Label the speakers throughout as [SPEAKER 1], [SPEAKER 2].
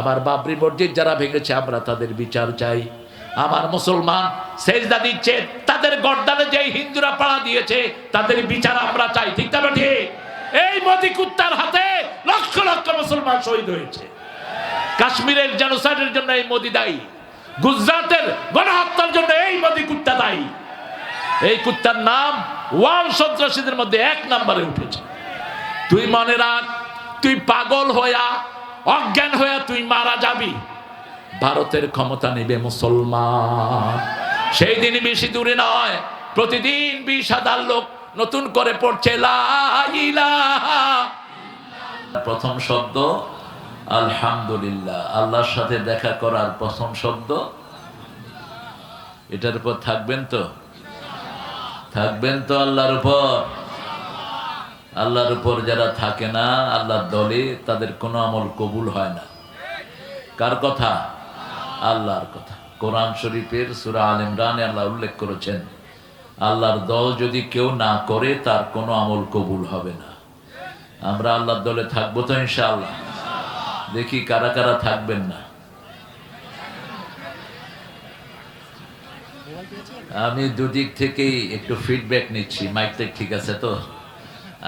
[SPEAKER 1] আমার বাবরি মসজিদ যারা ভেঙেছে আমরা তাদের বিচার চাই। আমার মুসলমান সেজদা দিচ্ছে, তাদের গর্দানে যে হিন্দুরা পাড়া দিয়েছে তাদের বিচার আমরা চাই। ঠিক না ঠিক? এই মোদি কুত্তার হাতে লক্ষ লক্ষ মুসলমান শহীদ হয়েছে। কাশ্মীরের জেনোসাইডের জন্য এই মোদি দায়ী, গুজরাটের গণহত্যার জন্য এই মোদি কুত্তা দায়ী। এই কুত্তার নাম ওয়ার্ল্ড সন্ত্রাসীদের মধ্যে 1 নম্বরে উঠেছে। তুই মনে রাখ, তুই পাগল হইয়া অজ্ঞান হইয়া তুই মারা যাবি, ভারতের ক্ষমতা নেবে মুসলমান। সেই দিন বেশি দূরে নয়, প্রতিদিন 20,000 লোক নতুন করে পড়ছে লা ইলাহা। প্রথম শব্দ আলহামদুলিল্লাহ, আল্লাহর সাথে দেখা করার প্রথম শব্দ। এটার উপর থাকবেন তো? থাকবেন তো আল্লাহর উপর? আল্লাহর উপর যারা থাকে না আল্লাহর দলে, তাদের কোনো আমল কবুল হয় না। কার কথা? আল্লাহর কথা। কোরআন শরীফের সূরা আল ইমরানে আল্লাহ উল্লেখ করেছেন, আল্লাহর দল যদি কেউ না করে তার কোনো আমল কবুল হবে না। আমরা আল্লাহর দলে থাকবো তো ইনশাআল্লাহ? দেখি কারা কারা থাকবেন না। আমি দুদিক থেকেই একটু ফিডব্যাক নিচ্ছি, মাইকটা ঠিক আছে তো,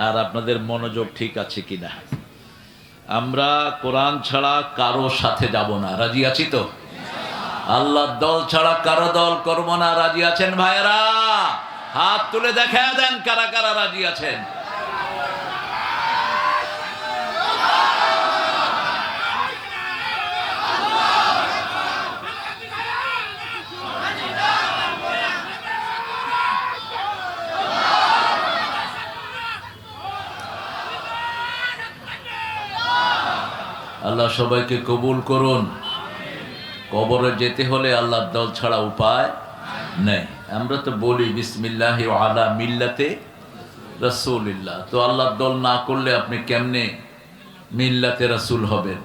[SPEAKER 1] আর আপনাদের মনোযোগ ঠিক আছে কিনা। আমরা কোরআন ছাড়া কারো সাথে যাব না, রাজি আছি তো? আল্লাহর দল ছাড়া কারো দল করব না, রাজি আছেন ভাইরা? হাত তুলে দেখা দেন কারা কারা রাজি আছেন। আল্লাহ সবাইকে কবুল করুন। কবরে যেতে হলে আল্লাহর দল ছাড়া উপায় নেই। আমরা তো বলি বিসমিল্লাহি ওয়া আলা মিল্লাতে রাসূলিল্লাহ, তো আল্লাহর দল না করলে আপনি কেমনে মিল্লাতে রাসূল হবেন?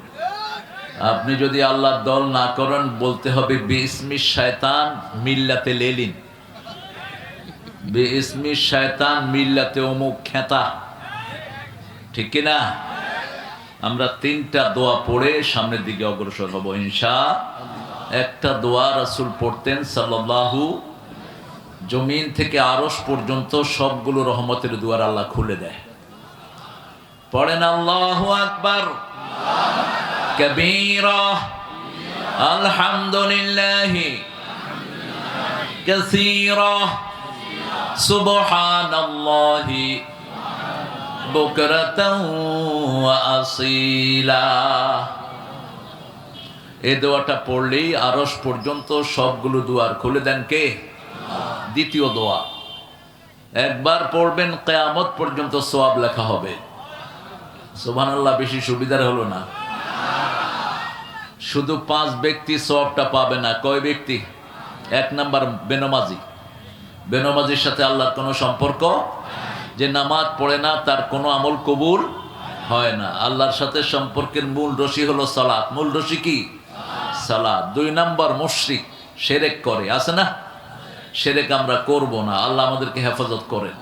[SPEAKER 1] আপনি যদি আল্লাহর দল না করেন, বলতে হবে বিইসমি শায়তান মিল্লাতে লেলিন, বিইসমি শায়তান মিল্লাতে অমুক খেতা। ঠিক কিনা? আমরা 3টা দোয়া পড়ে সামনের দিকে অগ্রসর হব ইনশাআল্লাহ। একটা দোয়া রাসূল পড়তেন সাল্লাল্লাহু, জমিন থেকে আরশ পর্যন্ত সবগুলো রহমতের দুয়ার আল্লাহ খুলে দেয়। পড়েন আল্লাহু আকবার কবীরা, আলহামদুলিল্লাহি কাসীরা, সুবহানাল্লাহি বুকরাতাও ওয়া আসীলা। এই দোয়াটা পড়লেই আরশ পর্যন্ত সবগুলো দুয়ার খুলে দেন কে? দ্বিতীয় দোয়া, একবার পড়বেন কিয়ামত পর্যন্ত সওয়াব লেখা হবে। সুবহানাল্লাহ, বেশি সুবিধার হলো না? শুধু 5 ব্যক্তি সওয়াবটা পাবে না। কয় ব্যক্তি? 1 নাম্বার বেনমাজি। বেনমাজির সাথে আল্লাহর কোনো সম্পর্ক, যে নামাজ পড়ে না তার কোনো আমল কবুল হয় না। আল্লাহর সাথে সম্পর্কের মূল রশি হলো সালাত। মূল রশি কি? সালাত। 2 নাম্বার মুশরিক, শিরক করে, আছে না? শিরক আমরা করব না, আল্লাহ আমাদেরকে হেফাজত করেন।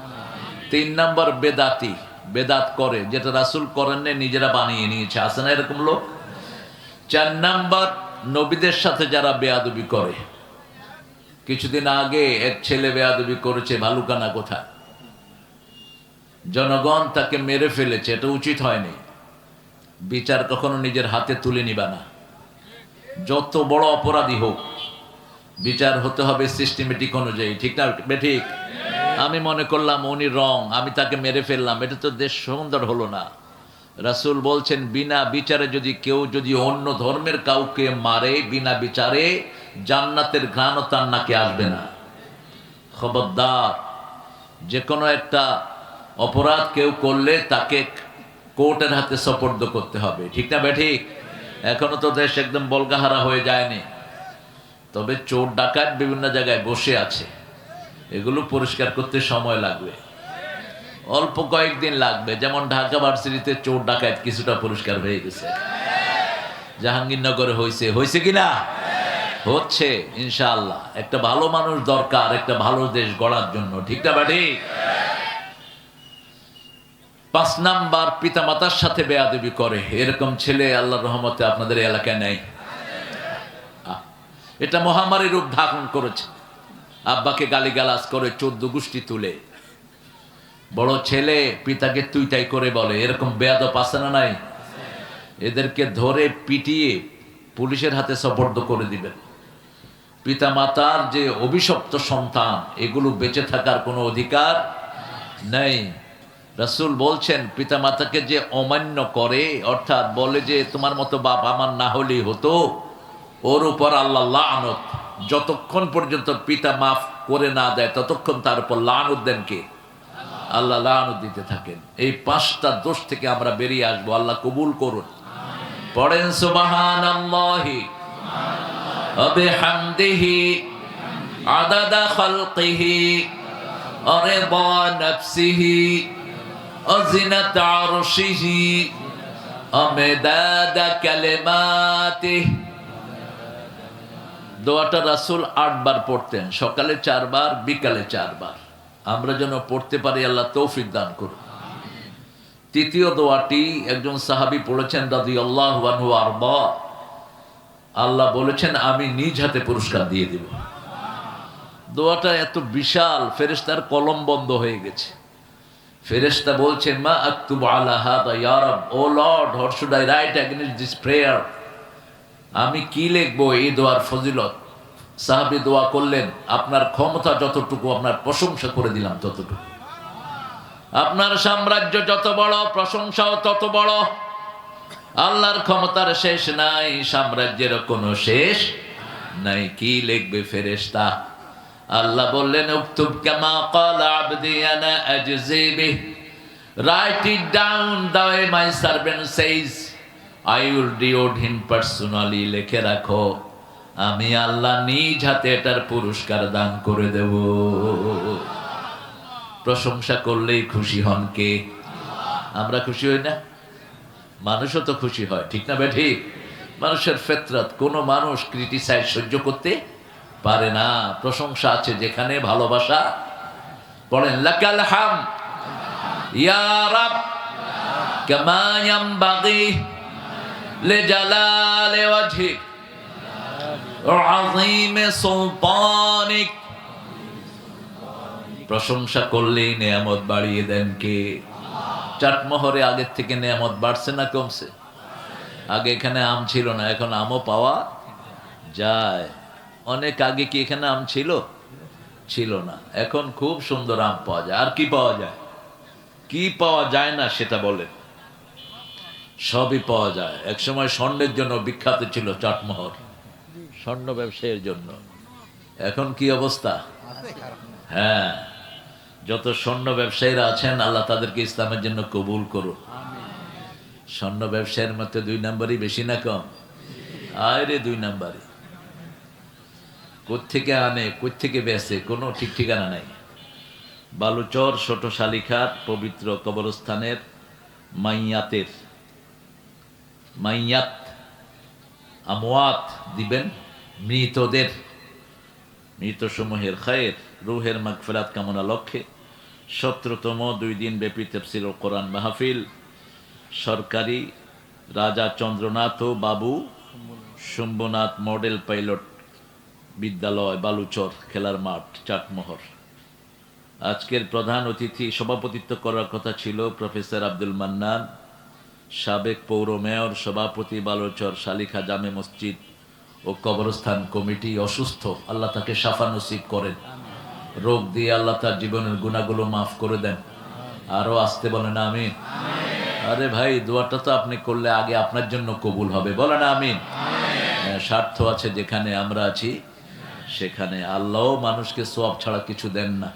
[SPEAKER 1] 3 নাম্বার বেদাতি, বেদাত করে, যেটা রাসূল করেন না, নিজেরা বানিয়ে নিয়েছে, আছে না এরকম লোক? 4 নাম্বার নবীদের সাথে যারা বেয়াদবি করে। কিছুদিন আগে এক ছেলে বেয়াদবি করেছে ভালুকানা কোথায়, জনগণ তাকে মেরে ফেলেছে। এটা উচিত হয়নি। বিচার কখনো নিজের হাতে তুলে নিবা না। যত বড় অপরাধী হোক, বিচার হতে হবে সিস্টেমেটিক অনুযায়ী। ঠিক না বেঠিক? আমি মনে করলাম উনি রং, আমি তাকে মেরে ফেললাম, এটা তো দেশ সুন্দর হলো না। রাসূল বলছেন, বিনা বিচারে যদি কেউ অন্য ধর্মের কাউকে মারে, বিনা বিচারে, জান্নাতের ঘ্রাণও তার নাকে আসবে না। খবরদার, যে কোনো একটা অপরাধ কেউ করলে তাকে কোর্টের হাতে সোপর্দ করতে হবে। ঠিক না বেঠিক? এখনো তো দেশ একদম বলগাহারা হয়ে যায়নি, তবে চোর ডাকাত বিভিন্ন জায়গায় বসে আছে। এগুলো পরিষ্কার করতে সময় লাগবে, অল্প কয়েকদিন লাগবে। যেমন ঢাকা ভার্সিটিতে চোর ডাকাত কিছুটা পরিষ্কার হয়ে গেছে, জাহাঙ্গীরনগরে হয়েছে কিনা? হচ্ছে ইনশাআল্লাহ। একটা ভালো মানুষ দরকার একটা ভালো দেশ গড়ার জন্য। ঠিক না বেঠিক? 5 নাম্বার, পিতামাতার সাথে বেয়াদবি করে, এরকম ছেলে আল্লাহর রহমতে আপনাদের এলাকায় নেই। এটা মহামারী রূপ ধারণ করেছে। আব্বাকে গালিগালাজ করে 14 গোষ্ঠী তুলে, বড় ছেলে পিতাকে তুইটাই করে বলে, এরকম বেয়াদব আছে না নাই? এদেরকে ধরে পিটিয়ে পুলিশের হাতে সোপর্দ করে দিবেন। পিতা মাতার যে অভিশপ্ত সন্তান, এগুলো বেঁচে থাকার কোনো অধিকার নেই। রাসূল বলছেন, পিতা মাতাকে যে অমান্য করে, অর্থাৎ বলে যে তোমার মতো বাপ আমার না হলেই হতো, ওর উপর আল্লাহ লানত। যতক্ষণ পর্যন্ত পিতা মাফ করে না দেয় ততক্ষণ তার উপর লানত দেন কে? আল্লাহ লানত দিতে থাকেন। এই 5টা দোষ থেকে আমরা বেরিয়ে আসবো, আল্লাহ কবুল করুন। পড়েন সুবহানাল্লাহি ওয়া বিহামদিহি আদাদা খালকিহি ওয়া রিদা নাফসিহি ওয়া জিনাতা আরশিহি ওয়া মিদাদা কালিমাতিহি। দোয়াটা রাসূল 8 বার পড়তেন, সকালে 4 বার, বিকালে 4 বার। আমরা যেন পড়তে পারি, আল্লাহ তৌফিক দান করুন। তৃতীয় দোয়াটি একজন সাহাবী পড়েছেন রাদিয়াল্লাহু আনহু আরবা। আল্লাহ বলেছেন আমি নিজ হাতে পুরস্কার দিয়ে দেব। দোয়াটা এত বিশাল, ফেরেশতার কলম বন্ধ হয়ে গেছে। ফেরেশতা বলছেন মা আকতুবু আলা হাদা ইয়া রাব, O Lord, what should I write against this prayer? আমি কি লিখবো এই দোয়ার ফজিলত? সাহাবী দোয়া করলেন, আপনার ক্ষমতা যতটুকু, আপনার প্রশংসা করে দিলাম ততটুকু। আপনার সাম্রাজ্য যত বড়, প্রশংসাও তত বড়। আল্লাহর ক্ষমতার শেষ নাই, সাম্রাজ্যের কোনো শেষ নাই। কি লিখবে ফেরেশতা? আল্লাহ বললেন উকতুব কামা ক্বালা আবদি আনা আজজি বিহ, right it down the way my servant সেইজ, I will reward him personally. লিখে রাখো, আমি আল্লাহ নিজ হাতে এটার পুরস্কার দান করে দেব। প্রশংসা করলেই খুশি হন কে? আমরা খুশি হই না? মানুষও তো খুশি হয়, ঠিক না বেঠি? মানুষের ফিতরত, কোন মানুষ ক্রিটিসাইজ সহ্য করতে পারে না। প্রশংসা আছে যেখানে, ভালোবাসা। পড়েন লাকাল হাম ইয়া রাব কামা ইয়ানবাগি লিজালালি ওয়াজহিক ওয়া আযীমি সুলতানিক। প্রশংসা করলেই নেয়ামত বাড়িয়ে দেন কে? চাটমোহরে আগের থেকে নেয়ামত বাড়ছে না কমছে? আগে এখানে আম ছিল না, এখন আমও পাওয়া যায়। অনেক আগে কি এখানে আম ছিল? ছিল না। এখন খুব সুন্দর আম পাওয়া যায়। আর কি পাওয়া যায়? কি পাওয়া যায় না সেটা বলেন? সবই পাওয়া যায়। একসময় স্বর্ণের জন্য বিখ্যাত ছিল চাটমোহর, স্বর্ণ ব্যবসায়ের জন্য। এখন কি অবস্থা? হ্যাঁ, যত স্বর্ণ ব্যবসায়ীরা আছেন আল্লাহ তাদেরকে ইসলামের জন্য কবুল করুন। স্বর্ণ ব্যবসায়ের মধ্যে 2 নাম্বারই বেশি না কম? আরে 2 নাম্বারই। কোত্থেকে আনে, কোত্থেকে বেচে, কোনো ঠিক ঠিকানা নাই। বালুচর ছোট শালিখার পবিত্র কবরস্থানের মাইয়াত আমওয়াত দিবেন, মৃতদের, মৃতসমূহের খায়ের রুহের মাগফিরাত কামনা লক্ষ্যে 17তম 2 দিন ব্যাপী তাফসীরুল কোরআন মাহফিল সরকারি রাজা চন্দ্রনাথ ও বাবু শম্ভুনাথ মডেল পাইলট বিদ্যালয়, বালুচর খেলার মাঠ, চাটমোহর। আজকের প্রধান অতিথি, সভাপতিত্ব করার কথা ছিল প্রফেসর আব্দুল মান্নান, সাবেক পৌর মেয়র, সভাপতি বালুচর শালিখা জামে মসজিদ ও কবরস্থান কমিটি। অসুস্থ, আল্লাহ তাকে শাফা নসিব করেন। রোগ দিয়ে আল্লাহ তার জীবনের গুনাহগুলো মাফ করে দেন। আরো আসতে বলেন আমিন। আরে ভাই, দোয়াটা তো আপনি করলে আগে আপনার জন্য কবুল হবে, বলেন আমিন। স্বার্থ আছে যেখানে আমরা আছি সেখানে। আল্লাহ মানুষকে সওয়াব ছাড়া কিছু দেন না।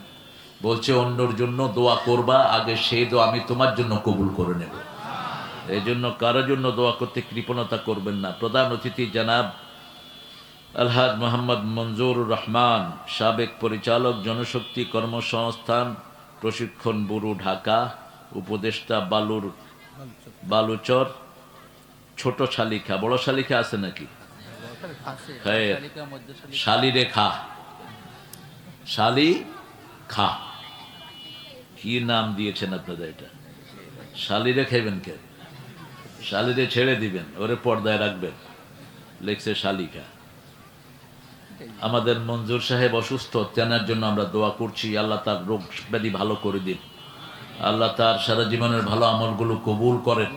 [SPEAKER 1] বলছে অন্যর জন্য দোয়া করবা, আগে সেই দোয়া আমি তোমার জন্য কবুল করে নেব। এই জন্য কারোর জন্য দোয়া করতে কৃপণতা করবেন না। প্রধান অতিথি জনাব আলহাজ মোহাম্মদ মঞ্জুরুর রহমান, সাবেক পরিচালক, জনশক্তি কর্মসংস্থান প্রশিক্ষণ ব্যুরো, ঢাকা। উপদেষ্টা বালুচর ছোট শালিখা। বড় শালিখা আছে নাকি? শালিরেখা, শালি খা, কি নাম দিয়েছেন আপনাদের? এটা শালিরে খাইবেন কে? শালিরে ছেড়ে দিবেন, ওরে পর্দায় রাখবেন, লেখছে শালিকা। আমাদের মঞ্জুর সাহেব অসুস্থ, তেনার জন্য আমরা দোয়া করছি, আল্লাহ তার রোগ ব্যাধি ভালো করে দিন, আল্লাহ তার সারা জীবনের ভালো আমলগুলো কবুল করেন।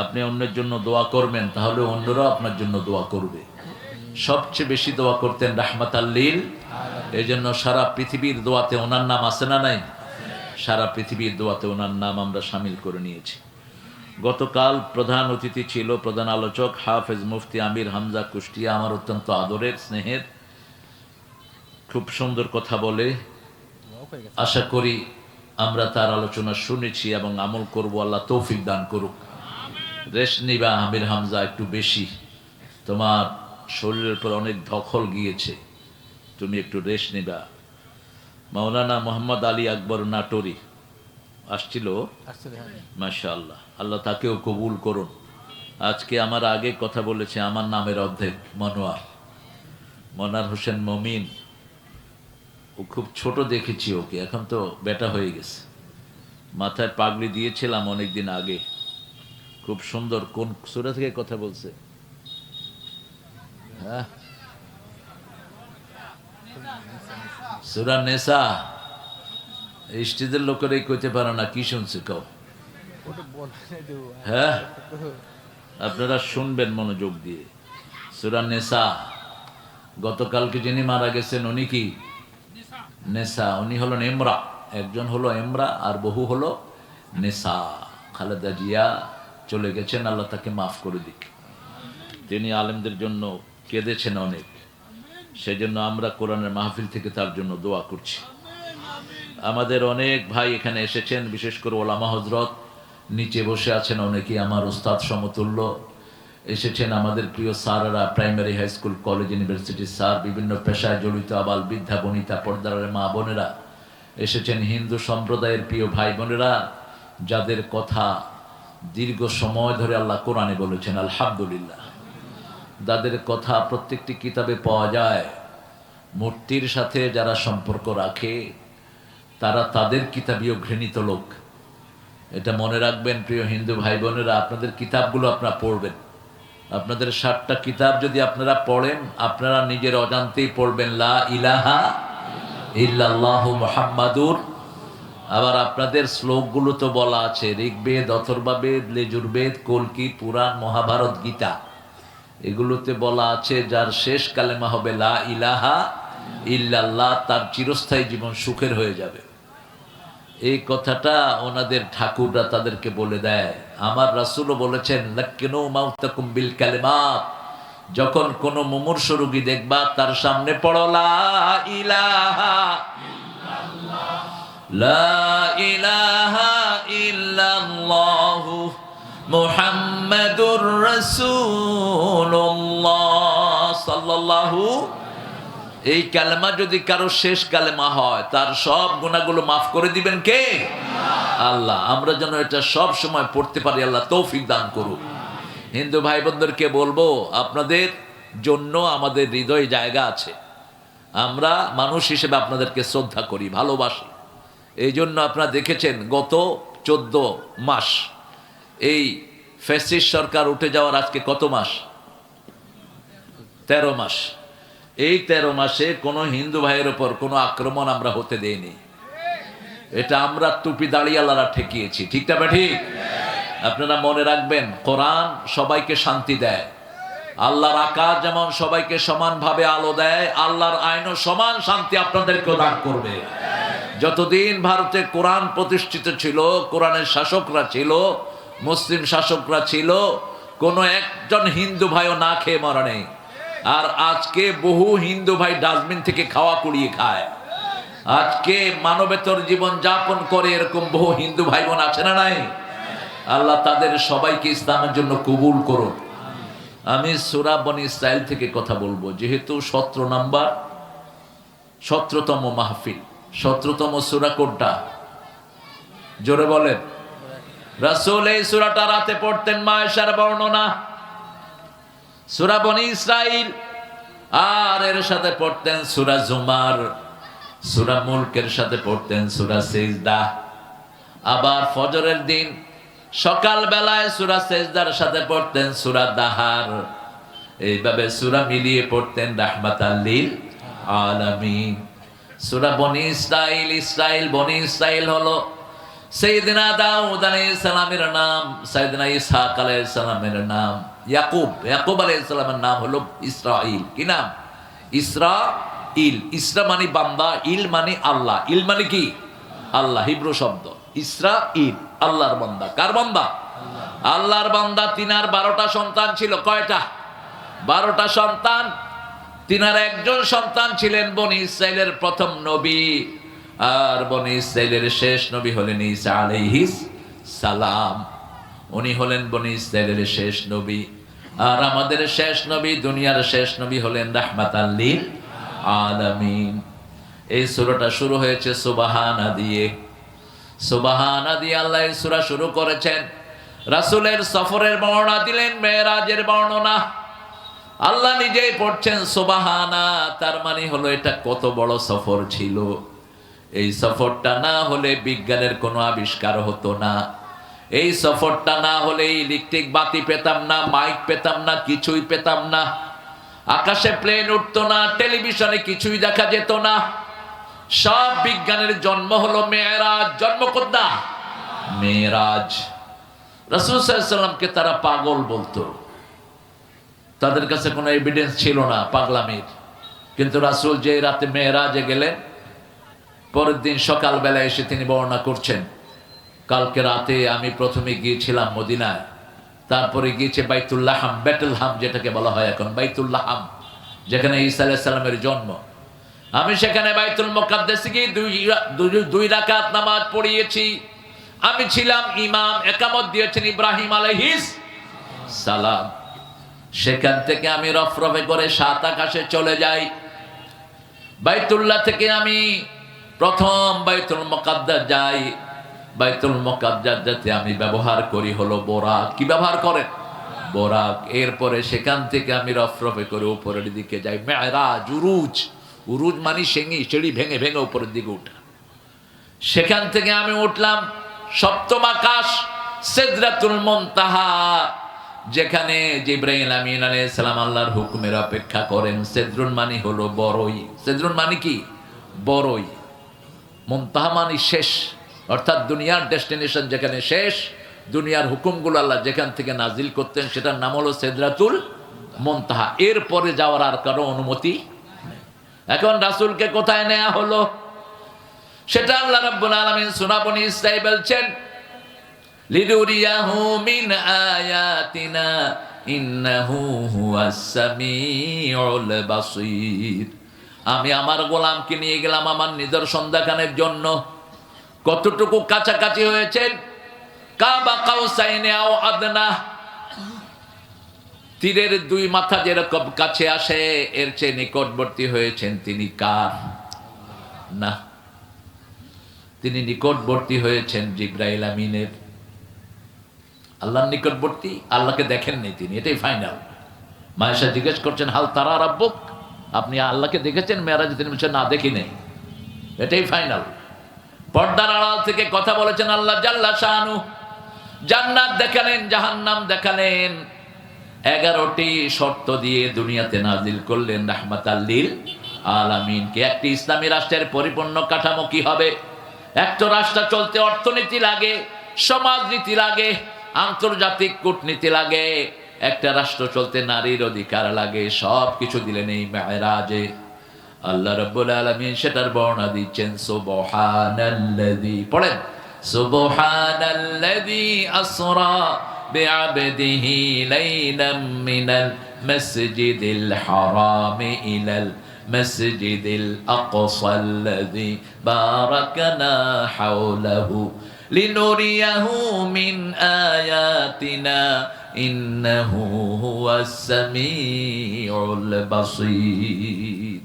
[SPEAKER 1] আপনি অন্যের জন্য দোয়া করবেন, তাহলে অন্যরাও আপনার জন্য দোয়া করবে। সবচেয়ে বেশি দোয়া করতেন রাহমাতাল লিল, এই জন্য সারা পৃথিবীর দোয়াতে ওনার নাম আছে না নাই? সারা পৃথিবীর দোয়াতে ওনার নাম আমরা সামিল করে নিয়েছি। গতকাল প্রধান অতিথি ছিল, প্রধান আলোচক হাফেজ মুফতি আমির হামজা কুষ্টিয়া, আমার অত্যন্ত আদরের স্নেহের, খুব সুন্দর কথা বলে। আশা করি আমরা তার আলোচনা শুনেছি এবং আমল করব, আল্লাহ তৌফিক দান করুক। রেস্ট নিবা আমির হামজা, একটু বেশি, তোমার শরীরের উপর অনেক দখল গিয়েছে, তুমি একটু রেস্ট নিবা। মাওলানা মোহাম্মদ আলী আকবর নাটোরি আসছিল, মাশাআল্লাহ, আল্লাহ তাকেও কবুল করুন। আজকে আমার আগে কথা বলেছে আমার নামের অর্ধেক, মনার হোসেন মমিন, ও খুব ছোট দেখেছি ওকে, এখন তো বেটা হয়ে গেছে। মাথায় পাগড়ি দিয়েছিলাম অনেকদিন আগে, খুব সুন্দর। কোন সূরা থেকে কথা বলছে? হ্যাঁ, সূরা নেসা। স্টেজের লোকেরাই কইতে পারে না কি শুনছে, কও। হ্যাঁ, আপনারা শুনবেন মনোযোগ দিয়ে। সূরা নেসা। গতকালকে যিনি মারা গেছেন উনি কি? নেসা। উনি হলেন এমরা, একজন হলো এমরা আর বহু হলো নেসা। খালেদা জিয়া চলে গেছেন, আল্লাহ তাকে মাফ করে দিক। তিনি আলেমদের জন্য কেঁদেছেন অনেক, সেজন্য আমরা কোরআনের মাহফিল থেকে তার জন্য দোয়া করছি। আমাদের অনেক ভাই এখানে এসেছেন, বিশেষ করে ওলামা হজরত নিচে বসে আছেন অনেকেই, আমার উস্তাদ সমতুল্য এসেছেন, আমাদের প্রিয় স্যাররা, প্রাইমারি, হাই স্কুল, কলেজ, ইউনিভার্সিটির স্যার, বিভিন্ন পেশায় জড়িত আবাল বৃদ্ধা বনিতা, পর্দার মা বোনেরা এসেছেন, হিন্দু সম্প্রদায়ের প্রিয় ভাই বোনেরা, যাদের কথা দীর্ঘ সময় ধরে আল্লাহ কোরআনে বলেছেন, আলহামদুলিল্লাহ। যাদের কথা প্রত্যেকটি কিতাবে পাওয়া যায়, মূর্তির সাথে যারা সম্পর্ক রাখে তারা তাদের কিতাবীয় ঘৃণিত লোক। এটা মনে রাখবেন প্রিয় হিন্দু ভাই বোনেরা, আপনাদের কিতাবগুলো আপনারা পড়বেন। আপনাদের 7টা কিতাব যদি আপনারা পড়েন, আপনারা নিজের অজান্তেই পড়বেন লা ইলাহা ইল্লাল্লাহু মুহাম্মাদুর। আবার আপনাদের শ্লোকগুলো তো বলা আছে, ঋগ্বেদ, অথর্ববেদ, লেজুর্বেদ, কল্কি, পুরাণ, মহাভারত, গীতা, এগুলোতে বলা আছে যার শেষ কালেমা হবে লা ইলাহা ইল্লাল্লাহ, তার চিরস্থায়ী জীবন সুখের হয়ে যাবে। এই কথাটা ওনাদের ঠাকুররা তাদেরকে বলে দেয়। আমার রাসূলও বলেছেন, লাক্কিনু মাউতাকুম বিল কালিমাত। যখন কোন মুমূর্ষ রোগী দেখবা, তার সামনে পড়ো লা ইলাহা ইল্লাল্লাহ, লা ইলাহা ইল্লাল্লাহু মুহাম্মাদুর রাসূলুল্লাহ সাল্লাল্লাহু। এই কালেমা যদি কারো শেষ কালেমা হয়, তার সব গুনাহগুলো মাফ করে দিবেন কে? আল্লাহ। আমরা যেন এটা সব সময় পড়তে পারি, আল্লাহ তৌফিক দান করুক। হিন্দু ভাই বোনদেরকে বলবো, আপনাদের জন্য আমাদের হৃদয়ে জায়গা আছে। আমরা মানুষ হিসেবে আপনাদেরকে শ্রদ্ধা করি, ভালোবাসি। এই জন্য আপনারা দেখেছেন গত 14 মাস, এই ফ্যাসিস্ট সরকার উঠে যাওয়ার আজকে কত মাস? 13 মাস। এই 13 মাসে কোনো হিন্দু ভাইয়ের ওপর কোনো আক্রমণ আমরা হতে দেইনি। এটা আমরা টুপি দাঁড়িয়ালারা ঠেকিয়েছি, ঠিক না ঠিক? আপনারা মনে রাখবেন, কোরআন সবাইকে শান্তি দেয়। আল্লাহর আকাশ যেমন সবাইকে সমানভাবে আলো দেয়, আল্লাহর আইনও সমান শান্তি আপনাদেরকেও দান করবে। যতদিন ভারতে কোরআন প্রতিষ্ঠিত ছিল, কোরআনের শাসকরা ছিল, মুসলিম শাসকরা ছিল, কোনো একজন হিন্দু ভাইও না খেয়ে মরা নেই। আর আজকে বহু হিন্দু ভাই ডাস্টবিন থেকে খাওয়া কুড়িয়ে খায়। আজকে মানবেতর জীবন যাপন করে এরকম বহু হিন্দু ভাই বোন আছে না নাই? আল্লাহ তাদের সবাইকে ইসলামের জন্য কবুল করুন। আমি সূরা বনী ইসরাইল থেকে কথা বলবো, যেহেতু 17 নাম্বার, 17তম মাহফিল। 17তম সূরা কোনটা? জোরে বলেন। রাসূল এই সূরাটা রাতে পড়তেন, মায়েশার বর্ণনা, সূরা বনী ইসরাইল, আর এর সাথে পড়তেন সূরা জুমার, সূরা মুলকের সাথে পড়তেন সূরা সিজদা। আবার ফজরের দিন সকাল বেলায় সূরা সেজদার সাথে পড়তেন সূরা দাহার, এইভাবে সূরা মিলিয়ে পড়তেন রাহমাতাল লিল আলামিন। সূরা বনি ইসরাইল, ইসরাইল বনি ইসরাইল হলো সাইয়েদনা দাউদ আলাইহিস সালামের নাম, সাইয়েদনা ইসহাক আলাইহিস সালামের নাম, ইয়াকুব আলাইহিস সালামের নাম হলো ইসরাইল। কি নাম? ইসরাইল। ইসরা মানে বান্দা, ইল মানে আল্লাহ। ইল মানে কি? আল্লাহ, হিব্রু শব্দ। ইসরাইল আল্লাহর বান্দা। কার বান্দা? আল্লাহর বান্দা। তিনার 12টা সন্তান ছিল। কয়টা? 12টা সন্তান। তিনার একজন সন্তান ছিলেন বনি ইসরাইলের প্রথম নবী, আর বনি ইসরাইলের শেষ নবী হলেন ঈসা আলাইহিস সালাম। উনি হলেন বনি ইসরাইলের শেষ নবী। আর আমাদের শেষ নবী, দুনিয়ার শেষ নবী হলেন রাহমাতাল লিল আলামিন। এই সূরাটা শুরু হয়েছে সুবহানা দিয়ে। সুবহানা দিয়ে আল্লাহ এই সূরা শুরু করেছেন। রাসূলের সফরের বর্ণনা দিলেন, মেরাজের বর্ণনা। আল্লাহ নিজেই পড়ছেন সুবহানা। তার মানে হলো এটা কত বড় সফর ছিল। এই সফরটা না হলে বিজ্ঞানের কোনো আবিষ্কার হতো না। এই সফরটা না হলে ইলেকট্রিক বাতি পেতাম না, মাইক পেতাম না, কিছুই পেতাম না। আকাশে প্লেন উঠতো না, টেলিভিশনে কিছুই দেখা যেত না। সব বিজ্ঞানের জন্ম হলো মেরাজ। জন্ম কোথা? মেরাজ। রাসূল সাল্লাল্লাহু আলাইহি ওয়াসাল্লামকে তারা পাগল বলতো। তাদের কাছে কোনো এভিডেন্স ছিল না পাগলামির। কিন্তু রাসূল যে রাতে মেরাজে গেলেন, পরের দিন সকালবেলা এসে তিনি বর্ণনা করছেন, কালকে রাতে আমি প্রথমে গিয়েছিলাম মদিনায়, তারপরে গিয়েছে বাইতুল লাহাম, ব্যাটল হাম যেটাকে বলা হয় এখন, বাইতুল লাহাম, যেখানে ঈসা আলাইহিস সালামের জন্ম। আমি সেখানে বাইতুল মুকাদ্দাসে গিয়ে দুই রাকাত নামাজ পড়িয়েছি। আমি ছিলাম ইমাম, একামত দিয়েছেন ইব্রাহিম আলাইহিস সালাম। সেখান থেকে আমি রফরফে করে 7 আকাশে চলে যাই। বাইতুল্লাহ থেকে আমি প্রথম বাইতুল মুকাদ্দাস যাই। বাইতুল মুকাদ্দাস যাতে আমি ব্যবহার করি হলো বোরাক। কি ব্যবহার করেন? বোরাক। এরপরে সেখান থেকে আমি রফরফে করে উপরের দিকে যাই। মেরাজ, উরুজ। উরুজ মানে সিঁড়ি ভেঙে ভেঙে উপরের দিকে উঠা। সেখান থেকে আমি উঠলাম 7ম আকাশ, সিদরাতুল মুনতাহা, যেখানে জিবরাইল আমিন আলাইহিস সালাম আল্লাহর হুকুমের অপেক্ষা করেন। সিদরুন মানে হলো বড়ই। সিদরুন মানে কি? বড়ই। মুনতাহা মানে শেষ, অর্থাৎ দুনিয়ার ডেস্টিনেশন যেখানে শেষ, দুনিয়ার হুকুমগুলো আল্লাহ যেখান থেকে নাজিল করতেন সেটার নাম হলো সিদরাতুল মুনতাহা। এরপরে যাওয়ার আর কারো অনুমতি নেই। এখন রাসূলকে কোথায় নেওয়া হলো সেটা আল্লাহ রাব্বুল আলামিন সূরা বনী ইসরাঈল বলছেন, লিনুরিয়াহু মিন আয়াতিনা ইন্নাহু হুয়াস সামিউল বাসীর। আমি আমার গোলামকে নিয়ে গেলাম আমার নিদর্শন দেখানোর জন্য। কতটুকু কাছাকাছি হয়েছেন? কাবা কাউসাইনে আও আদনা, তীরের 2 মাথা যেরকম কাছে আসে এর চেয়ে নিকটবর্তী হয়েছেন তিনি। কার? না, তিনি নিকটবর্তী হয়েছেন জিবরাইল আমিনের। আল্লাহর নিকটবর্তী, আল্লাহকে দেখেননি তিনি, এটাই ফাইনাল। মায়েশা জিজ্ঞেস করছেন, হাল তারা রাব্বুক, আপনি আল্লাহকে দেখেছেন মেরাজে? তিনি বলছেন, না দেখি নেই। এটাই ফাইনাল। পর্দার আড়াল থেকে কথা বলেছেন আল্লাহ জাল্লা শানু। জান্নাত দেখালেন, জাহান্নাম দেখালেন। 11টি শর্ত দিয়ে দুনিয়াতে নাজিল করলেন রাহমাতাল লিল আলামিনকে। একটি ইসলামী রাষ্ট্রের পরিপূর্ণ কাঠামো কি হবে? একটা রাষ্ট্র চলতে অর্থনীতি লাগে, সমাজনীতি লাগে, আন্তর্জাতিক কূটনীতি লাগে। একটা রাষ্ট্র চলতে নারীর অধিকার লাগে। সব কিছু দিলেন এই মেরাজে। আল্লাহ রাব্বুল আলামিন সেটার বর্ণনা দিচ্ছেন, সুবহানাল্লাযী, পড়েন, সুবহানাল্লাযী আসরা বিআবদিহি লাইলাম মিনাল মাসজিদিল হারাম ইলাল মাসজিদিল আকসাল্লাযী বারাকনা হাওলাহু লিনুরিয়াহু মিন আয়াতিনা ইন্নাহু হুয়াস সামিউল বাসীর।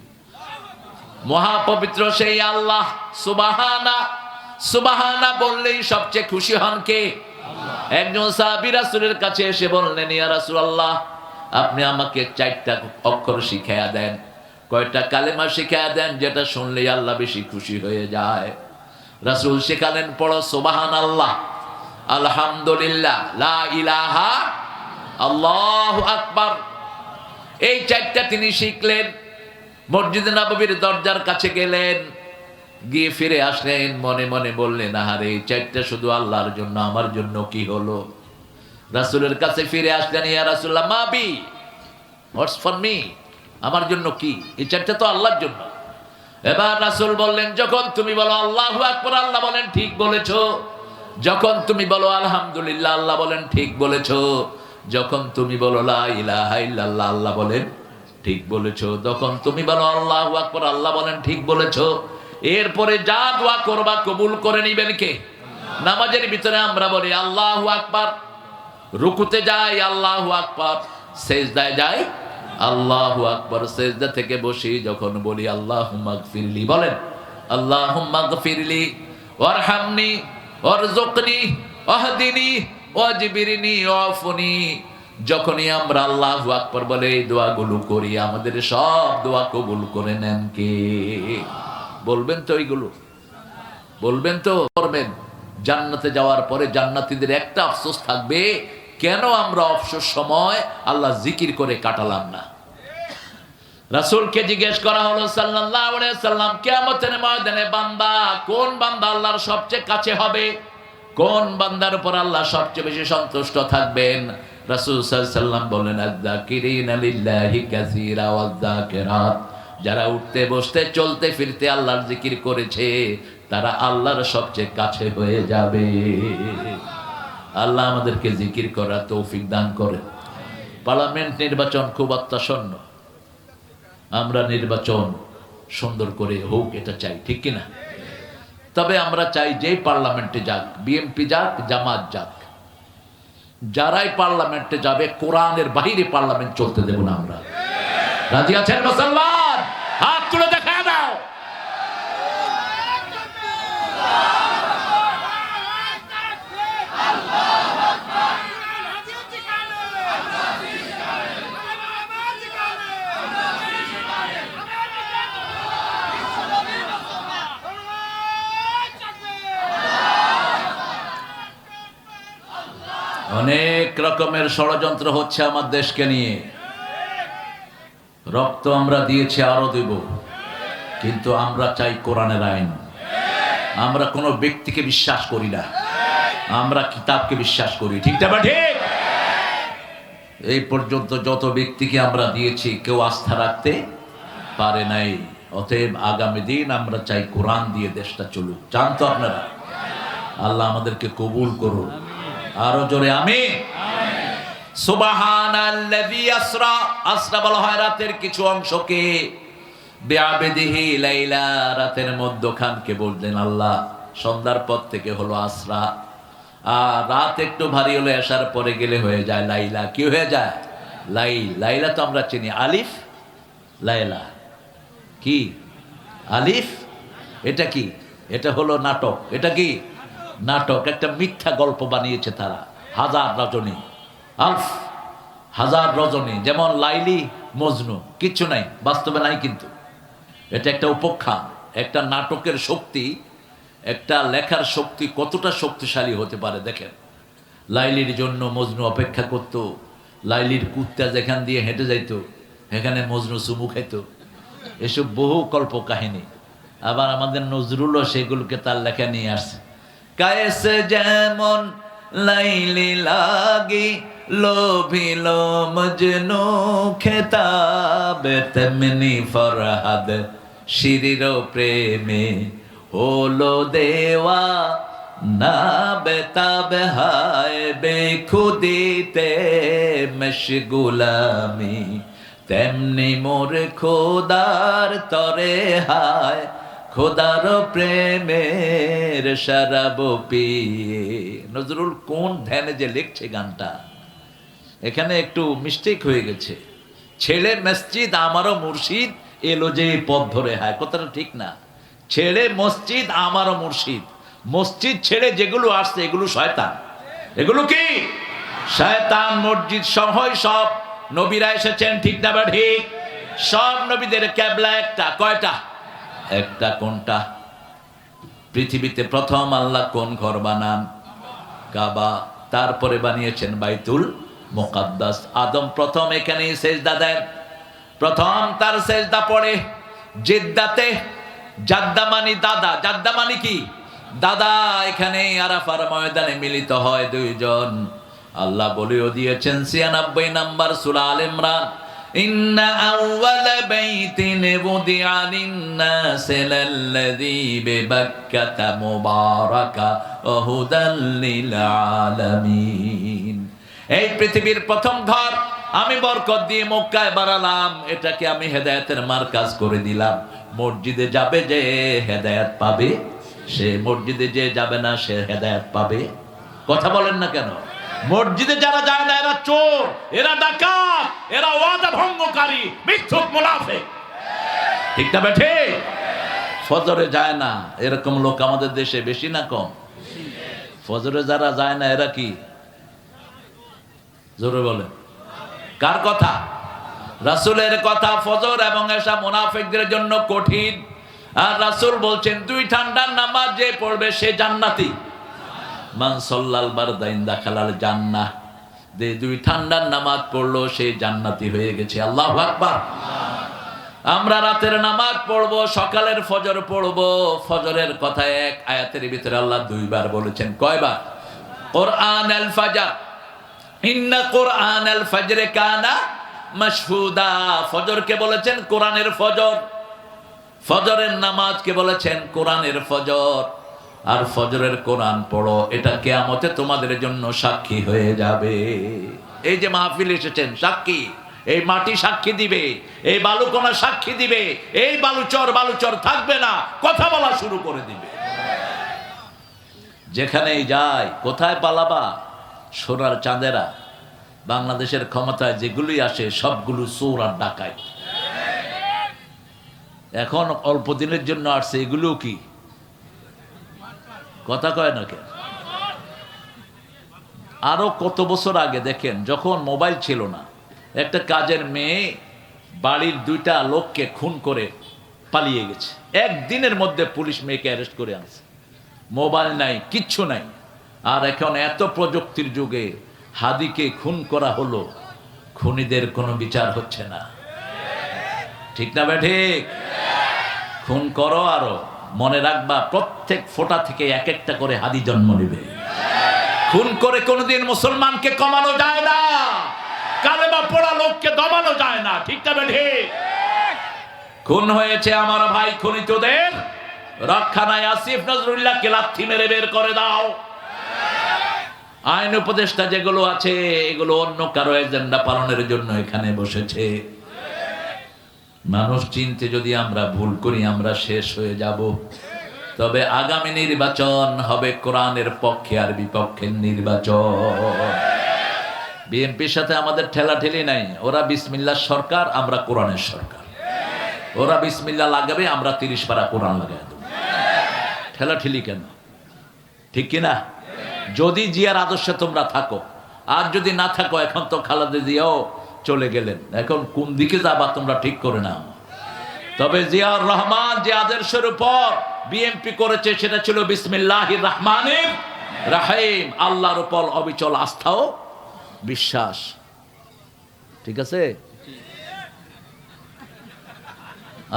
[SPEAKER 1] মহাপবিত্র সেই আল্লাহ। সুবহানা, সুবহানা বললেই সবচেয়ে খুশি হন কে? একজন সাহাবী রাসূলের কাছে এসে বললেন, ইয়া রাসূলুল্লাহ, আপনি আমাকে 4টা অক্ষর শিখায়া দেন। কয়টা কালেমা শিখায়া দেন যেটা শুনলেই আল্লাহ বেশি খুশি হয়ে যায়। রাসূল শেখালেন, পড়ো সুবহানাল্লাহ, আলহামদুলিল্লাহ, লা ইলাহা, আল্লাহু আকবার। এই চারটা তিনি শিখলেন। মসজিদে নববীর দরজার কাছে গেলেন, গিয়ে ফিরে আসলেন, মনে মনে বললেন, আহারে এই চারটা শুধু আল্লাহর জন্য, আমার জন্য কি হলো? রাসূলের কাছে ফিরে আসলেন, ইয়া রাসূলুল্লাহ মা বি, হোয়াটস ফর মি, আমার জন্য কি? এই চারটা তো আল্লাহর জন্য। এবার রাসূল বললেন, যখন তুমি বলো আল্লাহু আকবার, আল্লাহ বলেন ঠিক বলেছো। যখন তুমি বলো আলহামদুলিল্লাহ, আল্লাহ বলেন ঠিক বলেছো। যখন তুমি বলো লা ইলাহা ইল্লাল্লাহ, আল্লাহ বলেন ঠিক বলেছো। যখন তুমি বলো আল্লাহু আকবার, আল্লাহ বলেন ঠিক বলেছো। এরপরে যা দোয়া করবা কবুল করে নিবেন কে? নামাজের ভিতরে আমরা বলি আল্লাহু আকবার, রুকুতে যাই আল্লাহু আকবার, সেজদায় যাই আল্লাহু আকবার, সেজদা থেকে বসি যখন বলি আল্লাহুম্মা গফিরলি, বলেন আল্লাহুম্মা গফিরলি ওয়ারহামনি ওয়ারযুকনি ওয়াহদিনি ওয়াজবিরনি ওয়াফনি। যখনই আমরা আল্লাহু আকবার বলে এই দোয়াগুলো করি, আমাদের সব দোয়া কবুল করে নেন কে? বলবেন তো এইগুলো? বলবেন তো? করবেন। জান্নাতে যাওয়ার পরে জান্নাতীদের একটা আফসোস থাকবে, কেন আমরা অবসর সময় আল্লাহ জিকির করে কাটালাম না? রাসূলকে জিজ্ঞেস করা হলো সাল্লাল্লাহু আলাইহি ওয়াসাল্লাম, কিয়ামতের ময়দানে বান্দা, কোন বান্দা আল্লাহর সবচেয়ে কাছে হবে? কোন বান্দার উপর আল্লাহ সবচেয়ে বেশি সন্তুষ্ট থাকবেন? রাসূল সাল্লাল্লাহু আলাইহি ওয়াসাল্লাম বললেন, আয-যাকিরিনা লিল্লাহি কাসীরা ওয়ায-যাকিরাত, যারা উঠতে বসতে চলতে ফিরতে আল্লাহর জিকির করেছে, তারা আল্লাহর সবচেয়ে কাছে হয়ে যাবে। আল্লাহ আমাদেরকে জিকির করার তৌফিক দান করেন। পার্লামেন্ট নির্বাচন খুব অত্যাসন্ন, আমরা নির্বাচন সুন্দর করে হোক এটা চাই, ঠিক কিনা? তবে আমরা চাই যে পার্লামেন্টে যাক, বিএনপি যাক, জামাত যাক, যারাই পার্লামেন্টে যাবে কোরআনের বাইরে পার্লামেন্ট চলতে দেব না আমরা। রাজি আছেন মুসলমান? হাত তুলে দেখা দাও। অনেক রকমের ষড়যন্ত্র হচ্ছে আমার দেশকে নিয়ে। রক্ত আমরা দিয়েছি, আরো দেব, কিন্তু আমরা চাই কোরআনের আইন। আমরা কোনো ব্যক্তিকে বিশ্বাস করি না, আমরা কিতাবকে বিশ্বাস করি, ঠিক না? ঠিক। এই পর্যন্ত যত ব্যক্তিকে আমরা দিয়েছি, কেউ আস্থা রাখতে পারে নাই। অতএব আগামী দিন আমরা চাই কোরআন দিয়ে দেশটা চলুক। জানতো আপনারা? আল্লাহ আমাদেরকে কবুল করুন। আরো জোরে আমিন। সুবহানাল্লাযী আসরা, আসরা বলা হয় রাতের কিছু অংশকে, বিআবদিহি লাইলা, রাতের মধ্যখানকে বললেন আল্লাহ। সন্ধ্যার পর থেকে হলো আসরা, আর রাত একটু ভারী হলে আসার পরে গেলে হয়ে যায় লাইলা। কি হয়ে যায়? লাইল। লাইলা তো আমরা চিনি, আলিফ লাইলা। কি আলিফ? এটা কি? এটা হলো নাটক। এটা কি? নাটক। একটা মিথ্যা গল্প বানিয়েছে তারা। হাজার রজনী, আলফ, হাজার রজনী। যেমন লাইলি মজনু, কিচ্ছু নাই, বাস্তবে নাই। কিন্তু এটা একটা উপখ্যান। একটা নাটকের শক্তি, একটা লেখার শক্তি কতটা শক্তিশালী হতে পারে দেখেন। লাইলির জন্য মজনু অপেক্ষা করত। লাইলির কুত্তা যেখান দিয়ে হেঁটে যাইত, এখানে মজনু চুমু খাইত। এসব বহু কল্প কাহিনী। আবার আমাদের নজরুলও সেগুলোকে তার লেখা নিয়ে আসছে। কায়েসে যেমন লাইলি লাগি লোভিল মজনু খেতাব, তেমনি ফরহাদ শিরির প্রেমে হলো দেওয়া না বেতাব, হায় বেখুদিতে মশগুলামি, তেমনি মোর খোদার তরে হায় খোদার প্রেমের শরাব পিয়ে। নজরুল কোন ধ্যানে যে লিখছে গানটা, এখানে একটু মিস্টেক হয়ে গেছে। ছেড়ে মসজিদ আমারও মুর্শিদ এলো যে পথ ধরে, হায়, কথাটা ঠিক না। ছেড়ে মসজিদ আমারও মুর্শিদ, মসজিদ ছেড়ে যেগুলো আসছে এগুলো শয়তান। এগুলো কি? শয়তান। মসজিদ সহই সব নবীরা এসেছেন, ঠিক না? বা ঠিক। সব নবীদের কেবলা একটা। কয়টা? একটা। কোনটা? পৃথিবীতে প্রথম আল্লাহ কোন ঘর বানান? কাবা, তারপরে বানিয়েছেন বাইতুল মুকাদ্দাস। আদম প্রথম এখানে সেজদা দেন, প্রথম তার সেজদা পড়ে জিদ্দাতে। জাদ্দা মানে দাদা, জাদ্দা মানে কি দাদা। এখানে আরাফার ময়দানে মিলিত হয় দুইজন। আল্লাহ বলেও দিয়েছেন ৯৬ নম্বর সূরা আল ইমরান, ইন্না আউওয়ালা বাইতিন বুদিআ লিন-নাসি লাল্লাযী বিবাক্কাতা মুবারাকা ওয়া হুদাল লিল আলামিন। এই পৃথিবীর প্রথম ঘর আমি বরকত দিয়ে মক্কায় বানালাম, এটাকে আমি হেদায়েতের মার্কাজ করে দিলাম। মসজিদে যাবে যে হেদায়েত পাবে, সে মসজিদে যে যাবে না সে হেদায়েত পাবে। কথা বলেন না কেন? মসজিদে যারা যায় না এরা চোর, এরা ডাকাত, এরা ওয়াদা ভঙ্গকারী, মিথ্যুক, মুনাফিক। ঠিক না বেঠে? ফজরে যায় না এরকম লোক আমাদের দেশে বেশি না কম? ফজরে যারা যায় না এরা কি? জোরে বলেন। কার কথা? রাসূলের কথা। ফজর এবং এশা মুনাফিকদের জন্য কঠিন। আর রাসূল বলছেন দুই ঠান্ডার নামাজ যে পড়বে সে জান্নাতি। মান সাল্লাল বারদাইন দাখালাল জান্নাহ, যে দুই ঠান্ডার নামাজ পড়লো সে জান্নাতি হয়ে গেছে। আল্লাহু আকবার। আমরা রাতের নামাজ পড়বো, সকালের ফজর পড়বো। ফজরের কথা এক আয়াতের ভিতরে আল্লাহ দুইবার বলেছেন। কয়বার? কোরআন আল ফাজর, ইন্না কোরআন আল ফাজরে কানা মাশহুদা। ফজরকে বলেছেন কোরআনের ফজর, ফজরের নামাজকে বলেছেন কোরআনের ফজর। আর ফজরের কোরআন পড়ো, এটা কিয়ামতে তোমাদের জন্য সাক্ষী হয়ে যাবে। এই যে মাহফিল এসেছেন সাক্ষী, এই মাটি সাক্ষী দিবে, এই বালুকণা সাক্ষী দিবে, এই বালুচর থাকবে না, কথা বলা শুরু করে দিবে। যেখানেই যায়, কোথায় পালাবা? সোনার চাঁদেরা। বাংলাদেশের ক্ষমতায় যেগুলি আসে সবগুলো চোর আর ডাকাত। এখন অল্প দিনের জন্য আসছে, এগুলো কি কথা কয় না কেন? আরো কত বছর আগে দেখেন, যখন মোবাইল ছিল না, একটা কাজের মেয়ে বাড়ির দুইটা লোককে খুন করে পালিয়ে গেছে। একদিনের মধ্যে পুলিশ মেয়েকে অ্যারেস্ট করে আনছে। মোবাইল নাই, কিচ্ছু নাই। আর এখন এত প্রযুক্তির যুগে হাদিকে খুন করা হলো, খুনিদের কোনো বিচার হচ্ছে না। ঠিক না ঠিক? খুন করো, আরো মনে রাখবা প্রত্যেক ফোঁটা থেকে এক একটা করে হাদি জন্ম নেবে। খুন করে কোনোদিন মুসলমানকে কমানো যায় না, কালেমা পড়া লোককে দমানো যায় না। ঠিক না ঠিক? খুন হয়েছে আমার ভাই, খুনিতদের রক্ষা নাই। আসিফ নজরুল্লাহকে লাথি মেরে বের করে দাও। আইন উপদেষ্টা যেগুলো আছে এগুলো অন্য কারো এজেন্ডা পালনের জন্য এখানে বসেছে। মানুষ চিনতে যদি আমরা ভুল করি আমরা শেষ হয়ে যাব। তবে আগামী নির্বাচন হবে কোরআনের পক্ষে আর বিপক্ষের নির্বাচন। বিএনপির সাথে আমাদের ঠেলাঠেলি নাই। ওরা বিসমিল্লাহ সরকার, আমরা কোরআনের সরকার। ওরা বিসমিল্লাহ লাগাবে, আমরা 30 পারা কোরআন লাগাই দেব। ঠেলাঠেলি কেন? ঠিক কিনা? যদি জিয়ার আদর্শে তোমরা থাকো, আর যদি না থাকো, এখন তো খালেদা জিয়াও চলে গেলেন, এখন কোন দিকে যাবা তোমরা ঠিক করে নাও। তবে জিয়াউর রহমান যে আদর্শের উপর বিএনপি করেছে সেটা ছিল বিসমিল্লাহির রহমানির রহিম, আল্লাহর উপর অবিচল আস্থা ও বিশ্বাস। ঠিক আছে?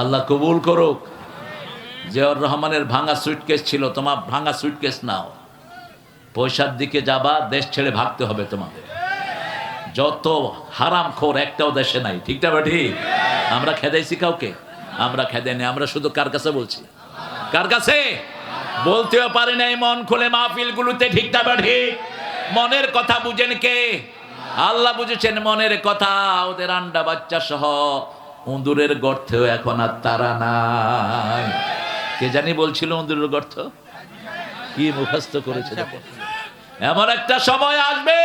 [SPEAKER 1] আল্লাহ কবুল করুক। জিয়াউর রহমানের ভাঙা সুটকেস ছিল, তোমার ভাঙা সুটকেস নাও। পয়সার দিকে যাবা, দেশ ছেড়ে ভাগতে হবে তোমাদের। যত হারামখোর একটাও দেশে নাই। ঠিক না ঠিক? আমরা খেদাইছি কাউকে? আমরা খেদাই নাই। আমরা শুধু কার কাছে বলছি? কার কাছে? বলতেও পারি নাই মন খুলে মাহফিলগুলোতে। ঠিক না ঠিক? মনের কথা বুঝেন কে? আল্লাহ বুঝেছেন মনের কথা। ওদের আন্ডা বাচ্চা সহ উন্দুরের গর্তেও এখন আর তারা নাই। কে জানি বলছিল উন্দুরের গর্ত, কি মুখস্থ করেছে দেখো। এমন একটা সময় আসবে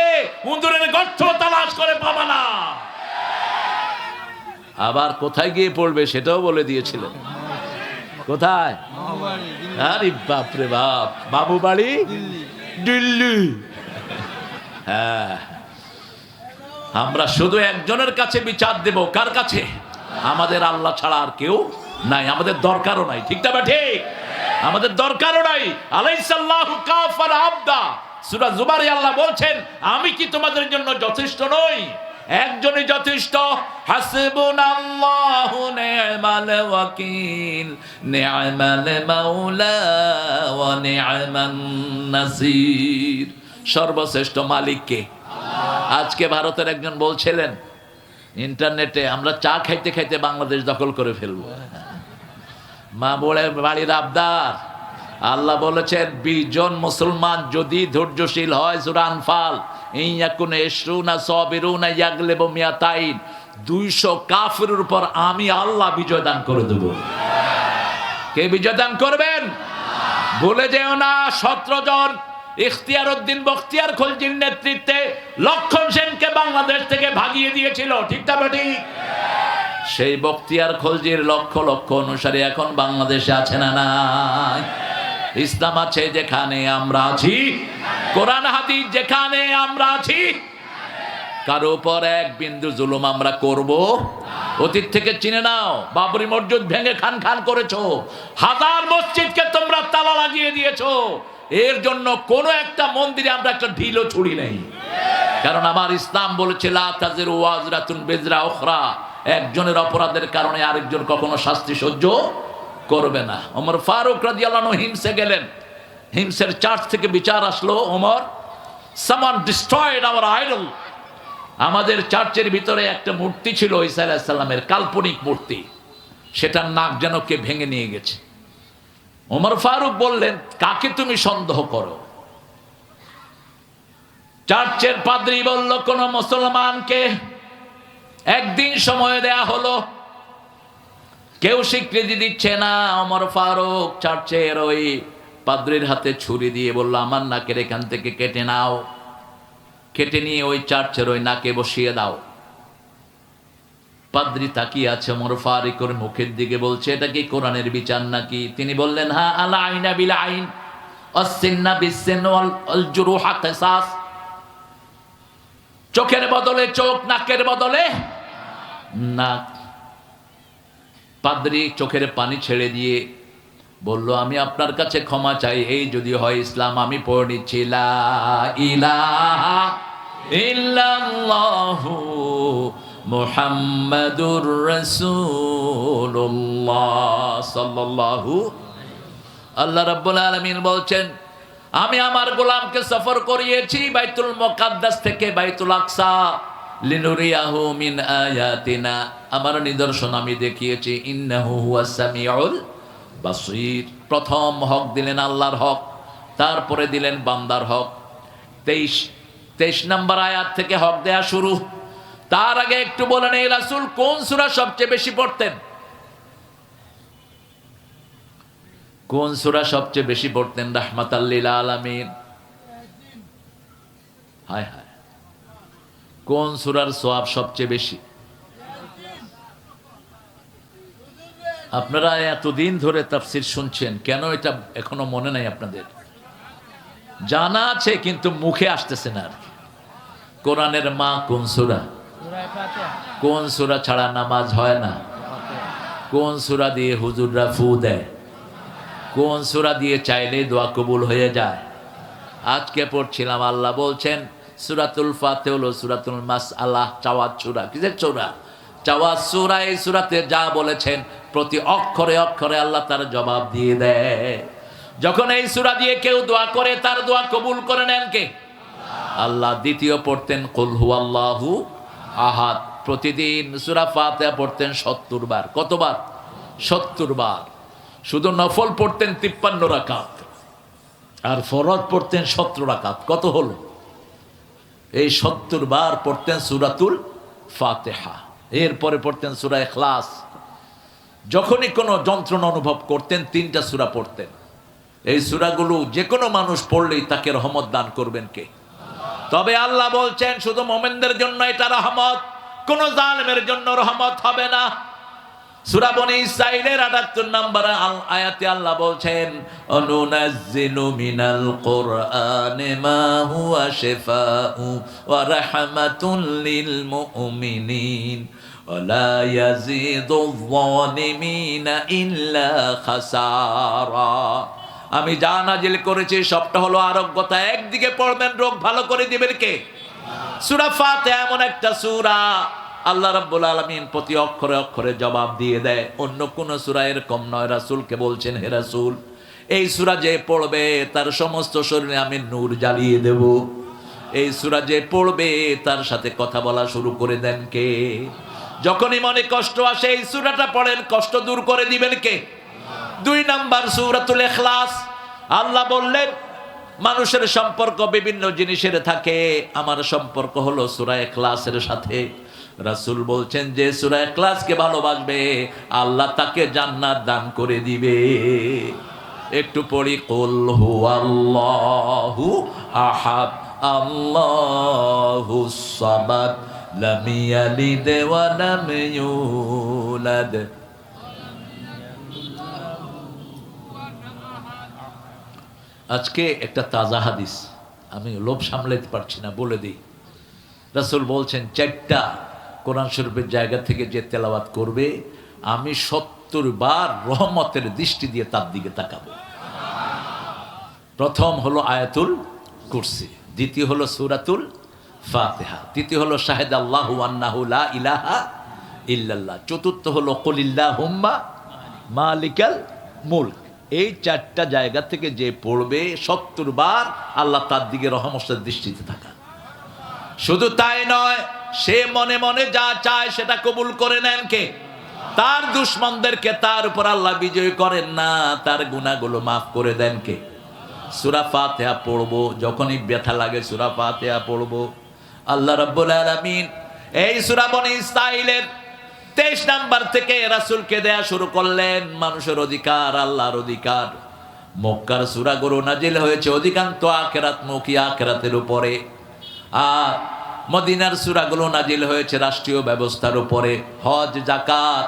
[SPEAKER 1] উন্দুরের গর্ত তালাশ করে পাবা না। আবার কোথায় গিয়ে পড়বে সেটাও বলে দিয়েছিলেন। কোথায়? আরে বাপ রে বাপ, বাবু বাড়ি দিল্লি। হ্যাঁ, আমরা শুধু একজনের কাছে বিচার দেব। কার কাছে? আমাদের আল্লাহ ছাড়া আর কেউ নাই, আমাদের দরকারও নাই। ঠিক না ঠিক? আমাদের দরকারও নাই। আলাইসাল্লাহু কাফার আবদা সূরা জুমারে আল্লাহ বলছেন, আমি কি তোমাদের জন্য যথেষ্ট নই? একজনই যথেষ্ট। হাসবুনাল্লাহু নি'মাল ওয়াকিল, নি'মাল মাওলা ওয়া নি'মান নাসির। সর্বশ্রেষ্ঠ মালিক কে? আজকে ভারতের একজন বলছিলেন ইন্টারনেটে, আমরা চা খাইতে খাইতে বাংলাদেশ দখল করে ফেলবো। মা বলে বাড়ির আবদার, আল্লাহ বলেছেন 20 জন মুসলমান যদি ধৈর্যশীল হয়, সূরা আনফাল, ইয়াকুনা ইশরুনা সাবিরুনা ইয়াগলিবু মিয়াতাইন, 200 কাফিরের উপর আমি আল্লাহ বিজয় দান করে দেব। কে বিজয় দান করবেন? ভুলে যেও না, 17 জন ইখতিয়ার উদ্দিন বখতিয়ার খলজির নেতৃত্বে লক্ষণ সেনকে বাংলাদেশ থেকে ভাগিয়ে দিয়েছিল, ঠিক না বেটি? সেই বখতিয়ার খলজির লক্ষ লক্ষ অনুসারী এখন বাংলাদেশে আছে না নাই? ইসলাম আছে যেখানে আমরা আছি, কোরআন হাদিস যেখানে আমরা আছি, কারো উপর এক বিন্দু জুলুম আমরা করব। অতীত থেকে চিনে নাও, বাবরি মসজিদ ভেঙে খান খান করেছো, হাজার মসজিদকে তোমরা তালা লাগিয়ে দিয়েছো, এর জন্য কোন একটা মন্দিরে আমরা একটা ঢিলও ছুড়ি নেই। কারণ আমার ইসলাম বলেছে লা তাজিরু ওয়াজরাতুন বিজরা উখরা, একজনের অপরাধের কারণে আরেকজন কখনো শাস্তি সহ্য করবে না। ওমর ফারুক রাদিয়াল্লাহু আনহু হিমসে গেলেন, হিমসের চার্চ থেকে বিচার আসলো, Omar, someone destroyed our idol, আমাদের চার্চের ভিতরে একটা মূর্তি ছিল ঈসা আলাইহিস সালামের, কাল্পনিক মূর্তি, সেটার নাক যেন কে ভেঙে নিয়ে গেছে। ওমর ফারুক বললেন, কাকে তুমি সন্দেহ করো? চার্চের পাদ্রী বলল, কোন মুসলমানকে। একদিন সময় দেয়া হলো, কেউ স্বীকৃতি দিচ্ছে না। ওমর ফারুক চার্চের ওই পাদ্রীর হাতে ছুরি দিয়ে বলল, আমার নাকের এখান থেকে কেটে নাও, কেটে নিয়ে ওই চার্চের ওই নাকে বসিয়ে দাও। পাদ্রী তাকিয়ে আছে ওমর ফারুকের মুখের দিকে, বলছে এটা কি কোরআনের বিচার নাকি? তিনি বললেন, হ্যাঁ, আল আইনা বিল আইন ওয়াস-সিন্না বিস-সিন ওয়াল জুরুহা কিসাস, চোখের বদলে চোখ, নাকের বদলে নাক। পাদ্রী চোখের পানি ছেড়ে দিয়ে বলল, আমি আপনার কাছে ক্ষমা চাই, এই যদি হয় ইসলাম, আমি পড়ে নিচ্ছি লা ইলাহা ইল্লাল্লাহু মুহাম্মাদুর রাসূলুল্লাহ সাল্লাল্লাহু। আল্লাহ রাব্বুল আলামিন বলছেন, আমি আমার গোলামকে সফর করিয়েছি বাইতুল মুকাদ্দাস থেকে বাইতুল আকসা, লিনুরিয়াহু মিন আয়াতিনা, আমার নিদর্শন আমি দেখিয়েছি, ইন্নাহু হুয়াস সামিউল বাসীর। প্রথম হক দিলেন আল্লাহর হক, তারপরে দিলেন বান্দার হক। 23 নম্বর আয়াত থেকে হক দেয়া শুরু। তার আগে একটু বলেন, এই রাসূল কোন সূরা সবচেয়ে বেশি পড়তেন? কোন সূরা সবচেয়ে বেশি পড়তেন? রাহমাতাল লিল আলামিন। হায় হায়, কোন সূরার সওয়াব সবচেয়ে বেশি? আপনারা এতদিন ধরে তাফসীর শুনছেন, কেন এটা এখনো মনে নাই আপনাদের? জানা আছে কিন্তু মুখে আসতেছে না আর কি। কোরআনের মা কোন সূরা? কোন সূরা ছাড়া নামাজ হয় না? কোন সূরা দিয়ে হুজুররা ফু দেয়? কোন সূরা দিয়ে চাইলে দোয়া কবুল হয়ে যায়? আজকে পড়ছিলাম, আল্লাহ বলছেন সূরাতুল ফাতিহা হলো সূরাতুল মাসআলাহ, চাওয়ার সূরা। কিসের সূরা? চাওয়ার সূরা। এই সূরাতে যা বলেছেন প্রতি অক্ষরে অক্ষরে আল্লাহ তার জবাব দিয়ে দেয়। যখন এই সূরা দিয়ে কেউ দোয়া করে, তার দোয়া কবুল করে নেন কে? আল্লাহ। দ্বিতীয় পড়তেন কুল হুয়াল্লাহু আহাদ। প্রতিদিন সূরা ফাতিহা পড়তেন 70 বার। কতবার? 70 বার। শুধু নফল পড়তেন 53 রাকাত, আর ফরজ পড়তেন 17 রাকাত। কত হলো? এই 70 বার পড়তেন সূরাতুল ফাতিহা। এরপরে পড়তেন সূরা ইখলাস। যখনই কোনো যন্ত্রণা অনুভব করতেন 3টা সূরা পড়তেন। এই সূরাগুলো যে কোনো মানুষ পড়লেই তাকে রহমত দান করবেন কে? তবে আল্লাহ বলছেন শুধু মুমিনদের জন্য এটা রহমত, কোন জালেমের জন্য রহমত হবে না। সূরা বনী ইসরাঈলের ৭৮ নম্বর আয়াতে আল্লাহ বলছেন, অনুনাজ্জিলু মিনাল কুরআনি মা হুয়া শিফাউ ওয়া রাহমাতুল লিল মুমিনিন ওয়া লা ইয়াজিদুয যালিমিনা ইল্লা খাসারা। আমি যা নাজিল করেছি সবটা হলো আরোগ্যতা। একদিকে পড়বেন, রোগ ভালো করে দিবেন কে? সূরা ফাতিহা এমন একটা সূরা আল্লাহ রাব্বুল আলামিন প্রতি অক্ষরে অক্ষরে জবাব দিয়ে দেয়। অন্য কোন সূরা এরকম নয়। রাসূলকে বলছেন, হে রাসূল, এই সূরা যে পড়বে তার সমস্ত শরীরে আমি নূর জ্বালিয়ে দেব। এই সূরা যে পড়বে তার সাথে কথা বলা শুরু করে দেন কে? যখনই মনে কষ্ট আসে এই সূরাটা পড়েন, কষ্ট দূর করে দিবেন কে? 2 নাম্বার সূরাতুল ইখলাস। আল্লাহ বললেন মানুষের সম্পর্ক বিভিন্ন জিনিসের থাকে, আমার সম্পর্ক হলো সূরা ইখলাসের সাথে। রাসূল বলছেন যে সূরা ইখলাসকে ভালোবাসবে আল্লাহ তাকে জান্নাত দান করে দিবে। একটু পড়ি, কুল হুয়াল্লাহু আহাদ আল্লাহুস সামাদ লাম ইয়ালিদ ওয়া লাম ইউলাদ। আজকে একটা তাজা হাদিস, আমি লোভ সামলাতে পারছি না, বলে দিই। রাসূল বলছেন 4টা কোরআন শরীফের জায়গা থেকে যে তেলাওয়াত করবে আমি 70 বার রহমতের দৃষ্টি দিয়ে তার দিকে তাকাবো। প্রথম হলো আয়াতুল কুরসি, দ্বিতীয় হলো সূরাতুল ফাতিহা, তৃতীয় হলো শাহিদ আল্লাহু আন্নাহু লা ইলাহা ইল্লাল্লাহ, চতুর্থ হলো কুলিল্লাহুম্মা মালিকাল মুলক। এই 4টা জায়গা থেকে যে পড়বে 70 বার আল্লাহ তার দিকে রহমতের দৃষ্টিতে তাকান। শুধু তাই নয়, সে মনে মনে যা চায় সেটা কবুল করে নেন কে? তার দুশমনদেরকে তার উপর আল্লাহ বিজয় করেন না, তার গুনাহগুলো মাফ করে দেন কে? সূরা ফাতিহা পড়বো, যখনই ব্যথা লাগে সূরা ফাতিহা পড়বো। আল্লাহ রাব্বুল আলামিন এই সূরা বনী ইসরাঈলের 23 নাম্বার থেকে রাসূলকে দেয়া শুরু করলেন। মানুষের অধিকার, আল্লাহর অধিকার। মক্কার সূরাগুলো নাজিল হয়েছে অধিকাংশ আখিরাতমুখী, আখিরাতের উপরে। আর মদিনার সূরাগুলো নাজিল হয়েছে রাষ্ট্রীয় ব্যবস্থার উপরে। হজ, যাকাত,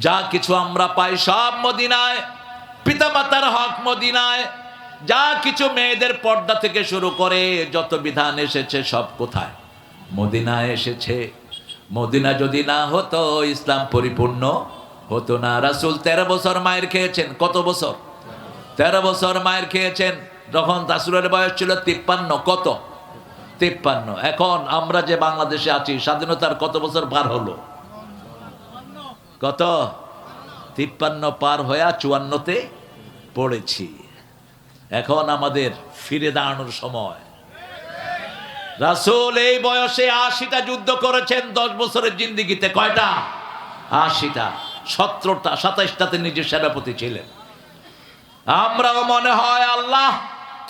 [SPEAKER 1] যা কিছু আমরা পাই সব মদিনায়। পিতামাতার হক মদিনায়। যা কিছু মেয়েদের পর্দা থেকে শুরু করে যত বিধান এসেছে সব কোথায়? মদিনায় এসেছে। মদিনা যদি না হতো ইসলাম পরিপূর্ণ হতো না। রাসূল 13 বছর মায়ের খেয়েছেন। কত বছর? 13 বছর মায়ের খেয়েছেন। যখন রাসূলের বয়স ছিল 53। কত? 53। এখন আমরা যে বাংলাদেশে আছি, স্বাধীনতার কত বছর পার হলো? কত? 53 পার হয়ে 54তে পড়েছি। এখন আমাদের ফিরে দাঁড়ানোর সময়। রাসূল এই বয়সে 80টা যুদ্ধ করেছেন 10 বছরের জিন্দেগিতে। কয়টা? 80টা। 17টা, 27টাতে নিজের সেনাপতি ছিলেন। আমরাও মনে হয় আল্লাহ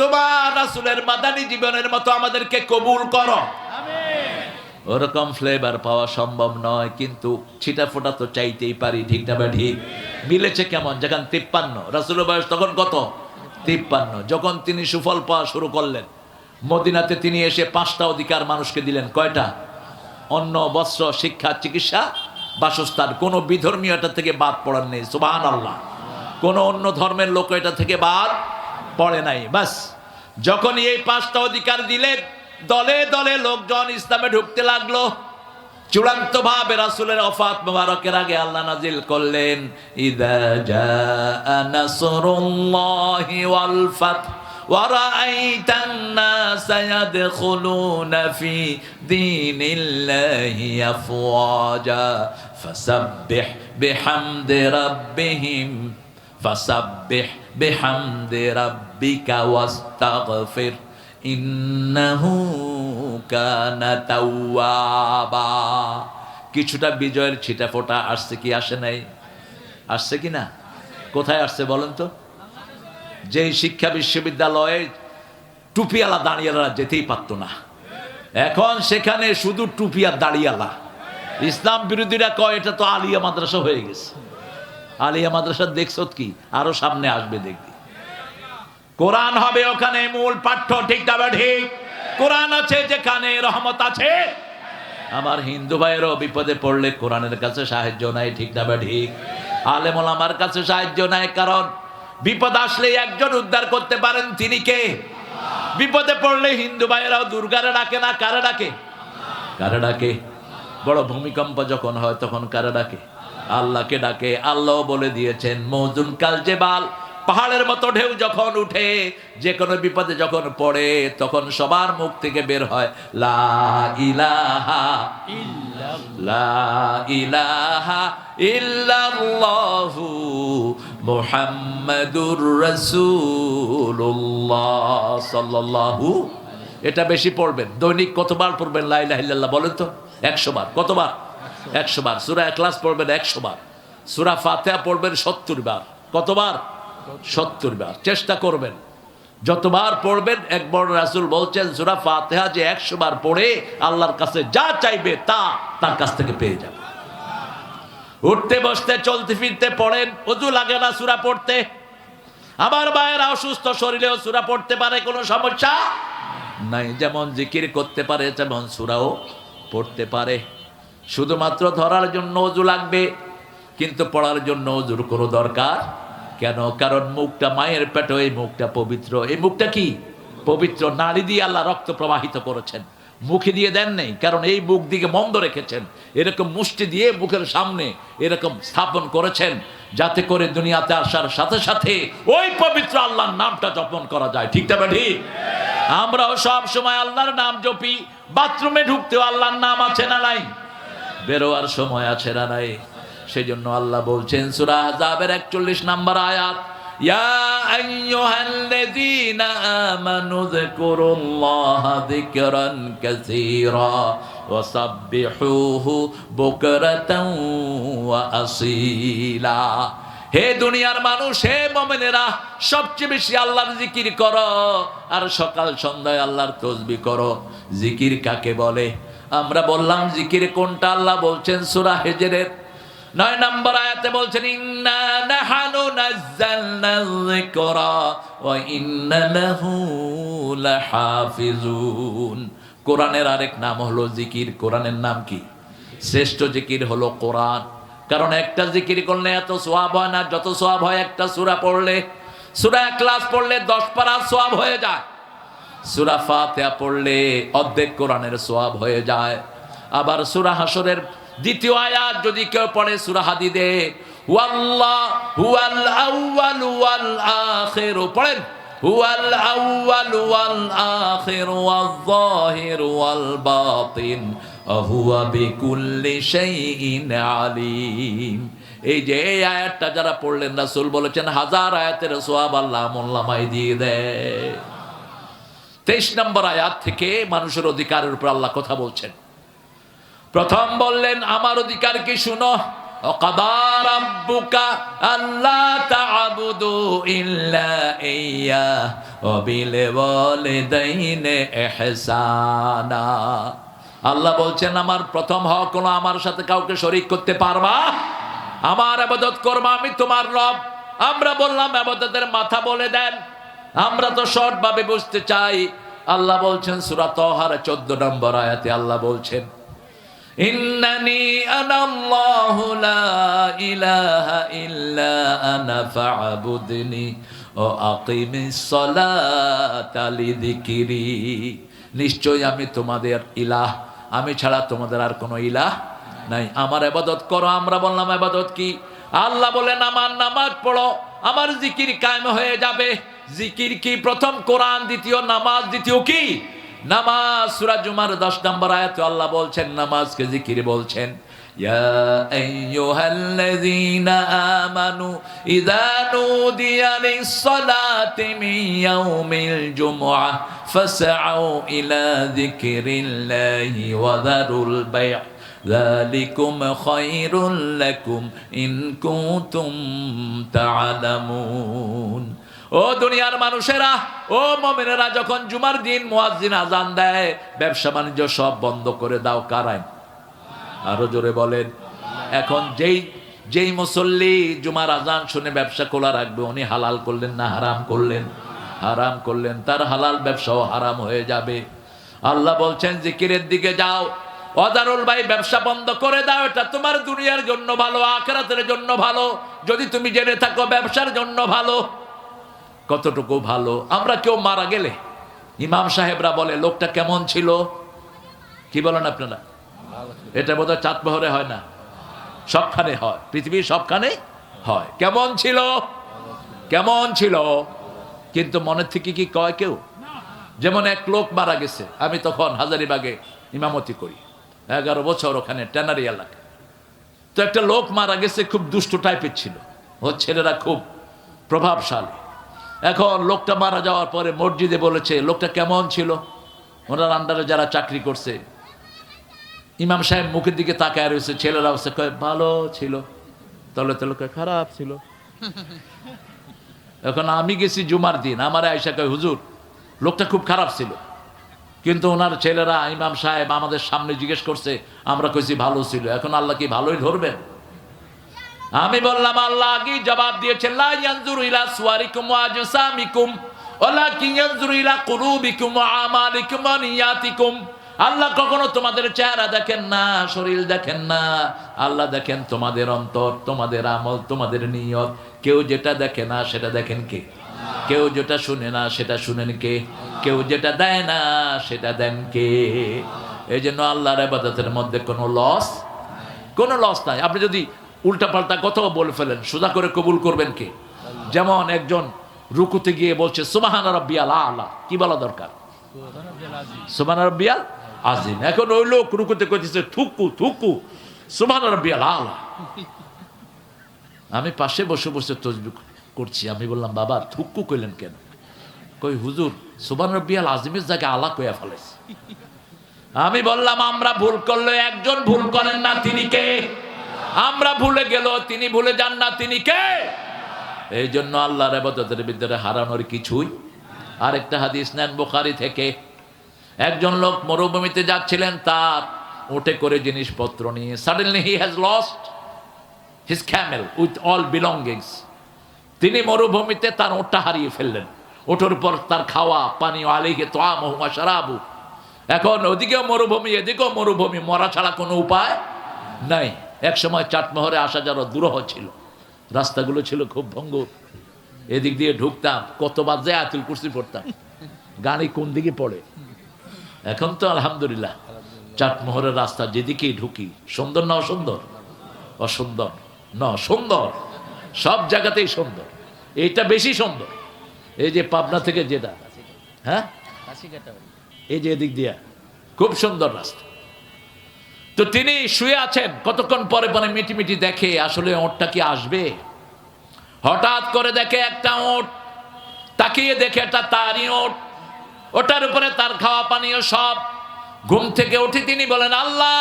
[SPEAKER 1] তোমার রাসূলের মাদানী জীবনের মতো আমাদেরকে কবুল করো। আমিন। ওরকম ফ্লেভার পাওয়া সম্ভব নয়, কিন্তু ছিটা ফোটা তো চাইতেই পারি। ঠিক না বা ঠিক? মিলেছে কেমন? যখন 53, রাসূলের বয়স তখন কত? 53। যখন তিনি সুফল পাওয়া শুরু করলেন, মদিনাতে তিনি এসে 5টা অধিকার মানুষকে দিলেন। কয়টা? অন্ন, বস্ত্র, শিক্ষা, চিকিৎসা, বাসস্থান। কোনো বিধর্মীয় এটা থেকে বাদ পড়ার নেই। সুবহানাল্লাহ। কোনো অন্য ধর্মের লোক এটা থেকে বাদ পড়ে নাই। বাস যখনই এই 5টা অধিকার দিলেন, দলে দলে লোকজন ইসলামে ঢুকতে লাগলো। চূড়ান্ত ভাবে রাসূলের ওফাত মুবারকের আগে আল্লাহ নাজিল করলেন, ইযা জাআ নাসরুল্লাহি ওয়াল ফাত ওয়া রাআইতান নাসা ইয়াদখুলুনা ফি দীনিল্লাহি আফওয়াজা ফাসাব্বিহ বিহামদি রাব্বিহিম ফাসাব্বিহ বিহামদি রাব্বিকা ওয়াস্তাগফির ইন্নাহু কানা তাওয়াবা। কিছুটা বিজয়ের ছিটা ফোটা আসছে কি আসে নাই? আসছে কি না? কোথায় আসছে বলেন তো? যেই শিক্ষা বিশ্ববিদ্যালয়ে টুপিওয়ালা দাঁড়িয়ালা যেতেই পারত না, এখন সেখানে শুধু টুপি আর দাঁড়িয়ালা। ইসলাম বিরোধীরা কয় এটা তো আলিয়া মাদ্রাসা হয়ে গেছে। আলিয়া মাদ্রাসা দেখছ কি? আরো সামনে আসবে দেখবি। কোরআন হবে ওখানে মূল পাঠ্য। ঠিক না ঠিক? কোরআন আছে যেখানে রহমত আছে। আমার হিন্দু ভাইয়েরও বিপদে পড়লে কোরআনের কাছে সাহায্য নাই। ঠিক না ঠিক? আলেম ওলামার কাছে সাহায্য নাই, কারণ বিপদ আসলে একজন উদ্ধার করতে পারেন, তিনি কে? বিপদে পড়লে হিন্দু ভাইয়েরাও দুর্গারে ডাকে না, কারে ডাকে? কারে ডাকে? বড় ভূমিকম্প যখন হয় তখন কারে ডাকে? আল্লাহকে ডাকে। আল্লাহ বলে দিয়েছেন, মওজুন কাল জেবাল, পাহাড়ের মতো ঢেউ যখন উঠে, যে কোনো বিপদে যখন পড়ে, তখন সবার মুখ থেকে বের হয় লা ইলাহা ইল্লাল্লাহ, লা ইলাহা ইল্লাল্লাহু মুহাম্মাদুর রাসূলুল্লাহ সাল্লাল্লাহু। এটা বেশি পড়বেন। দৈনিক কতবার পড়বেন লা ইলাহা ইল্লাল্লাহ বলেন তো? 100 বার। কতবার? 100 বার। সূরা ইখলাস পড়বেন 100 বার। সূরা ফাতিহা পড়বেন 70 বার। কতবার? 70 বার। চেষ্টা করবেন যতবার পড়বেন। এক বড় রাসূল বলছেন সূরা ফাতিহা যে 100 বার পড়ে আল্লাহর কাছে যা চাইবে তা তার কাছ থেকে পেয়ে যাবে। উঠতে বসতে চলতে ফিরতে পড়েন, ওযু লাগে না সূরা পড়তে। আমার ভাইয়েরা অসুস্থ শরীরেও সূরা পড়তে পারে, কোনো সমস্যা নাই। যেমন জিকির করতে পারে, যেমন সূরাও পড়তে পারে। শুধুমাত্র ধরার জন্য ওযু লাগবে, কিন্তু পড়ার জন্য ওযুর কোনো দরকার কেন? কারণ মুখটা মায়ের পেটে, এই মুখটা পবিত্র। এই মুখটা কি পবিত্র? নাড়ি দিয়ে আল্লাহ রক্ত প্রবাহিত করেছেন, মুখে দিয়ে দেন নেই। কারণ এই মুখ দিকে বন্ধ রেখেছেন, এরকম মুষ্টি দিয়ে মুখের সামনে এরকম স্থাপন করেছেন, যাতে করে দুনিয়াতে আসার সাথে সাথে ওই পবিত্র আল্লাহর নামটা জপন করা যায়। ঠিক না ঠিক? আমরাও সব সময় আল্লাহর নাম জপি। বাথরুমে ঢুকতেও আল্লাহর নাম আছে না নাই? বেরোয়ার সময় আছে না নাই? সেই জন্য আল্লাহ বলছেন সূরা আহজাবের 41 নম্বর আয়াত, ইয়া আইয়ুহাল্লাযীনা আমানু যিকুরুল্লাহা যিকরান কাসীরা ওয়া সাব্বিহুহু বুকরাতান ওয়া আসীলা। হে দুনিয়ার মানুষ, হে মুমিনেরা, সবচেয়ে বেশি আল্লাহর জিকির করো, আর সকাল সন্ধ্যায় আল্লাহর তাসবিহ করো। জিকির কাকে বলে? আমরা বললাম জিকির কোনটা? আল্লাহ বলছেন সূরা হিজরের 9 নম্বর আয়াতে বলছেন, ইন্না নাহানু নাযালনায যিকরা ওয়া ইন্না লাহু লাহাফিজুন। কোরআনের আরেক নাম হলো জিকির। কোরআনের নাম কি? শ্রেষ্ঠ জিকির হলো কোরআন। কারণ একটা জিকির করলে এত সওয়াব হয় না যত সওয়াব হয় একটা সূরা পড়লে। সূরা ইখলাস পড়লে 10 পারা সওয়াব হয়ে যায়। সূরা ফাতিহা পড়লে অর্ধেক কোরআনের সওয়াব হয়ে যায়। আবার সূরা হাশরের দ্বিতীয় আয়াত যদি কেউ পড়ে সূরা হাদীদে, ওয়াল্লাহু হুয়াল আউয়াল ওয়াল আখির, পড়েন হুয়াল আউয়াল ওয়াল আখির ওয়াল যাহির ওয়াল বাতিন হুয়া বিকুল্লি শাইইন আলিম। এই যে এই আয়াতটা যারা পড়লেন, রাসূল বলেছেন 1000 আয়াতের সওয়াব আল্লাহ আমলনামায় দিয়ে দেয়। 23 নম্বর আয়াত থেকে মানুষের অধিকারের উপর আল্লাহ কথা বলছেন। প্রথম বললেন আমার অধিকার কি শুনো, ওয়াকাদা রাব্বুকা আল্লা তা'বুদু ইল্লা ইয়্যাহ ওয়া বিল ওয়ালিদাইনি ইহসানা। আল্লাহ বলছেন আমার প্রথম হক হলো আমার সাথে কাউকে শরীক করতে পারবা, আমার ইবাদত করবা, আমি তোমার রব। আমরা বললাম ইবাদতের মাথা বলে দেন, আমরা তো শর্ট ভাবে বুঝতে চাই। আল্লাহ বলছেন সূরা তাহার 14 নম্বর আয়াতে আল্লাহ বলছেন, ইন্নানি আনাল্লাহু লা ইলাহা ইল্লা আনা ফা'বুদনি ওয়া আকিমিস সালাতা লিযিকরি। নিশ্চয়ই আমি তোমাদের ইলাহ, আমি ছাড়া তোমাদের আর কোনো ইলাহ নাই, আমার ইবাদত করো। আমরা বললাম ইবাদত কি? আল্লাহ বলেন আমার নামাজ পড়ো, আমার জিকির কায়েম হয়ে যাবে। জিকির কি? প্রথম কোরআন, দ্বিতীয় নামাজ, দ্বিতীয় কি? নামাজ। সূরা জুমার 10 নম্বর আয়াতে আল্লাহ বলছেন নামাজকে জিকির বলছেন, ইয়া আইয়ুহাল্লাযীনা আমানু ইযা নুদিয়া লিস-সালাতি মিন ইয়াউমিল জুমআহ ফাসআউ ইলা যিকরিল্লাহি ওয়া যারুল বায়' যালিকুম খায়রুল লাকুম ইন কুনতুম তা'লামুন। ও দুনিয়ার মানুষেরা, ও মুমিনেরা, যখন জুমার দিন মুয়াজ্জিন আজান দেয়, ব্যবসা বাণিজ্য সব বন্ধ করে দাও। কারাই? আরো জোরে বলেন। এখন যেই মুসল্লি জুমার আজান শুনে ব্যবসা খোলা রাখবে, উনি হালাল করলেন না হারাম করলেন? হারাম করলেন। তার হালাল ব্যবসাও হারাম হয়ে যাবে। আল্লাহ বলছেন জিকিরের দিকে যাও। ওয়াদারুল ভাই, ব্যবসা বন্ধ করে দাও, এটা তোমার দুনিয়ার জন্য ভালো, আখিরাতের জন্য ভালো। যদি তুমি জেনে থাকো ব্যবসার জন্য ভালো, কতটুকু ভালো। আমরা কেউ মারা গেলে ইমাম সাহেবরা বলে লোকটা কেমন ছিল, কি বলেন আপনারা? এটা বোধহয় চাঁদবহরে হয় না, সবখানে হয়, পৃথিবীর সবখানে হয়। কেমন ছিল? কেমন ছিল, কিন্তু মনের থেকে কি কয় কেউ? যেমন এক লোক মারা গেছে, আমি তখন হাজারীবাগে ইমামতি করি, 11 বছর ওখানে ট্যানারি এলাকা। তো একটা লোক মারা গেছে, খুব দুষ্ট টাইপের ছিল, ওর ছেলেরা খুব প্রভাবশালী। এখন লোকটা মারা যাওয়ার পরে মসজিদে বলেছে লোকটা কেমন ছিল, ওনার আন্ডারে যারা চাকরি করছে। ইমাম সাহেব মুখের দিকে তাকায় রয়েছে, ছেলেরা বলছে কয় ভালো ছিল, তলে তলে কয় খারাপ ছিল। এখন আমি গেছি জুমার দিন, আমার আয়েশা কয় হুজুর লোকটা খুব খারাপ ছিল, কিন্তু ওনার ছেলেরা ইমাম সাহেব আমাদের সামনে জিজ্ঞেস করছে, আমরা কইছি ভালো ছিল। এখন আল্লাহ কি ভালোই ধরবেন? আমি বললাম আল্লাহ আগেই জবাব দিয়েছেন, লা ইয়ানজুরু ইলা সুওয়ারিকুম ওয়া আজসামিকুম ওয়ালাকিন ইয়ানজুরু ইলা কুলুবিকুম ওয়া আমালিকুম ওয়া নিয়াতিকুম। আল্লাহ কখনো তোমাদের চেহারা দেখেন না, শরীর দেখেন না, আল্লাহ দেখেন তোমাদের অন্তর, তোমাদের আমল, তোমাদের নিয়ত। কেউ যেটা দেখে না সেটা দেখেন কে? কেউ যেটা শুনে না সেটা শুনেন কে? কেউ যেটা দেয় না সেটা দেন কে? এই জন্য আল্লাহর ইবাদতের মধ্যে কোনো লস নাই। আপনি যদি উল্টাপাল্টা কথাও বলে ফেলেন, সোজা করে কবুল করবেন কে? যেমন একজন রুকুতে গিয়ে বলছে সুবহান রাব্বিয়াল আলা, কি বলা দরকার? সুবহান রাব্বিয়াল আজিম। এখন ওই লোক রুকুতে কইতেছে থুকু থুকু সুবহান রাব্বিয়াল আলা। আমি পাশে বসে বসে তাসবিহ করছি, আমি বললাম বাবা থুকু কইলেন কেন? কই হুজুর সুবহান রাব্বিয়াল আজিমের জায়গায় আলা কইয়া ফেলেছে। আমি বললাম আমরা ভুল করলে একজন ভুল করেন না, তিনি কে? আমরা ভুলে গেল, তিনি ভুলে যান না, তিনি কে? এই জন্য আল্লাহর ইবাদতের ভিতরে হারানোর কিছুই। আরেকটা হাদিস নেন বুখারী থেকে। একজন লোক মরুভূমিতে যাচ্ছিলেন, তার উটে করে জিনিসপত্র নিয়ে। Suddenly he has lost his Camel with all belongings. তিনি মরুভূমিতে তার ওটটা হারিয়ে ফেললেন। ওটার উপর তার খাওয়া পানি, আলাইহি তুআমুহু ওয়া শারাবু। এখন ওদিকেও মরুভূমি এদিকেও মরুভূমি, মরা ছাড়া কোনো উপায় নাই। এক সময় চাটমোহরে আসা যাওয়া দুরূহ ছিল, রাস্তাগুলো ছিল খুব ভঙ্গুর। এদিক দিয়ে ঢুকতাম, কতবার যে আয়াতুল কুরসি পড়তাম, গাড়ি কোন দিকে পড়ে। এখন তো আলহামদুলিল্লাহ চাটমোহরের রাস্তা যেদিকেই ঢুকি, সুন্দর না অসুন্দর? অসুন্দর না সুন্দর, সব জায়গাতেই সুন্দর। এইটা বেশি সুন্দর। এই যে পাবনা থেকে যেটা, হ্যাঁ এই যে এদিক দিয়া খুব সুন্দর রাস্তা। তো তিনি শুয়ে আছেন, কতক্ষণ পরে পরে মিটিমিটি দেখে আসলে ওটটা কি আসবে। হঠাৎ করে দেখে একটা ওট, তাকিয়ে দেখে এটা তারই ওট, ওটার উপরে তার খাওয়া পানীয় সব। ঘুম থেকে উঠে তিনি বলেন আল্লাহ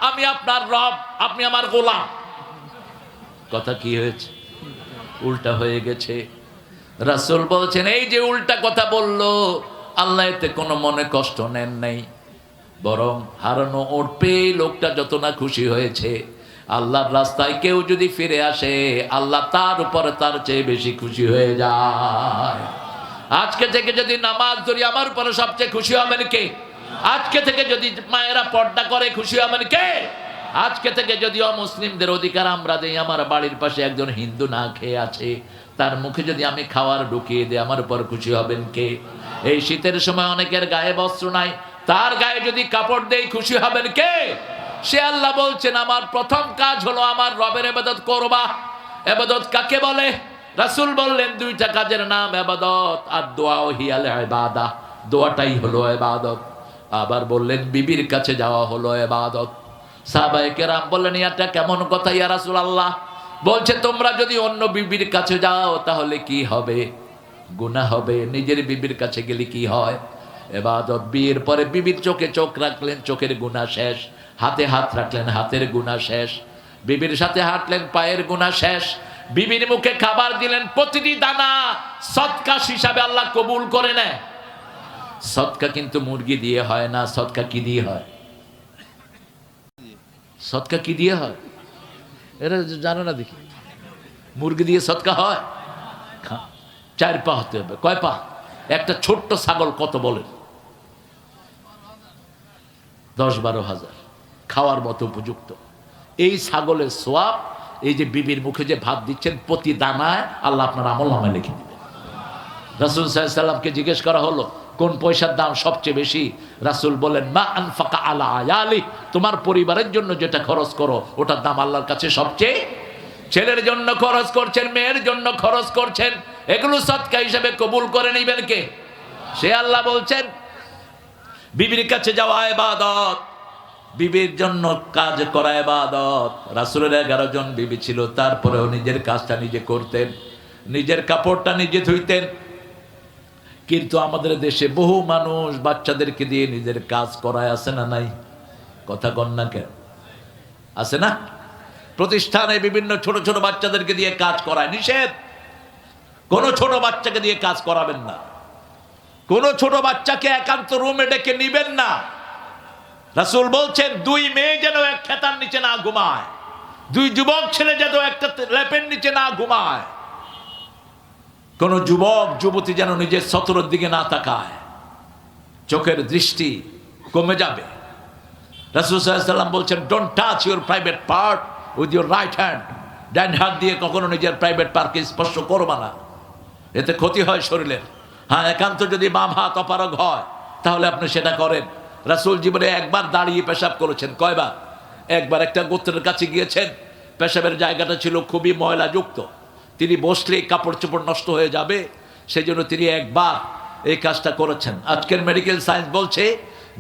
[SPEAKER 1] আমি আপনার রব, আপনি আমার গোলাম। কথা কি হয়েছে? উল্টা হয়ে গেছে। রাসূল বলছেন এই যে উল্টা কথা বললো, আল্লাহ এতে কোনো মনে কষ্ট নেন নাই, বরং হারানো ওট পেয়ে লোকটা যত না খুশি হয়েছে। আল্লাহর রাস্তায় কেউ যদি ফিরে আসে, আল্লাহ তার উপরে তার চেয়ে বেশি খুশি হয়ে যায়। আজকে থেকে যদি নামাজ ধরি, আমার উপরে সবচেয়ে খুশি হবেন কে? আজকে থেকে যদি মায়েরা পর্দা করে, খুশি হবেন কে? আজকে থেকে যদি অমুসলিমদের অধিকার আমরা দেই, আমার বাড়ির পাশে একজন হিন্দু না খেয়ে আছে, তার মুখে যদি আমি খাওয়ার ঢুকিয়ে দিই, আমার উপর খুশি হবেন কে? এই শীতের সময় অনেকের গায়ে বস্ত্র নাই, তার গায়ে যদি কাপড় দেই, খুশি হবেন কে? সে আল্লাহ বলছেন আমার প্রথম কাজ হলো আমার রবের ইবাদত করবা। ইবাদত কাকে বলে? রাসূল বললেন দুইটা কাজের নাম ইবাদত, আর দোয়া হিয়াল ইবাদা, দোয়াটাই হলো ইবাদত। আবার বললেন বিবির কাছে যাওয়া হলো ইবাদত। সাহাবায়ে কেরাম বললেন এটা কেমন কথা ইয়া রাসূলুল্লাহ? বলছে তোমরা যদি অন্য বিবির কাছে যাও তাহলে কি হবে? গুনাহ হবে। নিজের বিবির কাছে গেলে কি হয়? ইবাদত। বিয়ের পরে বিবির চোখে চোখ রাখলেন, চোখের গুনাহ শেষ। হাতে হাত রাখলেন, হাতের গুনাহ শেষ। বিবির সাথে হাঁটলেন, পায়ের গুনাহ শেষ। বিবির মুখে খাবার দিলেন, প্রতিটি দানা সদকা হিসাবে আল্লাহ কবুল করে নেয়। সদকা কিন্তু মুরগি দিয়ে হয় না, সদকা কি দিয়ে হয়? সদকা কি দিয়ে হয়? এরা জানো না দেখি। মুরগি দিয়ে সদকা হয়? 4 পা হতে হবে। কয় পা? একটা ছোট্ট ছাগল কত বলেন? 10-12 হাজার, খাওয়ার মতো উপযুক্ত। এই ছাগলের সোয়াব, এই যে বিবির মুখে যে ভাত দিচ্ছেন, প্রতি দানায় আল্লাহ আপনার আমলনামায় লিখে দিবেন। রাসূল সাল্লাল্লাহু আলাইহি সাল্লামকে জিজ্ঞেস করা হলো কোন পয়সার দাম সবচেয়ে বেশি? রাসূল বলেন মা আনফাকা আলা আয়ালি, তোমার পরিবারের জন্য যেটা খরচ করো ওটার দাম আল্লাহর কাছে সবচেয়ে। ছেলের জন্য খরচ করছেন, মেয়ের জন্য খরচ করছেন, এগুলো সদকা হিসেবে কবুল করে নেবেন কে? সে আল্লাহ বলছেন বিবির কাছে যাওয়া ইবাদত, বিবির জন্য কাজ করা ইবাদত। রাসূলের 11 জন বিবি ছিল, তারপরেও নিজের কাজটা নিজে করতেন, নিজের কাপড়টা নিজে ধুইতেন। কিন্তু আমাদের দেশে বহু মানুষ বাচ্চাদেরকে দিয়ে নিজের কাজ করায়, আছে না নাই? কথা কন না কেন? আছে না? প্রতিষ্ঠানে বিভিন্ন ছোট ছোট বাচ্চাদেরকে দিয়ে কাজ করায়, নিষেধ। কোন ছোট বাচ্চাকে দিয়ে কাজ করাবেন না, কোন ছোট বাচ্চাকে একান্ত রুমে ডেকে নিবেন না। রাসূল বলছেন 2 মেয়ে যেন এক খেতার নিচে না ঘুমায়, 2 যুবক ছেলে যেন একটা লেপের নিচে না ঘুমায়, কোন যুবক যুবতী যেন নিজের সতরের দিকে না তাকায়, চোখের দৃষ্টি কমে যাবে। রাসূল সাল্লাল্লাহু আলাইহি ওয়াসাল্লাম বলছেন don't touch your private part with your right hand. ডান হাত দিয়ে কখনো নিজের প্রাইভেট পার্টকে স্পর্শ করবা না, এতে ক্ষতি হয় শরীরের। হ্যাঁ, একান্ত যদি বাম হাত অপারগ হয় তাহলে আপনি সেটা করেন। রাসূল জীবনে একবার দাঁড়িয়ে পেশাব করেছেন। কয়বার? একবার। একটা গোত্রের কাছে গিয়েছেন, পেশাবের জায়গাটা ছিল খুবই ময়লাযুক্ত, তিনি বসলে কাপড় চোপড় নষ্ট হয়ে যাবে, সেই জন্য তিনি একবার এই কাজটা করেছেন। আজকের মেডিকেল সায়েন্স বলছে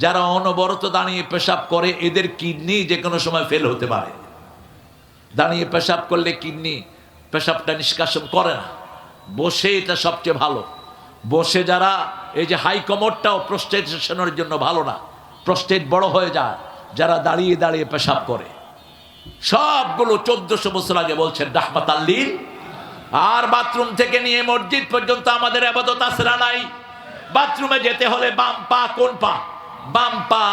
[SPEAKER 1] যারা অনবরত দাঁড়িয়ে পেশাব করে এদের কিডনি যে কোনো সময় ফেল হতে পারে। দাঁড়িয়ে পেশাব করলে কিডনি পেশাবটা নিষ্কাশন করে না, বসে এটা সবচেয়ে ভালো। বসে যারা এই যে হাই কমোডটাও প্রস্টেটেশনের জন্য ভালো না, প্রস্টেট বড় হয়ে যায় যারা দাঁড়িয়ে দাঁড়িয়ে পেশাব করে। সবগুলো 1400 বছর আগে বলছেন রাহমাতাল লিল। আর বাথরুম থেকে নিয়ে মসজিদ পর্যন্ত আমাদের ইবাদত আছে না নাই? বাথরুমে যেতে হলে বাম পা, কোন পা? বাম পা।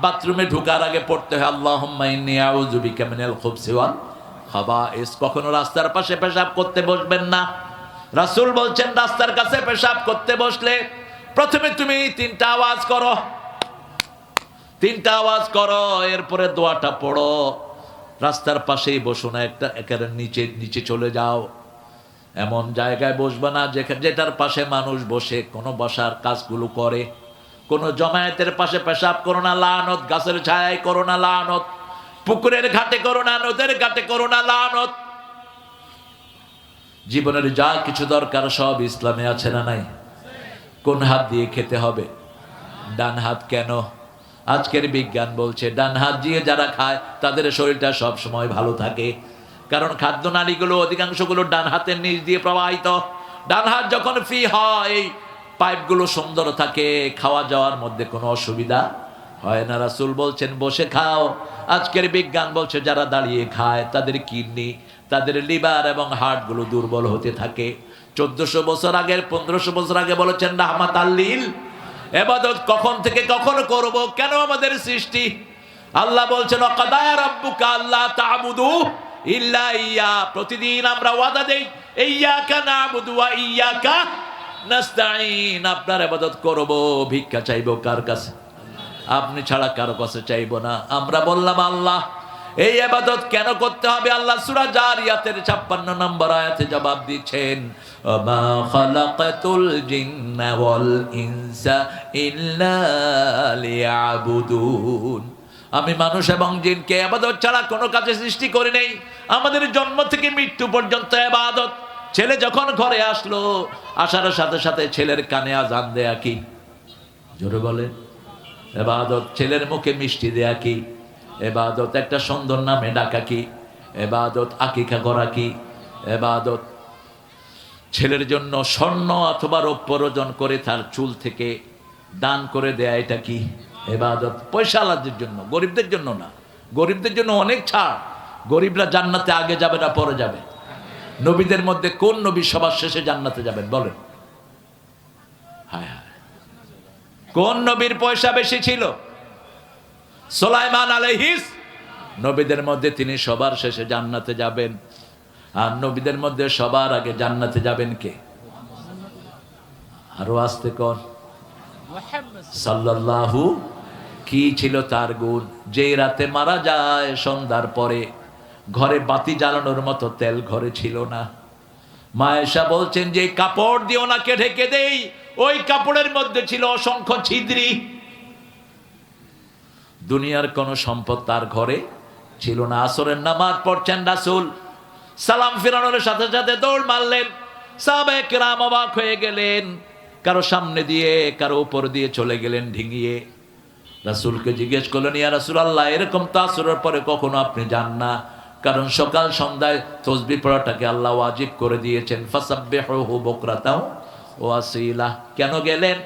[SPEAKER 1] বাথরুমে ঢোকার আগে পড়তে হয় আল্লাহুম্মা ইন্নী আউযু বিকা মিনাল খুবসি ওয়াল খাবাইস। কখনো রাস্তার পাশে পেশাব করতে বসবেন না। রাসূল বলছেন রাস্তার কাছে পেশাব করতে বসলে প্রথমে তুমি 3টা আওয়াজ করো, 3টা আওয়াজ করো, এরপরে দোয়াটা পড়ো। রাস্তার পাশেই বসো না, একটা একেবারে নিচে নিচে চলে যাও। এমন জায়গায় বসবে না যেটার পাশে মানুষ বসে কোনো বসার কাজগুলো করে। কোন জমায়েতের পাশে পেশাব করো না, লানত। গাছের ছায়ায় করো না, লানত। পুকুরের ঘাটে করো না, নদের ঘাটে করো না, লানত। জীবনের যা কিছু দরকার সব ইসলামে আছে না নাই? কোন হাত দিয়ে খেতে হবে? ডান হাত। কেন? আজকের বিজ্ঞান বলছে ডান হাত দিয়ে যারা খায় তাদের শরীরটা সব সময় ভালো থাকে, কারণ খাদ্যনালীগুলো অধিকাংশগুলো ডান হাতের নিচ দিয়ে প্রবাহিত। ডান হাত যখন ফ্রি হয় এই পাইপগুলো সুন্দর থাকে, খাওয়া যাওয়ার মধ্যে কোনো অসুবিধা হয় না। রাসূল বলছেন বসে খাও। আজকের বিজ্ঞান বলছে যারা দাঁড়িয়ে খায় তাদের কিডনি, তাদের লিভার এবং হার্টগুলো দুর্বল হতে থাকে। 1400 বছর আগে, 1500 বছর আগে বলেছেন রাহমাতাল লিল। ইবাদত কখন থেকে কখন করব? কেন আমাদের সৃষ্টি? আল্লাহ বলছেন ওয়াকাদা রাব্বুকা আল্লা তা'বুদু ইল্লা ইয়্যা। প্রতিদিন আমরা ওয়াদা দেই ইয়্যাকা না'বুদু ওয়া ইয়্যাকা নাস্তাঈন। আপনার ইবাদত করব, ভিক্ষা চাইবো কার কাছে? আপনি ছাড়া কারো কাছে চাইবো না। আমরা বললাম আল্লাহ এই ইবাদত কেন করতে হবে? আল্লাহ সূরা জারিয়াতের 56 নম্বর আয়াতে জবাব দিচ্ছেন ওমা খালাকাতুল জিন্না ওয়াল ইনসা ইল্লা লিয়াবুদুন। আমি মানুষ এবং জিনকে ইবাদত ছাড়া কোনো কাজে সৃষ্টি করি নাই। আমাদের জন্ম থেকে মৃত্যু পর্যন্ত ইবাদত। ছেলে যখন ঘরে আসলো, আসার সাথে সাথে ছেলের কানে আজান দেয়া কি? জোরে বলে ইবাদত। ছেলের মুখে মিষ্টি দেয়া কি? ইবাদত। একটা সুন্দর নামে ডাকা কি? ইবাদত। আকিকা করা কি? ইবাদত। ছেলের জন্য স্বর্ণ অথবা রৌপ্য অর্জন করে তার চুল থেকে দান করে দেয়া, এটা কি? ইবাদত। পয়সাওয়ালাদের জন্য, গরিবদের জন্য না। গরিবদের জন্য অনেক ছাড়। গরিবরা জান্নাতে আগে যাবে না পরে যাবে? নবীদের মধ্যে কোন নবী সবার শেষে জান্নাতে যাবেন বলেন? হায় হায়, কোন নবীর পয়সা বেশি ছিল? সুলাইমান আলাইহিস। নবীদের মধ্যে তিনি সবার শেষে জান্নাতে যাবেন। আর নবীদের মধ্যে সবার আগে জান্নাতে যাবেন কে? আরো আস্তে কোন? সাল্লাল্লাহু। কি ছিল তার গুণ? যেই রাতে মারা যায় সন্ধ্যার পরে ঘরে বাতি জ্বালানোর মতো তেল ঘরে ছিল না। মা আয়েশা বলছেন যে কাপড় দিয়ে ওনাকে ঢেকে দেই, ওই কাপড়ের মধ্যে ছিল অসংখ্য ছিদ্রি। দুনিয়ার কোন সম্পদ তার ঘরে ছিল না। আসরের নামাজ পড়ছেন রাসূল, সালাম ফিরানোর সাথে সাথে দৌড় মারলেন। সাহাবায়ে কেরাম অবাক হয়ে গেলেন, কারো সামনে দিয়ে কারো উপর দিয়ে চলে গেলেন ডিঙিয়ে। রাসূলকে জিজ্ঞেস করলেন, ইয়া রাসূলুল্লাহ, এরকম তাসুরের পরে কখনো আপনি যান না? কারণ সকাল সন্ধ্যায় তাসবিহ পড়াটাকে আল্লাহ ওয়াজিব করে দিয়েছেন, ফাসাব্বিহুহু বুকরাতাও ওয়া আসীলা। কেন গেলেন?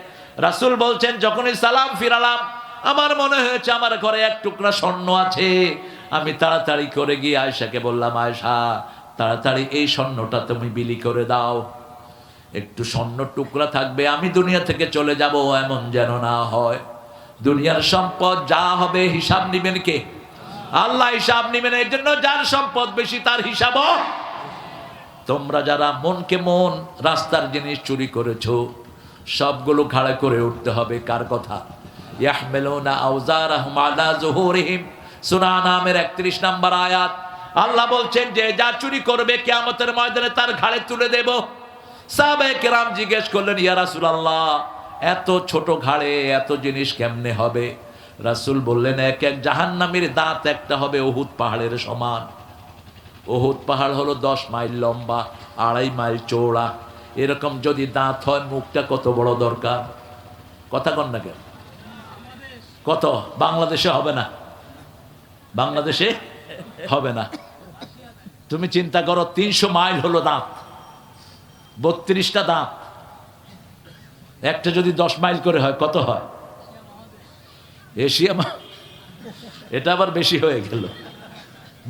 [SPEAKER 1] রাসূল বলছেন, যখনই সালাম ফিরালাম আমার মনে হয়েছে আমার ঘরে এক টুকরা স্বর্ণ আছে। আমি তাড়াতাড়ি করে গিয়ে আয়েশাকে বললাম, আয়েশা তাড়াতাড়ি এই স্বর্ণটা তুমি বিলি করে দাও, একটু স্বর্ণ টুকরা থাকবে, আমি দুনিয়া থেকে চলে যাব এমন যেন না হয়। দুনিয়ার সম্পদ যা হবে হিসাব নিবেন কে? আল্লাহ হিসাব নিবেন। এর জন্য যার সম্পদ বেশি তার হিসাবও। তোমরা যারা মনকে মন রাস্তার জিনিস চুরি করেছো সবগুলো ঘাড়ে করে উঠতে হবে। কার কথা? ইয়াহমিলুনা আওজারহুম আলা যুহুরিহিম, সূরা নামের 31 নম্বর আয়াত। আল্লাহ বলছেন যে যা চুরি করবে কিয়ামতের ময়দানে তার ঘাড়ে তুলে দেব। সাহাবায়ে কেরাম জিজ্ঞেস করলেন, ইয়া রাসূলুল্লাহ, এত ছোট ঘাড়ে এত জিনিস কেমনে হবে? রাসূল বললেন, এক এক জাহান্নামীর দাঁত একটা হবে উহুদ পাহাড়ের সমান। উহুদ পাহাড় হলো 10 মাইল লম্বা, 2.5 মাইল চওড়া। এরকম যদি দাঁত হয় মুখটা কত বড় দরকার? কথা কন না কেন? কত? বাংলাদেশে হবে না, বাংলাদেশে হবে না। তুমি চিন্তা করো, 300 মাইল হলো দাঁত, 32টা দাঁত। একটা যদি 10 মাইল করে হয় কত হয়? এশিয়া, এটা আবার বেশি হয়ে গেল,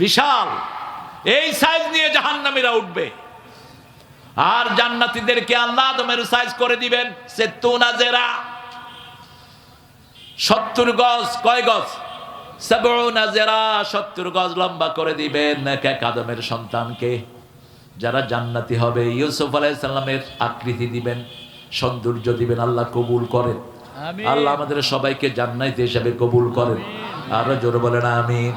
[SPEAKER 1] বিশাল। এই সাইজ নিয়ে জাহান্নামীরা উঠবে। আর জান্নাতীদেরকে আল্লাহ আদমের সাইজ করে দিবেন, 70 গজ। কয় গজ? 70 গজ লম্বা করে দিবেন এক এক আদমের সন্তানকে। যারা জান্নাতি হবে ইউসুফ আলাইহিস সালামের আকৃতি দিবেন, সৌন্দর্য দিবেন। আল্লাহ কবুল করেন। আল্লাহ আমাদের সবাইকে জান্নাতি হিসেবে কবুল করেন। আরো জোরে বলেন আমিন।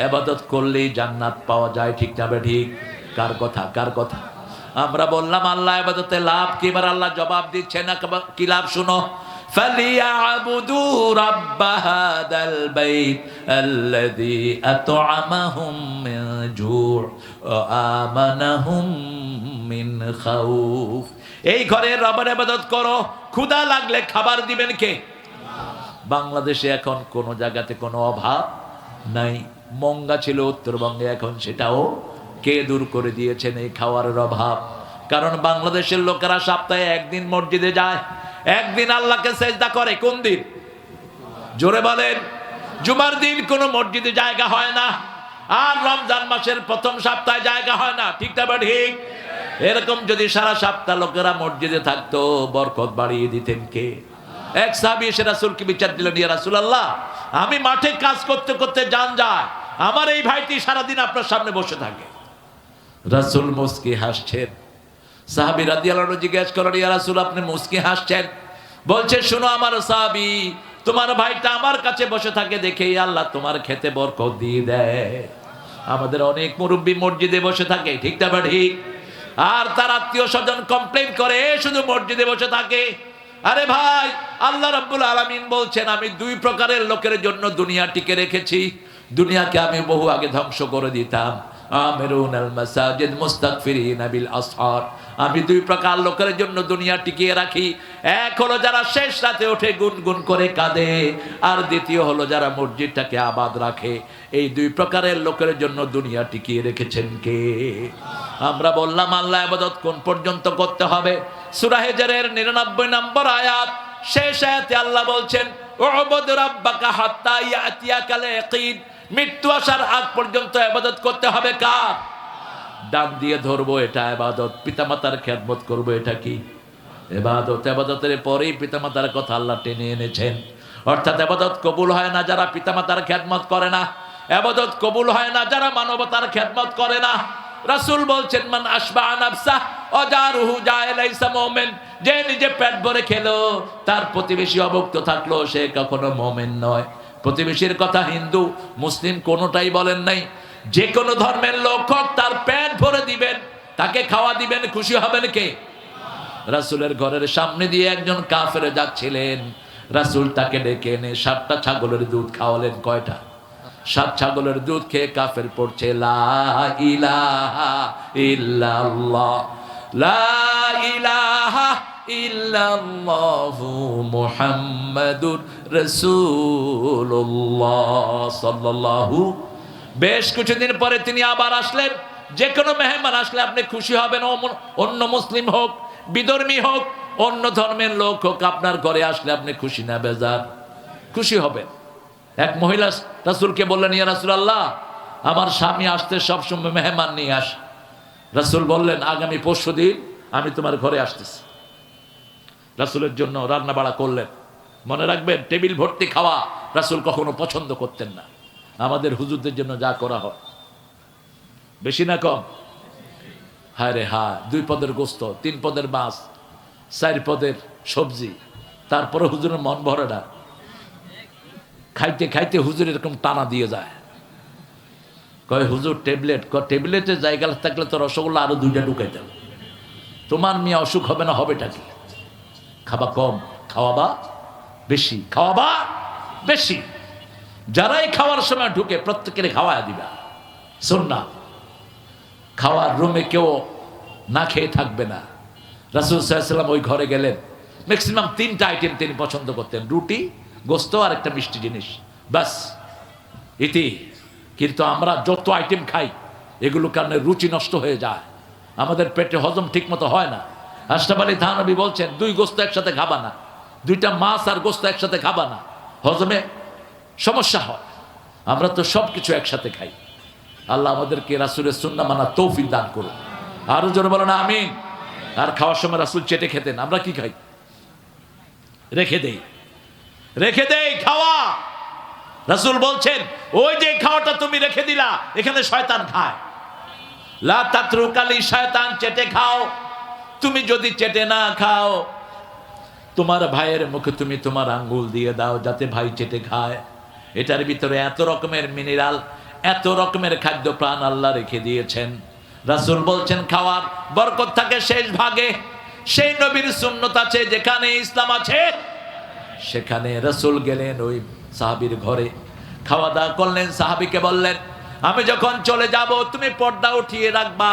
[SPEAKER 1] ইবাদত করলেই জান্নাত পাওয়া যায়, ঠিক না ঠিক? কার কথা? কার কথা? আমরা বললাম আল্লাহ ইবাদতে লাভ কি? এবার আল্লাহ জবাব দিচ্ছে না, কি লাভ শুনো। ফালিয়াবুদু রাব্ব হাদাল বাইত আল্লাযী আত'আমাহুম মিন জু' ওয়া আমানাহুম মিন খাউফ। এই ঘরের রবের ইবাদত করো, ক্ষুধা লাগলে খাবার দিবেন কে? বাংলাদেশে এখন কোন জায়গাতে কোনো অভাব নাই। মঙ্গা ছিল উত্তরবঙ্গে, এখন সেটাও কে দূর করে দিয়েছেন এই খাওয়ারের অভাব। কারণ বাংলাদেশের লোকেরা সপ্তাহে একদিন মসজিদে যায়, একদিন আল্লাহকে সেজদা করে। কোন দিন? জোরে বলেন। জুমার দিন কোনো মসজিদে জায়গা হয় না, আর রমজান মাসের প্রথম সপ্তাহে জায়গা হয় না, ঠিক না ঠিক? এরকম যদি সারা সপ্তাহ লোকেরা মসজিদে থাকতো বরকত বাড়িয়ে দিতেন কে? এক সাহাবী এসে রাসূলকে বিচার দিলেন, ইয়া রাসূলুল্লাহ, আমি মাঠে কাজ করতে করতে জান যায়, আমার এই ভাইটি সারাদিন আপনার সামনে বসে থাকে। রাসূল মুস্কি হাসছেন। সাহাবী রাদিয়াল্লাহু আনহু জিজ্ঞেস করেন, ইয়া রাসূল, আপনি মুস্কি হাসছেন? বলছে, শোনো আমার সাহাবী, তোমার ভাইটা আমার কাছে বসে থাকে দেখেই আল্লাহ তোমার খেতে বরকত দিয়ে দেয়। আমাদের অনেক মুরব্বী মসজিদে বসে থাকে, ঠিক না ঠিক? আর তার আত্মীয় স্বজন কমপ্লেইন করে শুধু মসজিদে বসে থাকে। আরে ভাই, আল্লাহ রাব্বুল আলামিন বলছেন, আমি 2 প্রকারের লোকের জন্য দুনিয়া টিকে রেখেছি। দুনিয়াকে আমি বহু আগে ধ্বংস করে দিতাম। আমিরুনাল মাসাজিদ মুস্তাগফিরিনা বিল আসহার। আমি 2 প্রকার লোকের জন্য দুনিয়া টিকিয়ে রাখি। এক হলো যারা শেষ রাতে ওঠে গুনগুন করে কাঁদে, আর দ্বিতীয় হলো যারা মসজিদটাকে আবাদ রাখে। এই 2 প্রকারের লোকের জন্য দুনিয়া টিকিয়ে রেখেছেন কে? আমরা বললাম আল্লাহ ইবাদত কোন পর্যন্ত করতে হবে? সূরা হিজরের 99 নম্বর আয়াত, শেষ আয়াতে আল্লাহ বলছেন, উবুদ রাব্বাকা হাত্তা ইয়াতিয়াকাল ইয়াকিন। মৃত্যু আসার আগ পর্যন্ত ইবাদত করতে হবে কার? ডান দিয়ে ধরবো, এটা ইবাদত। পিতামাতার খেদমত করবো, এটা কি? ইবাদত। ইবাদতের পরেই পিতামাতার কথা আল্লাহ টেনে এনেছেন। অর্থাৎ ইবাদত কবুল হয় না যারা পিতামাতার খেদমত করে না, ইবাদত কবুল হয় না যারা মানবতার খেদমত করে না। রাসূল বলছেন, মান আশবা নাফসাহ ওয়াজারুহু জাইলাইসা মুমিন। যে নিজে পেট ভরে খেলো, তার প্রতিবেশী অভুক্ত থাকলো, সে কখনো মুমিন নয়। প্রতিবেশীর কথা হিন্দু মুসলিম কোনোটাই বলেন নাই। যে কোনো ধর্মের লোক হোক, তার পেট ভরে দিবেন, তাকে খাওয়া দিবেন, খুশি হবেন কে? রাসূলের ঘরের সামনে দিয়ে একজন কাফের যাচ্ছিলেন, রাসূল তাকে ডেকে এনে 7টা ছাগলের দুধ খাওয়ালেন। কয়টা? 7 ছাগলের দুধ খেয়ে কাফের পড়ছে লা ইলাহা ইল্লাল্লাহ, লা ইলাহা ইল্লাল্লাহু মুহাম্মাদুর রাসূলুল্লাহ সাল্লাল্লাহু। বেশ কিছুদিন পরে তিনি আবার আসলেন। যে কোনো মেহমান আসলে আপনি খুশি হবেন, অন্য মুসলিম হোক, বিধর্মী হোক, অন্য ধর্মের লোক হোক, আপনার ঘরে আসলে আপনি খুশি না বেজার? খুশি হবেন। এক মহিলা রাসূলকে বললেন, ইয়া রাসূলুল্লাহ, আমার স্বামী আসতে সবসময় মেহমান নিয়ে আসে। রাসূল বললেন, আগামী পরশুদিন আমি তোমার ঘরে আসতেছি। রাসূলের জন্য রান্না বাড়া করলেন। মনে রাখবেন, টেবিল ভর্তি খাওয়া রাসূল কখনো পছন্দ করতেন না। আমাদের হুজুরদের জন্য যা করা হয়, বেশি না কম? হায় রে হা, 2 পদের গোস্ত, 3 পদের মাছ, 4 পদের সবজি, তারপরে হুজুরের মন ভরে না। খাইতে খাইতে হুজুর এরকম টানা দিয়ে যায়। কয় হুজুর টেবলেট, টেবলেটে জায়গা থাকলে তো রসগোল্লা আরো 2টা ঢুকাই দেব। তোমার মিয়া অসুখ হবে না, হবেটা কি? খাবা কম, খাওয়াবা বেশি, খাওয়াবা বেশি। যারাই খাওয়ার সময় ঢুকে প্রত্যেকের খাওয়ায় দিবা। সুন্নাহ। খাওয়ার রুমে কেউ না খেয়ে থাকবে না। রাসূল সাল্লাল্লাহু আলাইহি ওয়াসাল্লাম ওই ঘরে গেলেন। ম্যাক্সিমাম 3টা আইটেম তিনি পছন্দ করতেন, রুটি, গোস্ত আর একটা মিষ্টি জিনিস, বাস ইতি। কিন্তু আমরা যত আইটেম খাই, এগুলোর কারণে রুচি নষ্ট হয়ে যায়, আমাদের পেটে হজম ঠিক মতো হয় না। আশরাফ আলী থানভী বলছেন, 2 গোস্ত একসাথে খাবা না, 2টা মাছ আর গোস্ত একসাথে খাবা না, হজমে সমস্যা হয়। আমরা তো সব কিছু একসাথে খাই। আল্লাহ আমাদেরকে রাসূলের সুন্নাহ মানা তৌফিক দান করুন। আরো জোরে বলেন আমিন। আর খাওয়ার সময় রাসূল চেটে খেতেন, আমরা কি খাই? রেখে দেই, রেখে দেই খাওয়া। রাসূল বলছেন, ওই যে খাওয়াটা তুমি রেখে দিলা, এখানে শয়তান খায়। লা তাতরুকালি শয়তান, চেটে খাও। তুমি যদি চেটে না খাও, তোমার ভাইয়ের মুখে তুমি তোমার আঙ্গুল দিয়ে দাও, যাতে ভাই চেটে খায়। এটার ভিতরে এত রকমের মিনারেল, এত রকমের খাদ্য প্রাণ আল্লাহ রেখে দিয়েছেন। রাসূল বলছেন, খাওয়ার বরকত থাকে শেষ ভাগে। সেই নবীর সুন্নত আছে, যেখানে ইসলাম আছে সেখানে। রাসূল গেলেন ওই সাহাবীর ঘরে, খাওয়া দাওয়া করলেন। সাহাবীকে বললেন, আমি যখন চলে যাব তুমি পর্দা উঠিয়ে রাখবা,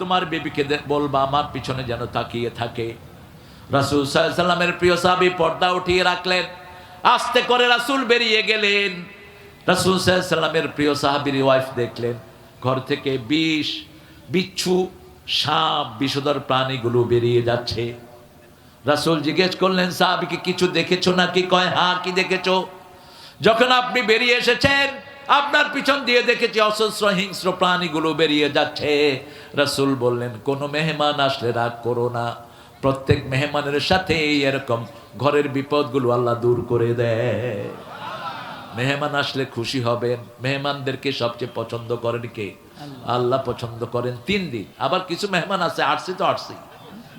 [SPEAKER 1] তোমার বিবিকে বলবা আমার পিছনে যেন তাকিয়ে থাকে। রাসূল সাল্লাল্লাহু আলাইহি ওয়াসাল্লামের প্রিয় সাহাবী পর্দা উঠিয়ে রাখলেন। আস্তে করে রাসূল বেরিয়ে গেলেন। রাসূল সাল্লাল্লাহু আলাইহি ওয়াসাল্লামের প্রিয় সাহাবীর ওয়াইফ দেখলেন ঘর থেকে বিষ, বিচ্ছু, সাপ, বিষধর প্রাণীগুলো বেরিয়ে যাচ্ছে। রাসূল জিজ্ঞেস করলেন, সাহাবীকে কিছু দেখেছো নাকি? কয়, হ্যাঁ, কি দেখেছো? যখন আপনি বেরিয়ে এসেছেন, আপনার পিছন দিয়ে দেখেছি অসহস্র হিংস্র প্রাণীগুলো বেরিয়ে যাচ্ছে। রাসূল বললেন, কোন মেহমান আসলে রাগ করো না, প্রত্যেক মেহমানের সাথে এরকম ঘরের বিপদগুলো আল্লাহ দূর করে দেয়। মেহমান আসলে খুশি হবেন। মেহমানদেরকে সবচেয়ে পছন্দ করেন কে? আল্লাহ পছন্দ করেন 3 দিন। আবার কিছু মেহমান আছে, আসছি তো আসছি,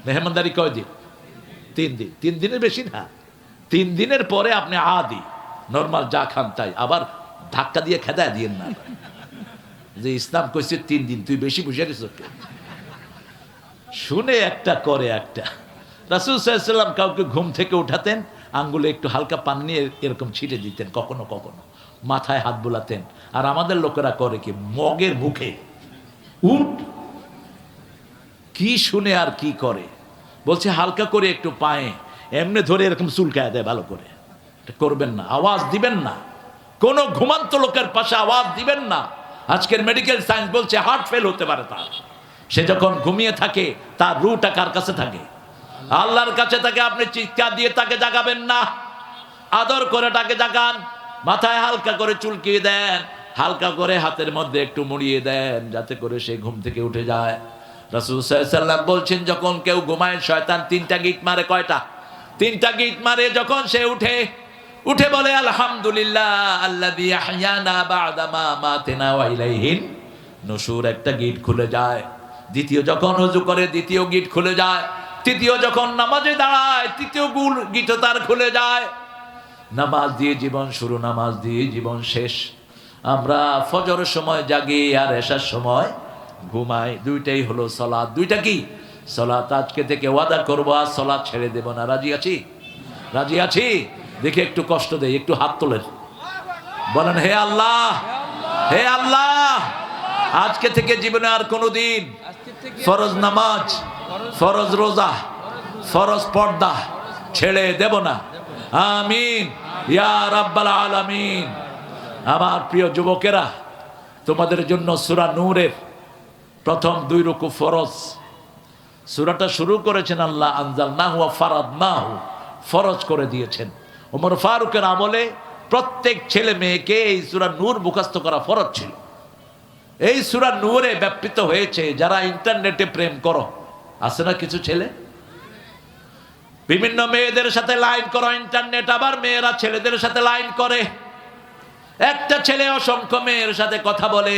[SPEAKER 1] মেহমানদারি কয় দিন? 3 দিন। 3 দিনের বেশি না। 3 দিনের পরে আপনি আদি নরমাল যা খান তাই। আবার ধাক্কা দিয়ে খেদায় দিয়েন না যে ইসলাম কইছে 3 দিন, তুই বেশি বুঝে গেছ। শুনে একটা করে একটা। রাসূল সাল্লাল্লাহু আলাইহি ওয়াসাল্লাম কাউকে ঘুম থেকে উঠাতেন, আঙ্গুলে একটু হালকা পানি নিয়ে এরকম ছিটে দিতেন, কখনো কখনো মাথায় হাত বোলাতেন। আর আমাদের লোকেরা করে কি, মগের মুখে উঠ। কি শুনে আর কি করে, বলছে হালকা করে একটু পায়ে এমনি ধরে এরকম চুলকায় দেয় ভালো করে। করবেন না, আওয়াজ দিবেন না, কোন ঘুমান্ত লোকের পাশে আওয়াজ দিবেন না। আজকের মেডিকেল সায়েন্স বলছে হার্ট ফেল হতে পারে তার। সে যখন ঘুমিয়ে থাকে তার রুহটা কার কাছে থাকে? আল্লাহর কাছে থাকে। আপনি চিৎকার দিয়ে তাকে জাগাবেন না, আদর করে তাকে জাগান। মাথায় হালকা করে চুলকিয়ে দেন, হালকা করে হাতের মধ্যে একটু মুড়িয়ে দেন, যাতে করে সে ঘুম থেকে উঠে যায়। রাসূল সাল্লাল্লাহু আলাইহি ওয়াসাল্লাম বলছেন, যখন কেউ ঘুমায় শয়তান 3টা গিট মারে। কয়টা? 3টা গিট মারে। যখন সে উঠে বলে আলহামদুলিল্লাহ আল্লাযী আহইয়ানা বা'দা মা মাতানা ওয়া ইলাইহিন নুশুর, একটা গিট খুলে যায়। দ্বিতীয় যখন ওযু করে, দ্বিতীয় গিট খুলে যায়। তৃতীয় যখন নামাজে দাঁড়ায়, তৃতীয় গিট তার খুলে যায়। নামাজ দিয়ে জীবন শুরু, নামাজ দিয়ে জীবন শেষ। আমরা ফজরের সময় জাগি আর এশার সময় ঘুমাই। 2টাই হলো সালাত। 2টা কি? সালাত। আজকে থেকে ওয়াদা করবো আর সালাত ছেড়ে দেব না। রাজি আছি? রাজি আছি? দেখে একটু কষ্ট দেই, একটু হাত তোলেন, বলেন হে আল্লাহ, হে আল্লাহ, আজকে থেকে জীবনে আর কোনোদিন ফরজ নামাজ ফরজ রোজা, ফরজ পর্দা ছেড়ে দেব না। আমিন ইয়া রাব্বাল আলামিন। আমার প্রিয় যুবকেরা, তোমাদের জন্য সূরা নূরের প্রথম 2 রুকু ফরজ। সূরাটা শুরু করেছেন আল্লাহ আনজালনাহু ওয়া ফারাদনাহু, ফরজ করে দিয়েছেন। ওমর ফারুকের আমলে প্রত্যেক ছেলে মেয়েকে এই সূরা নূর মুখস্থ করা ফরজ ছিল। এই সূরা নূরে ব্যাপৃত হয়েছে যারা ইন্টারনেটে প্রেম করো, আছে না কিছু ছেলে বিভিন্ন মেয়েদের সাথে লাইন করো ইন্টারনেট, আবার মেয়েরা ছেলেদের সাথে লাইন করে। একটা ছেলে অসংখ্য মেয়ের সাথে কথা বলে,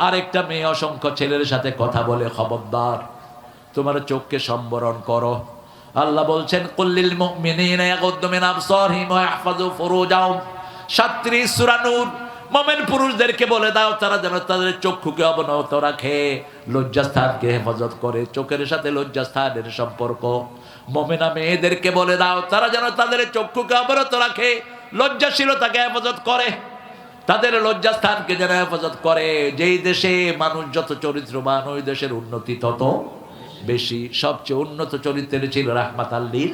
[SPEAKER 1] আরেকটা মেয়ে অসংখ্য ছেলের সাথে কথা বলে। খবরদার, তোমার চোখকে সম্বরণ করো। আল্লাহ বলছেন কুল্লিল মুমিনিনা ইয়াগুদ্দু মিন আবসারিহিম ওয়া ইয়াহফাযু ফুরুজাহুম। 37 সূরা নূর। মুমিন পুরুষদেরকে বলে দাও তারা যেন তাদের চক্ষুকে অবনত রাখে, লজ্জাস্থানকে হেফাজত করে। চোখের সাথে লজ্জাস্থানের সম্পর্ক। মুমিনা মেয়েদেরকে বলে দাও তারা যেন তাদের চক্ষুকে অবনত রাখে, লজ্জাশীলতাকে হেফাজত করে, তাদের লজ্জাস্থানকে যেন হেফাজত করে। যেই দেশে মানুষ যত চরিত্রবান ওই দেশের উন্নতি তত বেশি। সবচেয়ে উন্নত চরিত্রের ছিল রাহমাতাল লিল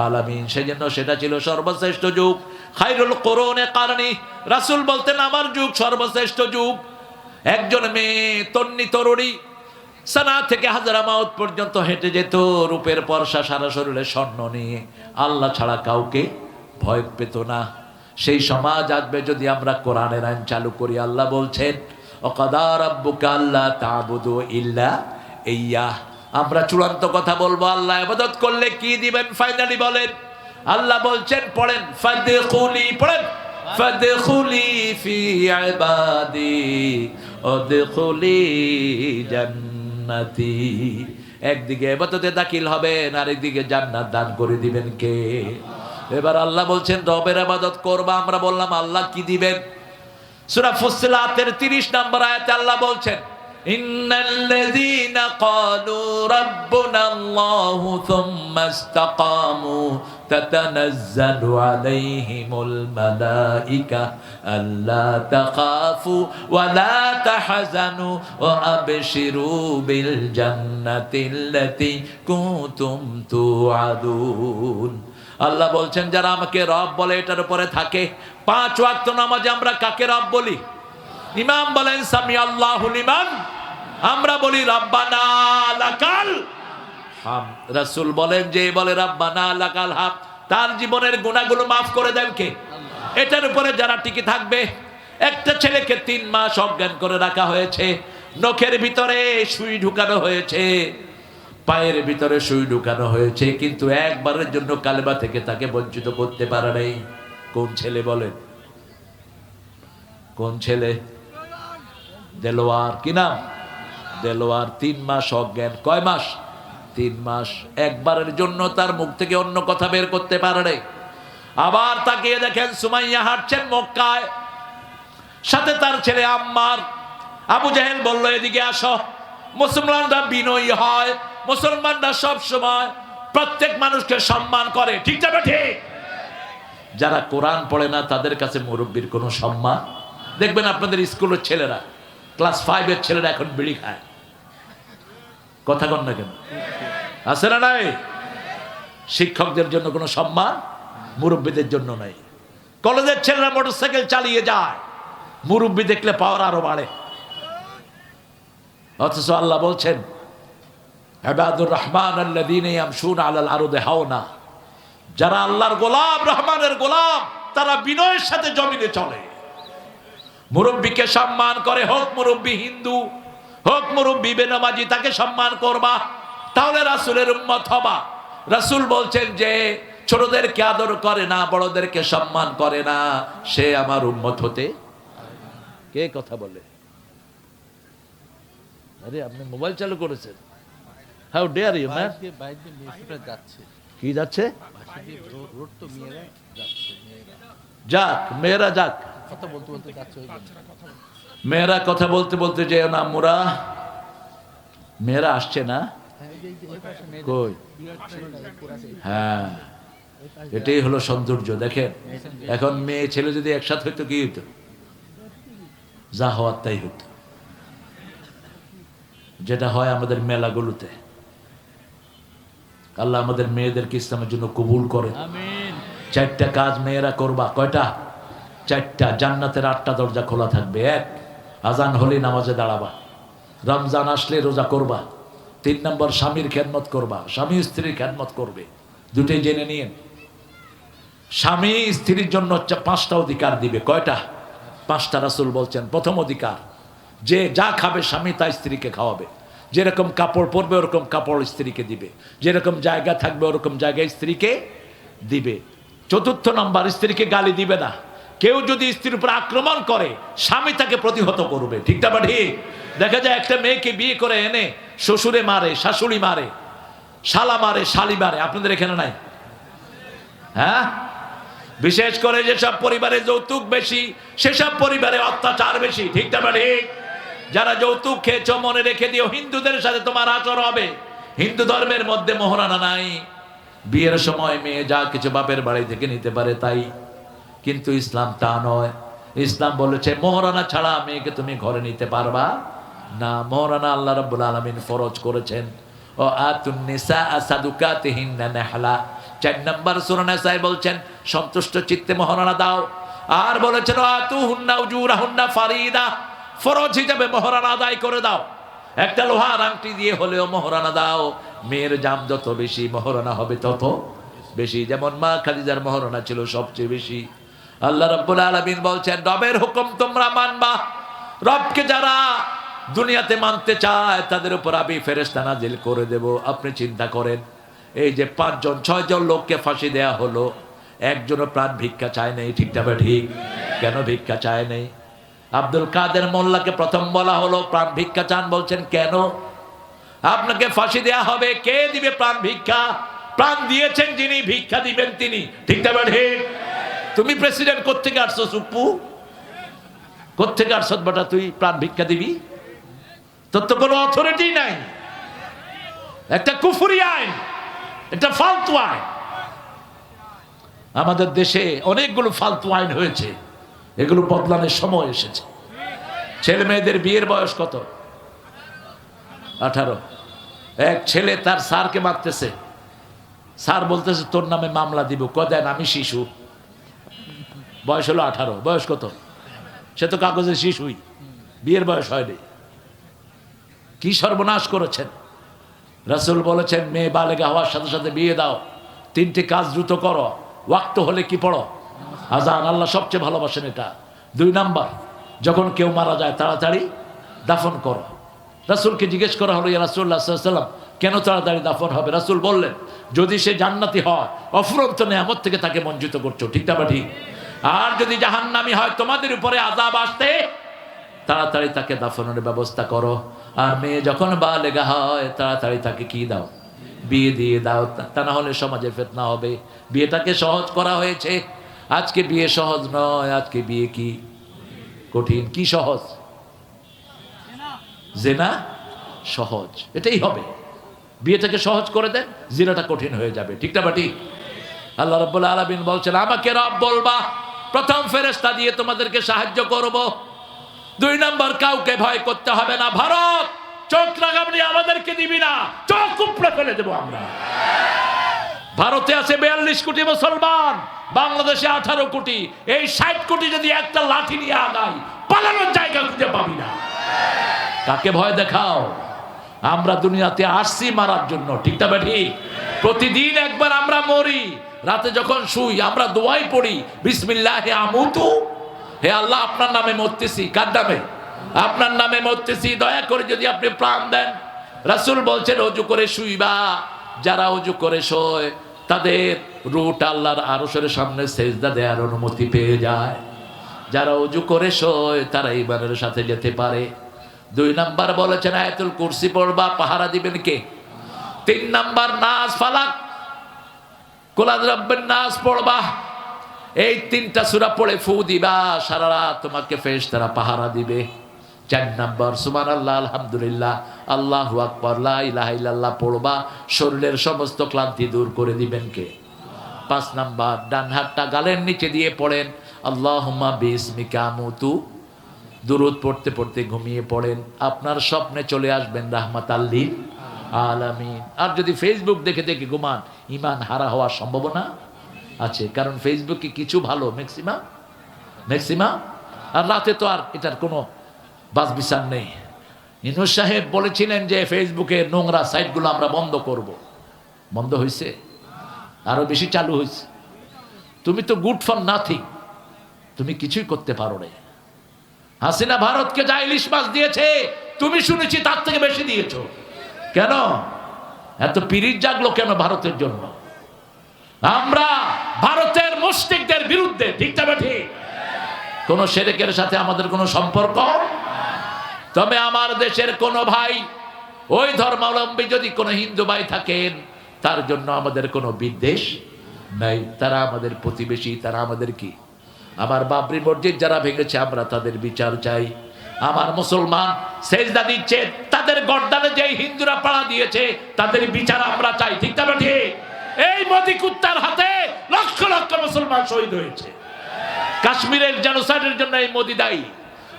[SPEAKER 1] আলামিন, সেজন্য সেটা ছিল সর্বশ্রেষ্ঠ যুগ। খায়রুল কুরুনে কারনি, রাসূল বলতেন আমার যুগ সর্বশ্রেষ্ঠ যুগ। একজন মেয়ে তন্নি তরুণী সানা থেকে হাজরামাউত পর্যন্ত হেঁটে যেত, রূপের পরশা, সারা শরীরে স্বর্ণ নিয়ে, আল্লাহ ছাড়া কাউকে ভয় পেত না। সেই সমাজ আসবে যদি আমরা কোরআনের আইন চালু করি। আল্লাহ বলছেন ওয়াকাদা রাব্বুকা আল্লা তা'বুদু ইল্লা ইয়্যাহ। আমরা চূড়ান্ত কথা বলবো, আল্লাহ ইবাদত করলে কি দিবেন ফাইনালি বলেন। আল্লাহ বলছেন পড়েন ফাদখুলি, পড়েন ফাদখুলি ফি ইবাদি ওয়াদখুলি জান্নাতি। একদিকে ইবাদতে দাখিল হবেন, আরেকদিকে জান্নাত দান করে দিবেন কে? এবার আল্লাহ বলছেন রবের ইবাদত করবা। আমরা বললাম আল্লাহ কি দিবেন? সূরা ফুসসিলাতের 30 নম্বর আয়াতে আল্লাহ বলছেন ইন্নাল্লাযীনা ক্বালু রাব্বুনাল্লাহু থুম্মা ইসতাকামু তাতানাজ্জালু আলাইহিমুল মালায়েকা আল্লা তাখাফু ওয়া লা তাহজানু ওয়া আবশিরু বিল জান্নাতিল্লাতী কুনতুম তুআদুন। আল্লাহ বলছেন যারা আমাকে রব বলে এটার উপরে থাকে। 5 ওয়াক্ত নামাজে আমরা কাকে রব বলি? ইমাম বলেন সামি আল্লাহু লিমান, আমরা বলি রাব্বানা লাকাল হাম। রাসূল বলেন যে বলে রাব্বানা লাকাল হাম তার জীবনের গুনাহগুলো মাফ করে দেন কে? এটার উপরে যারা টিকে থাকবে। একটা ছেলেকে 3 মাস অজ্ঞান করে রাখা হয়েছে, নখের ভিতরে সুই ঢুকানো হয়েছে, পায়ের ভিতরে সুই ঢুকানো হয়েছে, কিন্তু একবারের জন্য কালেমা থেকে তাকে বঞ্চিত করতে পারে নাই। কোন ছেলে বলেন? কোন ছেলে? দেলোয়ার। কি নাম? দেলোয়ার। 3 মাস অজ্ঞান। কয় মাস? 3 মাস। একবারের জন্য তার মুখ থেকে অন্য কথা বের করতে পারে নাই। আবার তাকিয়ে দেখেন সুমাইয়া হাঁটছেন মক্কায়, সাথে তার ছেলে আম্মার। আবু জাহেল বলল এদিকে আসো। মুসলমানরা বিনয়ী হয়, মুসলমানরা সব সময় প্রত্যেক মানুষকে সম্মান করে, ঠিক যাবে ঠিক। যারা কোরআন পড়ে না তাদের কাছে মুরব্বীর কোনো সম্মান। দেখবেন আপনাদের স্কুলের ছেলেরা, ক্লাস 5 এর ছেলেরা এখন বিড়ি খায়। কথা কন না কেন? আছে না নাই? শিক্ষকদের জন্য কোনো সম্মান, মুরব্বীদের জন্য নাই। কলেজের ছেলেরা মোটরসাইকেল চালিয়ে যায়, মুরব্বী দেখলে পাওয়ার আরো বাড়ে। অথচ আল্লাহ বলছেন ইবাদুর রহমান আল্লাযীনা ইয়ামশুনা আলাল আরদি হাওনা। যারা আল্লাহর গোলাম, রহমানের গোলাম, তারা বিনয়ের সাথে জমিনে চলে, মুরব্বীকে সম্মান করে। হোক মুরব্বী হিন্দু, হোক মুরব্বী বেনামাজি, তাকে সম্মান করবা, তাহলে রাসূলের উম্মত হবা। রাসূল বলছেন যে ছোটদেরকে আদর করে না, বড়দেরকে সম্মান করে না, সে আমার উম্মত হতে। কে কথা বলে? আরে আপনি মোবাইল চালু করেছেন? How dare you man? কি যাচ্ছে? যাক, মেয়েরা যাক, মেয়েরা কথা বলতে বলতে যে না মুরা, মেয়েরা আসছে না কই? হ্যাঁ, এটাই হলো সৌন্দর্য। দেখেন এখন মেয়ে ছেলে যদি একসাথে হইতো কি হইতো? যা হওয়ার তাই হইতো, যেটা হয় আমাদের মেলাগুলোতে। আল্লাহ আমাদের মেয়েদেরকে ইসলামের জন্য কবুল করে। আমিন। 4টা কাজ মেয়েরা করবা। কয়টা? 4টা। জান্নাতের 8টা দরজা খোলা থাকবে। 1, আজান হলে নামাজে দাঁড়াবা। রমজান আসলে রোজা করবা। 3 নম্বর, স্বামীর খেদমত করবা। স্বামী স্ত্রীর খেদমত করবে। দুটোই জেনে নিন। স্বামী স্ত্রীর জন্য 5টা অধিকার দিবে। কয়টা? 5টা। রাসূল বলছেন প্রথম অধিকার, যে যা খাবে স্বামী তা স্ত্রীকে খাওয়াবে। যেরকম কাপড় পরবে ওরকম কাপড় স্ত্রীকে দিবে। যেরকম জায়গা থাকবে ওরকম জায়গায় স্ত্রীকে দিবে। 4র্থ নম্বর, স্ত্রীকে গালি দিবে না। কেউ যদি স্ত্রীর উপর আক্রমণ করে স্বামী তাকে প্রতিহত করবে। ঠিক না ঠিক? দেখা যায় একটা মেয়েকে বিয়ে করে এনে শ্বশুরে মারে, শাশুড়ি মারে, শালা মারে, শালি মারে। আপনাদের এখানে নাই? হ্যাঁ, বিশেষ করে যেসব পরিবারে যৌতুক বেশি সেসব পরিবারে অত্যাচার বেশি। ঠিক না ঠিক? যারা যৌতুক খেয়েছ মনে রেখে দিও, হিন্দুদের সাথে তোমার আচরণ হবে। হিন্দু ধর্মের মধ্যে মোহরানা নাই। বিয়ের সময় মেয়ে যা কিছু বাপের বাড়ি থেকে নিতে পারে তাই, কিন্তু ইসলাম তা নয়। ইসলাম বলেছে মোহরানা ছাড়া মেয়েকে তুমি ঘরে নিতে পারবা না। মোহরানা আল্লাহ রাব্বুল আলামিন ফরজ করেছেন। ও আতুন নিসা সাদুকাতিহিন্না নাহলা। 4 নম্বর সূরা নিসায় বলছেন সন্তুষ্ট চিত্তে মোহরানা দাও। আর বলেছেন আতুহুন্না উজুরাহুন্না ফারিদা, ফরজ হিসাবে মোহরানা আদায় করে দাও। একটা লোহার আংটি দিয়ে হলেও মোহরানা দাও। মেয়ের জাম যত বেশি মোহরানা হবে তত বেশি। যেমন মা খাদিজার মোহরানা ছিল সবচেয়ে বেশি। আল্লাহ রাব্বুল আলামিন বলছেন রবের হুকুম তোমরা মানবা। রবকে যারা দুনিয়াতে মানতে চায় তাদের উপর আমি ফেরেশতা নাজিল করে দেব। আপনি চিন্তা করেন, এই যে 5 জন 6 জন লোককে ফাঁসি দেয়া হলো, একজনও প্রাণ ভিক্ষা চায় নাই। ঠিক না ঠিক? কেন ভিক্ষা চায় নাই? আব্দুল কাদের মোল্লাকে প্রথম বলা হলো প্রাণ ভিক্ষা চান, বলছেন কেন? আপনাকে ফাঁসি দেয়া হবে, কে দিবে প্রাণ ভিক্ষা? প্রাণ দিয়েছেন যিনি, ভিক্ষা দিবেন তিনি। ঠিক না ঠিক? তুমি প্রেসিডেন্ট কোত্থেকে আসছো? সুপ্পু কোত্থেকে আসছ বেটা? তুই প্রাণ ভিক্ষা দিবি? তোর তো কোনো অথরিটি নাই। একটা কুফরি আইন, একটা ফালতু আইন। আমাদের দেশে অনেকগুলো ফালতু আইন হয়েছে, এগুলো বদলানোর সময় এসেছে। ছেলে মেয়েদের বিয়ের বয়স কত? 18। এক ছেলে তার স্যারকে মারতেছে। স্যার বলতেছে তোর নামে মামলা দিব। কদেন আমি শিশু। বয়স হলো 18। বয়স কত? সে তো কাগজে শিশুই, বিয়ের বয়স হয়নি। কি সর্বনাশ করেছেন! রাসূল বলেছেন মেয়ে বালেগা হওয়ার সাথে সাথে বিয়ে দাও। 3টে কাজ দ্রুত করো। ওয়াক্ত হলে কি পড়ো? আজান। আল্লাহ সবচেয়ে ভালোবাসেন এটা। 2 নাম্বার, যখন কেউ মারা যায় তাড়াতাড়ি দাফন করো। রাসূলকে জিজ্ঞেস করা হলো ইয়া রাসূলুল্লাহ সাল্লাল্লাহু আলাইহি ওয়াসাল্লাম কেন তাড়াতাড়ি দাফন হবে? রাসূল বললেন যদি সে জান্নাতি হয় অফুরন্ত নেয়ামত থেকে তাকে বঞ্চিত করছো। ঠিক না ঠিক? আর যদি জাহান্নামী হয় তোমাদের উপরে আযাব আসতে তাড়াতাড়ি তাকে দাফনের ব্যবস্থা করো। আর মেয়ে যখন বালেগা হয় তাড়াতাড়ি তাকে কি দাও? বিয়ে দিয়ে দাও। তা না হলে সমাজে ফিতনা হবে। বিয়েটাকে সহজ করা হয়েছে। আজকে বিয়ে সহজ নয়, আজকে বিয়ে কি কঠিন। কি সহজ? জিনা সহজ। এটাই হবে। বিয়েটাকে সহজ করে দেন, জিনাটা কঠিন হয়ে যাবে। ঠিক না ঠিক? আল্লাহ রাব্বুল আলামিন বলছেন আমাকে রব বলবা, প্রথম ফেরেশতা দিয়ে তোমাদেরকে সাহায্য করব। 2 নম্বর, কাউকে ভয় করতে হবে না। ভারত চোখ লাগাবনি, আমাদেরকে দিবি না, চোখ উপড়ে ফেলে দেবো আমরা। ভারতে আছে 42 কোটি মুসলমান, বাংলাদেশে 18 কোটি। এই 60 কোটি যদি একটা লাঠি নিয়ে আগাই, পালানোর জায়গা খুঁজে পাবি না। কাকে ভয় দেখাও? আমরা দুনিয়াতে আসছি মারার জন্য। ঠিক না ঠিক? প্রতিদিন একবার আমরা মরি। রাতে যখন শুই আমরা দোয়াই পড়ি বিসমিল্লাহে আমুতু, হে আল্লাহ আপনার নামে মরতেছি। কার নামে? আপনার নামে মরতেছি, দয়া করে যদি আপনি প্রাণ দেন। রাসূল বলছেন ওযু করে শুইবা। যারা ওযু করে শোয় তাদের রূহটা আল্লাহর আরশের সামনে সেজদা দেওয়ার অনুমতি পেয়ে যায়। যারা ওযু করে শোয় তারা ঈমানের সাথে যেতে পারে। 2 নাম্বার বলেছেন আয়াতুল কুরসি পড়বা, পাহারা দিবেন কে? 3 নাম্বার নাস ফালাক কুল আযু রাব্বিন নাস পড়বা। এই 3টা সূরা পড়ে ফু দিবা, সারা রাত তোমাকে ফেরেশতারা পাহারা দিবে। 4 নাম্বার সুবহানাল্লাহ, আলহামদুলিল্লাহ, আল্লাহু আকবার, লা ইলাহা ইল্লাল্লাহ পড়বা। শরীরের সমস্ত ক্লান্তি দূর করে দিবেন কে? 5 নাম্বার ডান হাতটা গালের নিচে দিয়ে পড়েন আল্লাহুম্মা বিসমিকা আমুতু। দুরূদ পড়তে পড়তে ঘুমিয়ে পড়েন। আপনার স্বপ্নে চলে আসবেন রাহমাতাল লিল। আলামিন। আর যদি ফেসবুক দেখে দেখে ঘুমান, ইমান হারা হওয়ার সম্ভাবনা আছে, কারণ ফেসবুকে কিছু ভালো ম্যাক্সিমাম, আর রাতে তো আর এটার কোনো বাস বিচার নেই। ইউনূস সাহেব বলেছিলেন যে ফেসবুকের নোংরা সাইটগুলো আমরা বন্ধ করব, বন্ধ হয়েছে, আরো বেশি চালু হয়েছে। তুমি তো গুড ফর নাথিং, তুমি কিছুই করতে পারো না। হাসিনা ভারতকে যা ইলিশ মাছ দিয়েছে, তুমি শুনেছি তার থেকে বেশি দিয়েছো। কেন এত পিরিত জাগলো কেন ভারতের জন্য? আমরা ভারতের মুশরিকদের বিরুদ্ধে, ঠিক না ঠিক? কোন শিরকের সাথে আমাদের কোনো সম্পর্ক। তবে আমার দেশের কোন ভাই ওই ধর্মাবলম্বী যদি কোনো হিন্দু ভাই থাকেন, তার জন্য আমাদের কোনো বিদ্বেষ নাই। তারা আমাদের প্রতিবেশী, তারা আমাদের কি? আমার বাবরি মসজিদ যারা ভেঙেছে, আমরা তাদের বিচার চাই। আমার মুসলমান সেজদা দিচ্ছে, তাদের গর্দানে যে হিন্দুরা পাড়া দিয়েছে, তাদের বিচার আমরা চাই, ঠিক না ঠিক? এই মোদি কুত্তার হাতে লক্ষ লক্ষ মুসলমান শহীদ হয়েছে। কাশ্মীরের জেনোসাইডের জন্য এই মোদি দায়ী,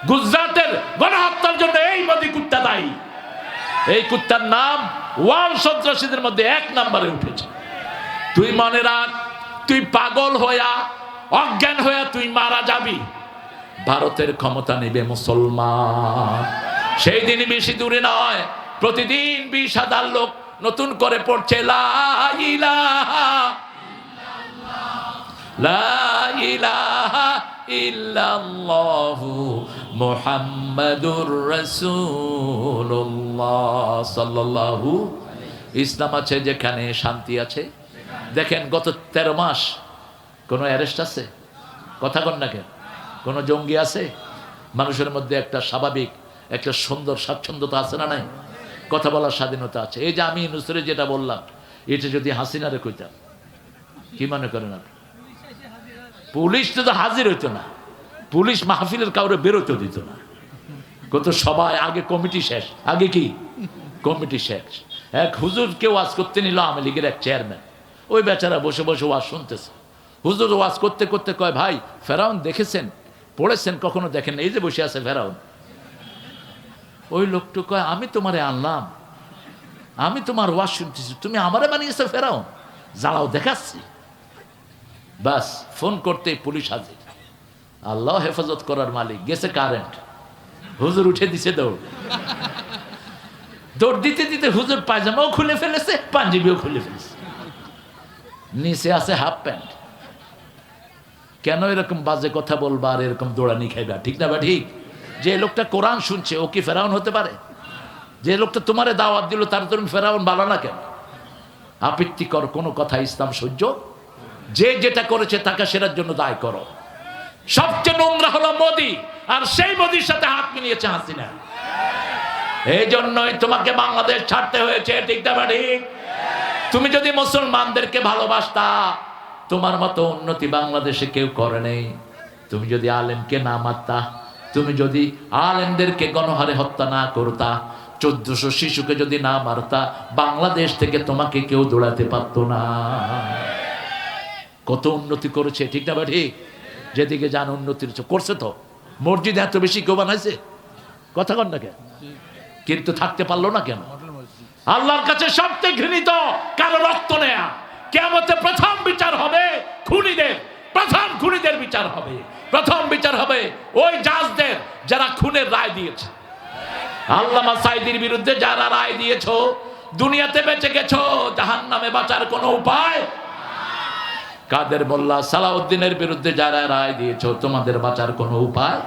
[SPEAKER 1] গুজরাটের গণহত্যার জন্য এই মোদি কুত্তা দায়ী। এই কুত্তার নাম ওয়ার্ল্ড সন্ত্রাসীদের মধ্যে 1 নম্বরে উঠেছে। তুই মনে রাখ, তুই পাগল হইয়া, অজ্ঞান হইয়া তুই মারা যাবি, ভারতের ক্ষমতা নেবে মুসলমান। সেই দিন বেশি দূরে নয়, প্রতিদিন 20,000 লোক নতুন করে পড়ছে লা ইলাহা ইল্লাল্লাহু মুহাম্মাদুর রাসূলুল্লাহ সাল্লাল্লাহু। ইসলাম আছে যেখানে শান্তি আছে। দেখেন গত 13 মাস কোনো অ্যারেস্ট আছে? কথা কন না কেন? কোনো জঙ্গি আছে? মানুষের মধ্যে একটা স্বাভাবিক, একটা সুন্দর স্বাচ্ছন্দ্যতা আছে না নাই? কথা বলার স্বাধীনতা আছে। এই যে আমি নুসরে যেটা বললাম, এটা যদি হাসিনারে কইতাম, কি মনে করেন আপনি? পুলিশ তো হাজির হইতো না, পুলিশ মাহফিলের কাউরে বেরোতে দিত না। কত সবাই আগে কমিটি শেষ, আগে কি কমিটি শেষ। এক হুজুরকে ওয়াজ করতে নিল আওয়ামী লীগের এক চেয়ারম্যান, ওই বেচারা বসে বসে ওয়াজ শুনতেছে। হুজুর ওয়াজ করতে করতে কয়, ভাই ফেরাউন দেখেছেন, পড়েছেন? কখনো দেখেন? এই যে বসে আছে ফেরাউন। ওই লোকটা কয়, আমি তোমারে আনলাম, আমি তোমার ওয়াজ শুনতেছি, তুমি আমারে বানিয়েছো ফেরাউন? জ্বালাও দেখাচ্ছি। বাস ফোন করতে পুলিশ হাজির। আল্লাহ হেফাজত করার মালিক, গেছে কারেন্ট, হুজুর উঠে দিছে দৌড়। দৌড় দিতে দিতে হুজুর পায়জামাও খুলে ফেলেছে, পাঞ্জাবিও খুলে ফেলেছে, নিচে আছে হাফ প্যান্ট। কেন এরকম বাজে কথা বলবা আর এরকম দৌড়ানি খাইবা? ঠিক না বা ঠিক? যে লোকটা কোরআন শুনছে, ও কি ফেরাউন হতে পারে? যে লোকটা তোমারে দাওয়াত দিল, তার তুমি ফেরাউন বালা না কেন? আপত্তিকর কোনো কথা ইসলাম সহ্য। যে যেটা করেছে তাকে সেটার জন্য দায় করো। সবচেয়ে নোংরা হলো মোদি, আর সেই মোদির সাথে হাত মিলিয়েছে হাসিনা। এই জন্যই তোমাকে বাংলাদেশ ছাড়তে হয়েছে, ঠিক না ঠিক? তুমি যদি মুসলমানদেরকে ভালোবাসতা, তোমার মতো উন্নতি বাংলাদেশে কেউ করে নেই। তুমি যদি আলেমকে না মারতা, তুমি যদি আলেমদেরকে গণহারে হত্যা না করতা, 1400 শিশুকে যদি না মারতা, বাংলাদেশ থেকে তোমাকে কেউ দৌড়াতে পারতো না। কত উন্নতি করেছে, ঠিক না ঠিক? যেদিকে যান উন্নতি করছে। তো মসজিদ এত বেশি কেউ বানাইছে? কথা কন না কেন? কিন্তু থাকতে পারলো না কেন? আল্লাহর কাছে সবচেয়ে ঘৃণিত কারো রক্ত নেয়া। কিয়ামতে প্রথম বিচার হবে খুনিদের, প্রথম খুনিদের বিচার হবে। প্রথম বিচার হবে ওই জাজদের যারা খুনের রায় দিয়েছে। আল্লামা সাঈদীর বিরুদ্ধে যারা রায় দিয়েছো, দুনিয়াতে বেঁচে গেছো, জাহান্নামে বাঁচার কোনো উপায়। কাদের মোল্লা সালাউদ্দিনের বিরুদ্ধে যারা রায় দিয়েছো, তোমাদের বাঁচার কোনো উপায়।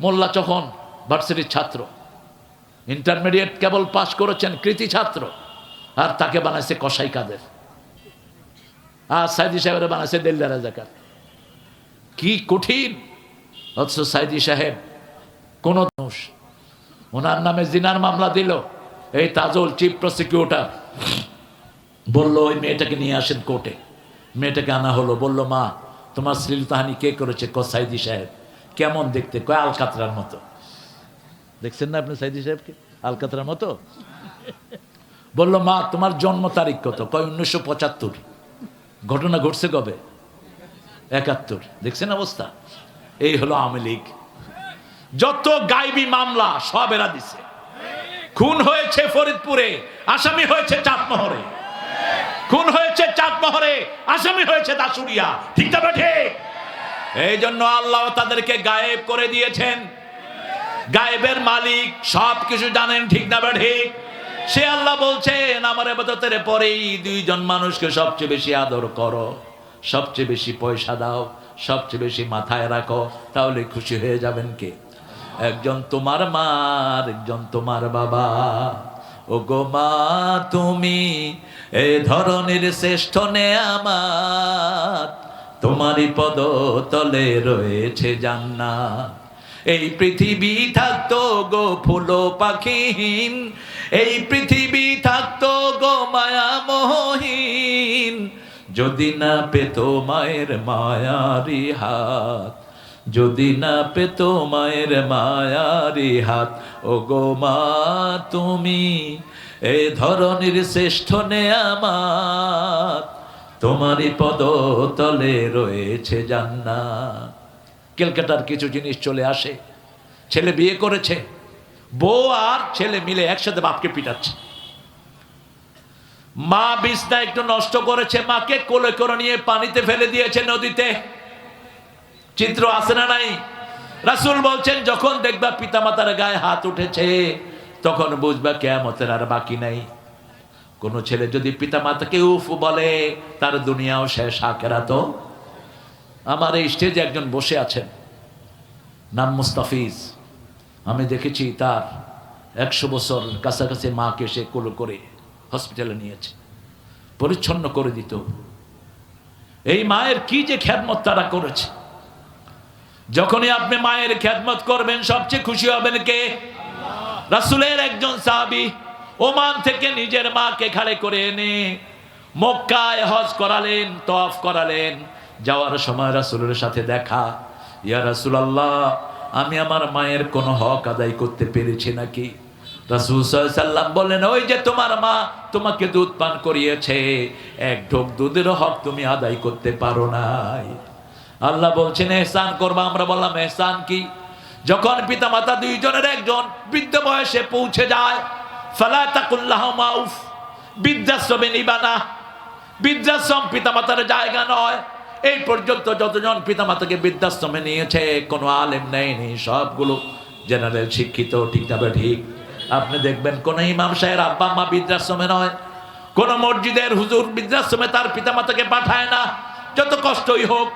[SPEAKER 1] মোল্লা যখন ভার্সিটির ছাত্র, ইন্টারমিডিয়েট কেবল পাশ করেছেন, কৃতি ছাত্র, আর তাকে বানাইছে কসাই কাদের, আর সাইদি সাহেবের বানাইছে দেলদার রাজাকার। কি কঠিন! অথচ সাইদি সাহেব কোন দোষ, ওনার নামে জিনার মামলা দিল। এই তাজুল চিফ প্রসিকিউটর বললো ওই মেয়েটাকে নিয়ে আসেন কোর্টে। মেয়েটাকে আনা হলো, বলল মা তোমার শ্লীলতাহানি কে করেছে? ক সাইদি সাহেব। কেমন দেখতে? কয় আলকাতরার মতো। দেখছেন না আপনি সাইদি সাহেবকে? আলকাতরার মতো। বলল মা তোমার জন্ম তারিখ কত? কয় 1975। ঘটনা ঘটছে কবে? 71। দেখছেন অবস্থা? এই হলো আওয়ামী লীগ। যত গাইবি মামলা সব এরা দিছে। খুন হয়েছে ফরিদপুরে, আসামি হয়েছে চাটমোহরে। খুন হয়েছে চাটমোহরে, আসামি হয়েছে দাসুরিয়া। ঠিক না বেঠে? এই জন্য আল্লাহ তাদেরকে গায়েব করে দিয়েছেন। গায়েবের মালিক, সব কিছু জানেন। ঠিক না বেঠে? সে আল্লাহ বলছেন, আমার ইবাদতের পরেই দুইজন মানুষকে সবচেয়ে বেশি আদর করো, সবচেয়ে বেশি পয়সা দাও, সবচেয়ে বেশি মাথায় রাখো, তাহলে খুশি হয়ে যাবেন কে? একজন তোমার মা, একজন তোমার বাবা। ও গো মা, তুমি এই ধরনের শ্রেষ্ঠ নেয়ামত, তোমারই পদ তলে রয়েছে জান্নাত। এই পৃথিবী থাকতো গো ফুল পাখিহীন, এই পৃথিবী থাকতো গো মায়া মোহহীন, যদি না পেত মায়ের মায়ারি হাত, যদি না পেত মায়ের মায়ারি হাত। ও গো মা, তুমি এই ধরনের শ্রেষ্ঠ নেয়ামত, তোমারই পদ তলে রয়েছে জান্নাত। ক্যালকাটার কিছু জিনিস চলে আসে, ছেলে বিয়ে করেছে, বউ আর ছেলে মিলে একসাথে বাপকে পিটাচ্ছে। মা বিছনা একটু নষ্ট করেছে, মাকে কোলে করে নিয়ে পানিতে ফেলে দিয়েছে নদীতে। চিত্র আছে না নাই? রাসূল বলছেন, যখন দেখবা পিতামাতার গায়ে হাত উঠেছে, তখন বুঝবা কিয়ামতের আর বাকি নাই। কোন ছেলে যদি পিতামাতাকে উফ বলে, তার দুনিয়াও শেষ, আখিরাতও। আমার এই স্টেজে একজন বসে আছেন, নাম মুস্তাফিজ। আমি দেখেছি তার 100 বছর কাছাকাছি মাকে সে কোলে করে হসপিটালে নিয়েছে, পরিচ্ছন্ন করে দিত। এই মায়ের কি যে খেদমত তারা করেছে। যখনই আপনি মায়ের খেদমত করবেন, সবচেয়ে খুশি হবেন কে? রাসূলের একজন সাহাবী ওমান থেকে নিজের মাকে ঘাড়ে করে এনে মক্কায় হজ করালেন, তওয়াফ করালেন। যাওয়ার সময় রাসূলের সাথে দেখা। ইয়া রাসূলুল্লাহ, আমি আমার মায়ের কোনো হক আদায় করতে পেরেছি নাকি? রাসূল সাল্লাল্লাহু আলাইহি সাল্লাম বললেন, ওই যে তোমার মা তোমাকে দুধ পান করিয়েছে, এক ঢোক দুধের হক তুমি আদায় করতে পারো নাই। আল্লাহ বলছেন ইহসান করবা। আমরা বললাম ইহসান কি? যখন পিতামাতা দুইজনের একজন বৃদ্ধ বয়সে পৌঁছে যায়, ফালা তাকুল লাহুমা উফ, বৃদ্ধাশ্রমে নিবা না। বৃদ্ধাশ্রম পিতামাতার জায়গা নয়। এই পর্যন্ত যতজন পিতামাতাকে বৃদ্ধাশ্রমে নিয়েছে, কোনো আলেম নেয়নি, সবগুলো জেনারেল শিক্ষিত। ঠিক না? ঠিক। আপনি দেখবেন কোন ইমাম সাহেব আব্বা মা বৃদ্ধাশ্রমে নয়, কোন মসজিদের হুজুর বৃদ্ধাশ্রমে তার পিতামাতাকে পাঠায় না। যত কষ্টই হোক,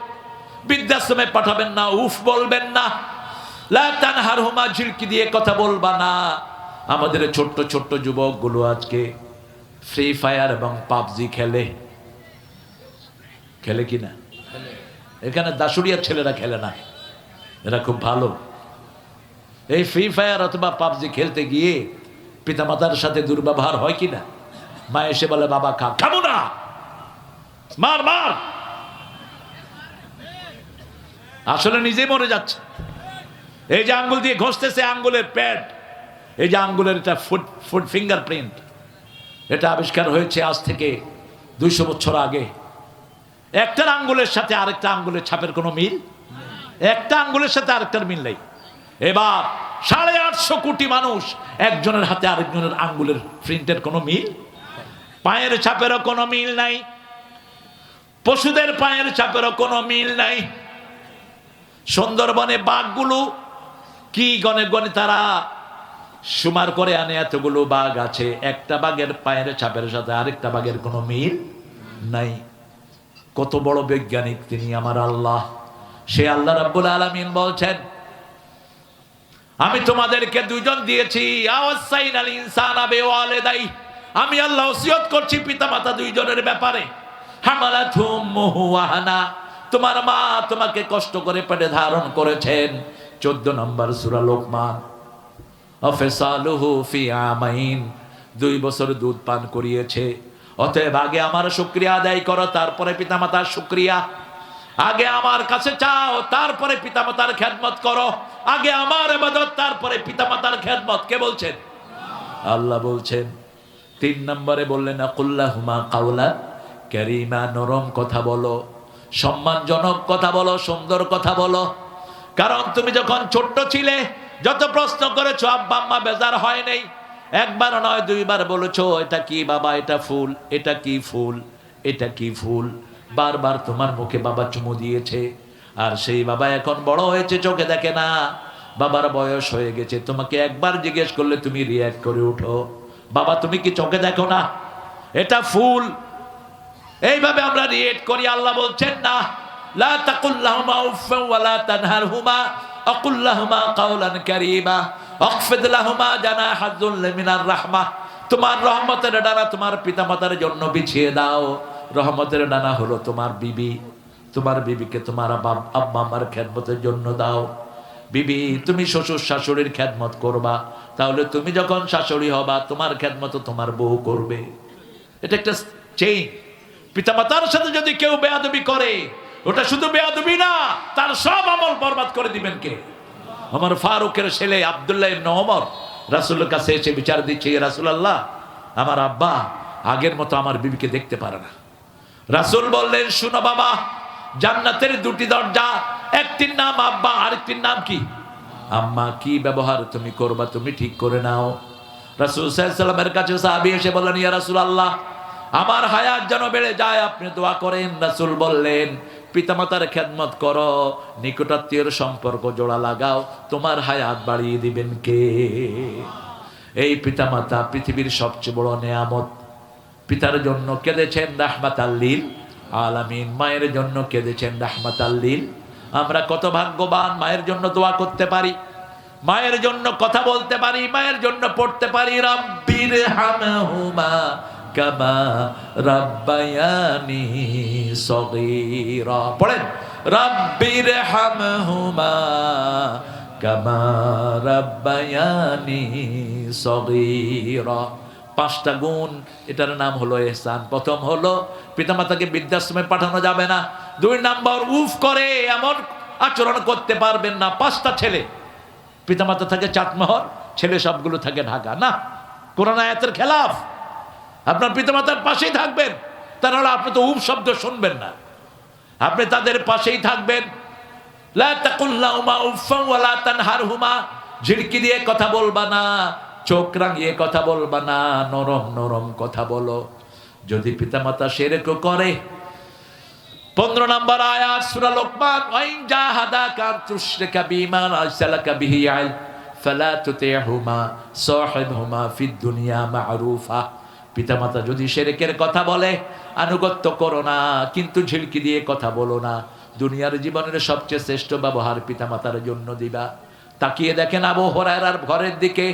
[SPEAKER 1] বৃদ্ধাশ্রমে পাঠাবেন না, উফ বলবেন না। লা তানহারহুমা, ঝিলকি দিয়ে কথা বলবা না। আমাদের ছোট্ট ছোট্ট যুবকগুলো আজকে ফ্রি ফায়ার এবং পাবজি খেলে। খেলে কি না? এখানে দাসুরিয়ার ছেলেরা খেলে না, এরা খুব ভালো। এই ফ্রি ফায়ার অথবা পাবজি খেলতে গিয়ে পিতামাতার সাথে দুর্ব্যবহার হয় কি না? মা এসে বলে, বাবা খা, খাবো না, মার মার। আসলে নিজেই মরে যাচ্ছে। এই যে আঙ্গুল দিয়ে ঘষতেছে, আঙ্গুলের প্যাড, এই যে আঙ্গুলের এটা ফুট ফিঙ্গারপ্রিন্ট, এটা আবিষ্কার হয়েছে আজ থেকে 200 বছর আগে। একটার আঙ্গুলের সাথে আরেকটা আঙ্গুলের ছাপের কোনো মিল, একটা আঙ্গুলের সাথে আরেকটার মিল নেই। এবার 850 কোটি মানুষ, একজনের হাতে আরেকজনের আঙ্গুলের প্রিন্টের কোনো মিল, পায়ের ছাপেরও কোনো মিল নাই, পশুদের পায়ের ছাপেরও কোনো মিল নাই। সুন্দরবনে বাঘগুলো কি গনে গনে তারা সুমার করে আনে, এতগুলো বাঘ আছে, একটা বাঘের পায়ের ছাপের সাথে আরেকটা বাঘের কোনো মিল নাই। কত বড় বৈজ্ঞানিক তিনি আমার আল্লাহ। সে আল্লাহ রাব্বুল আলামিন বলছেন, আমি তোমাদেরকে দুইজন দিয়েছি। আওয়াসাইনাল ইনসানা বিওয়ালিদাই, আমি আল্লাহ ওসিয়ত করছি পিতামাতা দুইজনের ব্যাপারে। হামালাতহু উম্মুহু ওয়াহানা, তোমার মা তোমাকে কষ্ট করে পেটে ধারণ করেছেন। 14 নম্বর সূরা লোকমান। আফসালুহু ফি আমাইন, 2 বছর দুধ পান করিয়েছে। অতএব আগে আমার শুকরিয়া আদায় করো, তারপরে পিতামাতার শুকরিয়া। আগে আমার কাছে চাও, তারপরে পিতামাতার খেদমত করো। আগে আমার ইবাদত, তারপরে পিতামাতার খেদমত। কে বলছেন? আল্লাহ বলছেন। 3 নম্বরে বললেন, আকুল্লাহুমা কাওলান কারীমা, নরম কথা বলো, সম্মানজনক কথা বলো, সুন্দর কথা বলো। কারণ তুমি যখন ছোট্ট ছিলে, যত প্রশ্ন করেছো, আব্বা আম্মা বেজার হয় নাই। একবার নয় দুইবার বলেছো এটা কি বাবা, এটা ফুল, এটা কি ফুল, এটা কি ফুল। বারবার তোমার মুখে বাবা চুমু দিয়েছে, আর সেই বাবা এখন বড় হয়েছে, চোখে দেখে না, বাবার বয়স হয়ে গেছে। তোমাকে একবার জিজ্ঞেস করলে তুমি রিয়াক্ট করে উঠো, বাবা তুমি কি চোখে দেখো না এটা ফুল? এইভাবে আমরা রিয়েক্ট করি। আল্লাহ বলছেন না, লা তাকুল্লাহুমা উফফা ওয়া লা তানহারহুমা আকুল্লাহুমা কাওলান কারীমা আখফিদ লাহুমা জানাহায যুল্লি মিনার রাহমাহ। তোমার রহমতের ডানা তোমার পিতামাতার জন্য বিছিয়ে দাও। রহমতের ডানা হলো তোমার বিবি, তোমার বিবিকে তোমার আব্বা আমার খেদমতের জন্য দাও। বিবি তুমি শ্বশুর শাশুড়ির খেদমত করবা, তাহলে তুমি যখন শাশুড়ি হবা তোমার খেদমত তোমার বউ করবে। এটা একটা চেইন। পিতামাতার সাথে যদি কেউ বেয়াদবি করে, ওটা শুধু বেয়াদবি না, তার সব আমল বরবাদ করে দিবেন কে? আমার ফারুকের ছেলে আব্দুল্লাহ ইবনে ওমর রাসূলের কাছে এসে বিচার দিচ্ছে, ইয়া রাসূলুল্লাহ আমার আব্বা আগের মতো আমার বিবিকে দেখতে পারে না। রাসূল বললেন, শুনো বাবা, জান্নাতের দুটি দরজা, একটির নাম আব্বা, আরেকটির নাম কি? আম্মা। কি ব্যবহার তুমি করবা তুমি ঠিক করে নাও। রাসূল সাল্লাল্লাহু আলাইহি ওয়াসাল্লামের কাছে সাহাবী এসে বললেন, ইয়া রাসূলুল্লাহ আমার হায়াত যেন বেড়ে যায়, আপনি দোয়া করেন। রাসূল বললেন, পিতামাতার খেদমত করো, নিকটাত্মীয়ের সম্পর্ক জোড়া লাগাও, তোমার হায়াত বাড়িয়ে দিবেন কে? এই পিতামাতা পৃথিবীর সবচেয়ে বড় নেয়ামত। পিতার জন্য কেঁদেছেন রাহমাতাল লিল আলামিন, মায়ের জন্য কেঁদেছেন রাহমাতাল লিল। আমরা কত ভাগ্যবান, মায়ের জন্য দোয়া করতে পারি, মায়ের জন্য কথা বলতে পারি, মায়ের জন্য পড়তে পারি রাব্বির হামহুমা কামা রাব্বায়ানি সগীরা। পড়েন, রাব্বির হামহুমা কামা রাব্বায়ানি সগীরা। 5টা গুণ, এটার নাম হলো ইহসান। প্রথম হলো পিতামাতাকে বৃদ্ধাশ্রমে পাঠানো যাবে না। 2 নাম্বার, উফ করে এমন আচরণ করতে পারবেন না। 5টা ছেলে, পিতামাতা থাকে চাটমোহর, ছেলে সবগুলো থাকে ঢাকা। না, কোরআন আয়াতের খেলাফ। আপনার পিতামাতার পাশেই থাকবেন, তার হলে আপনি তো উফ শব্দ শুনবেন না, আপনি তাদের পাশেই থাকবেন। লা তাকুল্লাহুমা উফফা ওয়া লা তানহারহুমা, ঝিড়কি দিয়ে কথা বলবা না, চোখ রাঙিয়ে কথা বলবা না, নরম নরম কথা বলো। যদি পিতামাতা শিরক করে, 15 নম্বর আয়াত সূরা লোকমান, ওয়াইন জাহাদাকা তুশরিকা বিমা লাইসা লাকা বিহি ইলম ফালা তুতিহুমা সাহিবহুমা ফিদ দুনিয়া মা'রুফা। পিতামাতা যদি শিরকের কথা বলে, আনুগত্য করো না, কিন্তু ঝিলকি দিয়ে কথা বলো না। দুনিয়ার জীবনের সবচেয়ে শ্রেষ্ঠ ব্যবহার পিতামাতার জন্য দিবা। তাকিয়ে দেখেন আবু হুরায়রার ঘরের দিকে,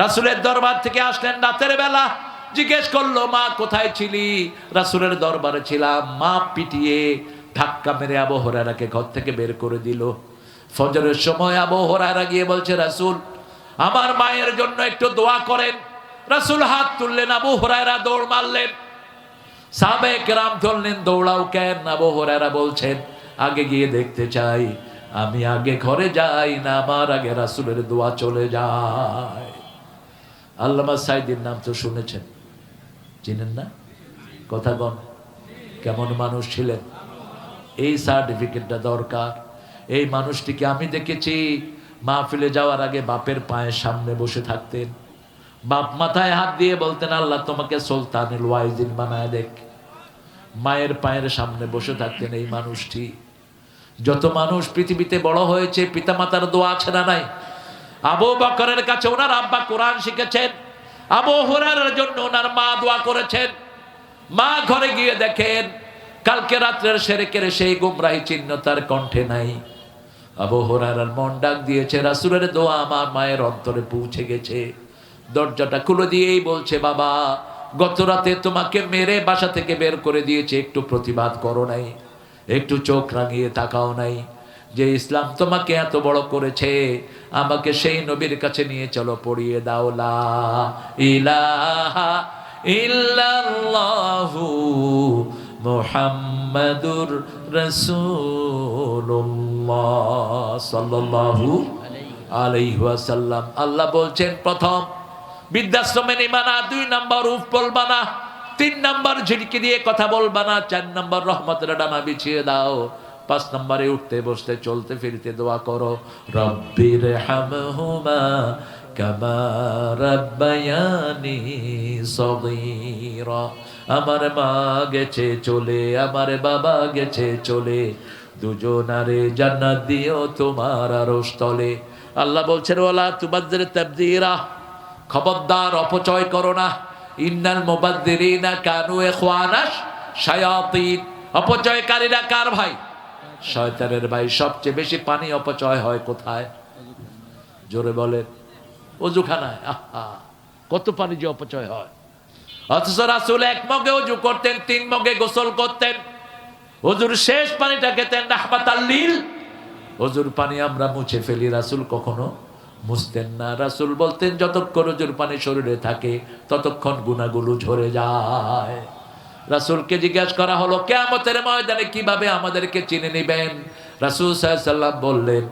[SPEAKER 1] রাসূলের দরবার থেকে আসলেন রাতের বেলা, জিজ্ঞেস করলো, মা কোথায় ছিলি? রাসূলের দরবারে ছিলাম। মা পিটিয়ে ধাক্কা মেরে আবু হুরায়রাকে ঘর থেকে বের করে দিল। ফজরের সময় আবু হুরায়রা গিয়ে বলছে, রাসূল আমার মায়ের জন্য একটু দোয়া করেন। রাসূল হাত তুললেন, আবু হুরায়রা দৌড় মারলেন। সাহাবায়ে কেরাম ধরলেন, দৌড়াও কেন? আবু হুরায়রা বলছেন, আগে গিয়ে দেখতে চাই, আমি আগে ঘরে যাই না, আমার আগে রাসূলের দোয়া চলে যায়। আল্লামা সাইদির নাম তো শুনেছেন, চিনেন না? কথা বল, কেমন মানুষ ছিলেন? এই সার্টিফিকেটটা দরকার। এই মানুষটিকে আমি দেখেছি মাহফিলে যাওয়ার আগে বাপের পায়ের সামনে বসে থাকতেন, বাপ মাথায় হাত দিয়ে বলতেন, আল্লাহ তোমাকে সুলতানুল ওয়াইজিন বানায় দেখ। মায়ের পায়ের সামনে বসে থাকতেন এই মানুষটি। যত মানুষ পৃথিবীতে বড় হয়েছে, পিতামাতার দোয়া আছে না নাই? আবু বকরের কাছে ওনার আব্বা কোরআন শিখেছেন, আবু হুরায়রার জন্য ওনার মা দোয়া করেছেন। মা ঘরে গিয়ে দেখেন কালকে রাত্রের শিরকের সেই গুমরাহি চিহ্ন তার কণ্ঠে নাই। আবু হুরায়রার মন ডাক দিয়েছে, রাসূলের দোয়া আমার মায়ের অন্তরে পৌঁছে গেছে। দরজাটা খুলে দিয়েই বলছে, বাবা গত রাতে তোমাকে মেরে বাসা থেকে বের করে দিয়েছে, একটু প্রতিবাদ করো নাই, একটু চোখ রাঙিয়ে তাকাও নাই। যে ইসলাম তোমাকে এত বড় করেছে, আমাকে সেই নবীর কাছে নিয়ে চলো, পড়িয়ে দাও লা ইলাহা ইল্লাল্লাহু মুহাম্মাদুর রাসূলুল্লাহ সাল্লাল্লাহু আলাইহি ওয়াসাল্লাম। আল্লাহ বলছেন, প্রথম বৃদ্ধাশ্রমে নিবা না, 2 নাম্বার উফ বলবা না, 3 নাম্বার ঝিড়কি দিয়ে কথা বলবা না, 4 নাম্বার রহমতের ডানা বিছিয়ে দাও, 5 নম্বরে উঠতে বসতে চলতে ফিরতে দোয়া করো, রব্বির হামহুমা কামা রাব্বায়ানি সগীরা। আমার মা গেছে চলে, আমার বাবা গেছে চলে, দুজনারে জান্নাত দিও তোমার আরশ তলে। আল্লাহ বলছেন ওয়ালা তুবাদদির তাবদীরা, খবরদার অপচয় করো না। ইন্নাল মুবাদদিরিনা কানু ইখওয়ানাশ শায়াতিন। অপচয়কারীরা কার ভাই? শয়তানের ভাই। সবচেয়ে বেশি পানি অপচয় হয় কোথায়? জোরে বলেন। অজুখানায়। আহা, কত পানি যে অপচয় হয়। অথচ রাসূল এক মগে অজু করতেন, 3 মগে গোসল করতেন। হুজুর শেষ পানিটা খেতেন রাহমাতাল লিল। হুজুর পানি আমরা মুছে ফেলি, রাসূল কখনো মুছতেন না। রাসূল বলতেন যতক্ষণ হুজুর পানি শরীরে থাকে ততক্ষণ গুনাহগুলো ঝরে যায়। রাসূলকে জিজ্ঞাসা করা হলো কিয়ামতের ময়দানে কিভাবে আমাদেরকে চিনে নেবেন? রাসূল সাল্লাল্লাহু আলাইহি ওয়াসাল্লাম বললেন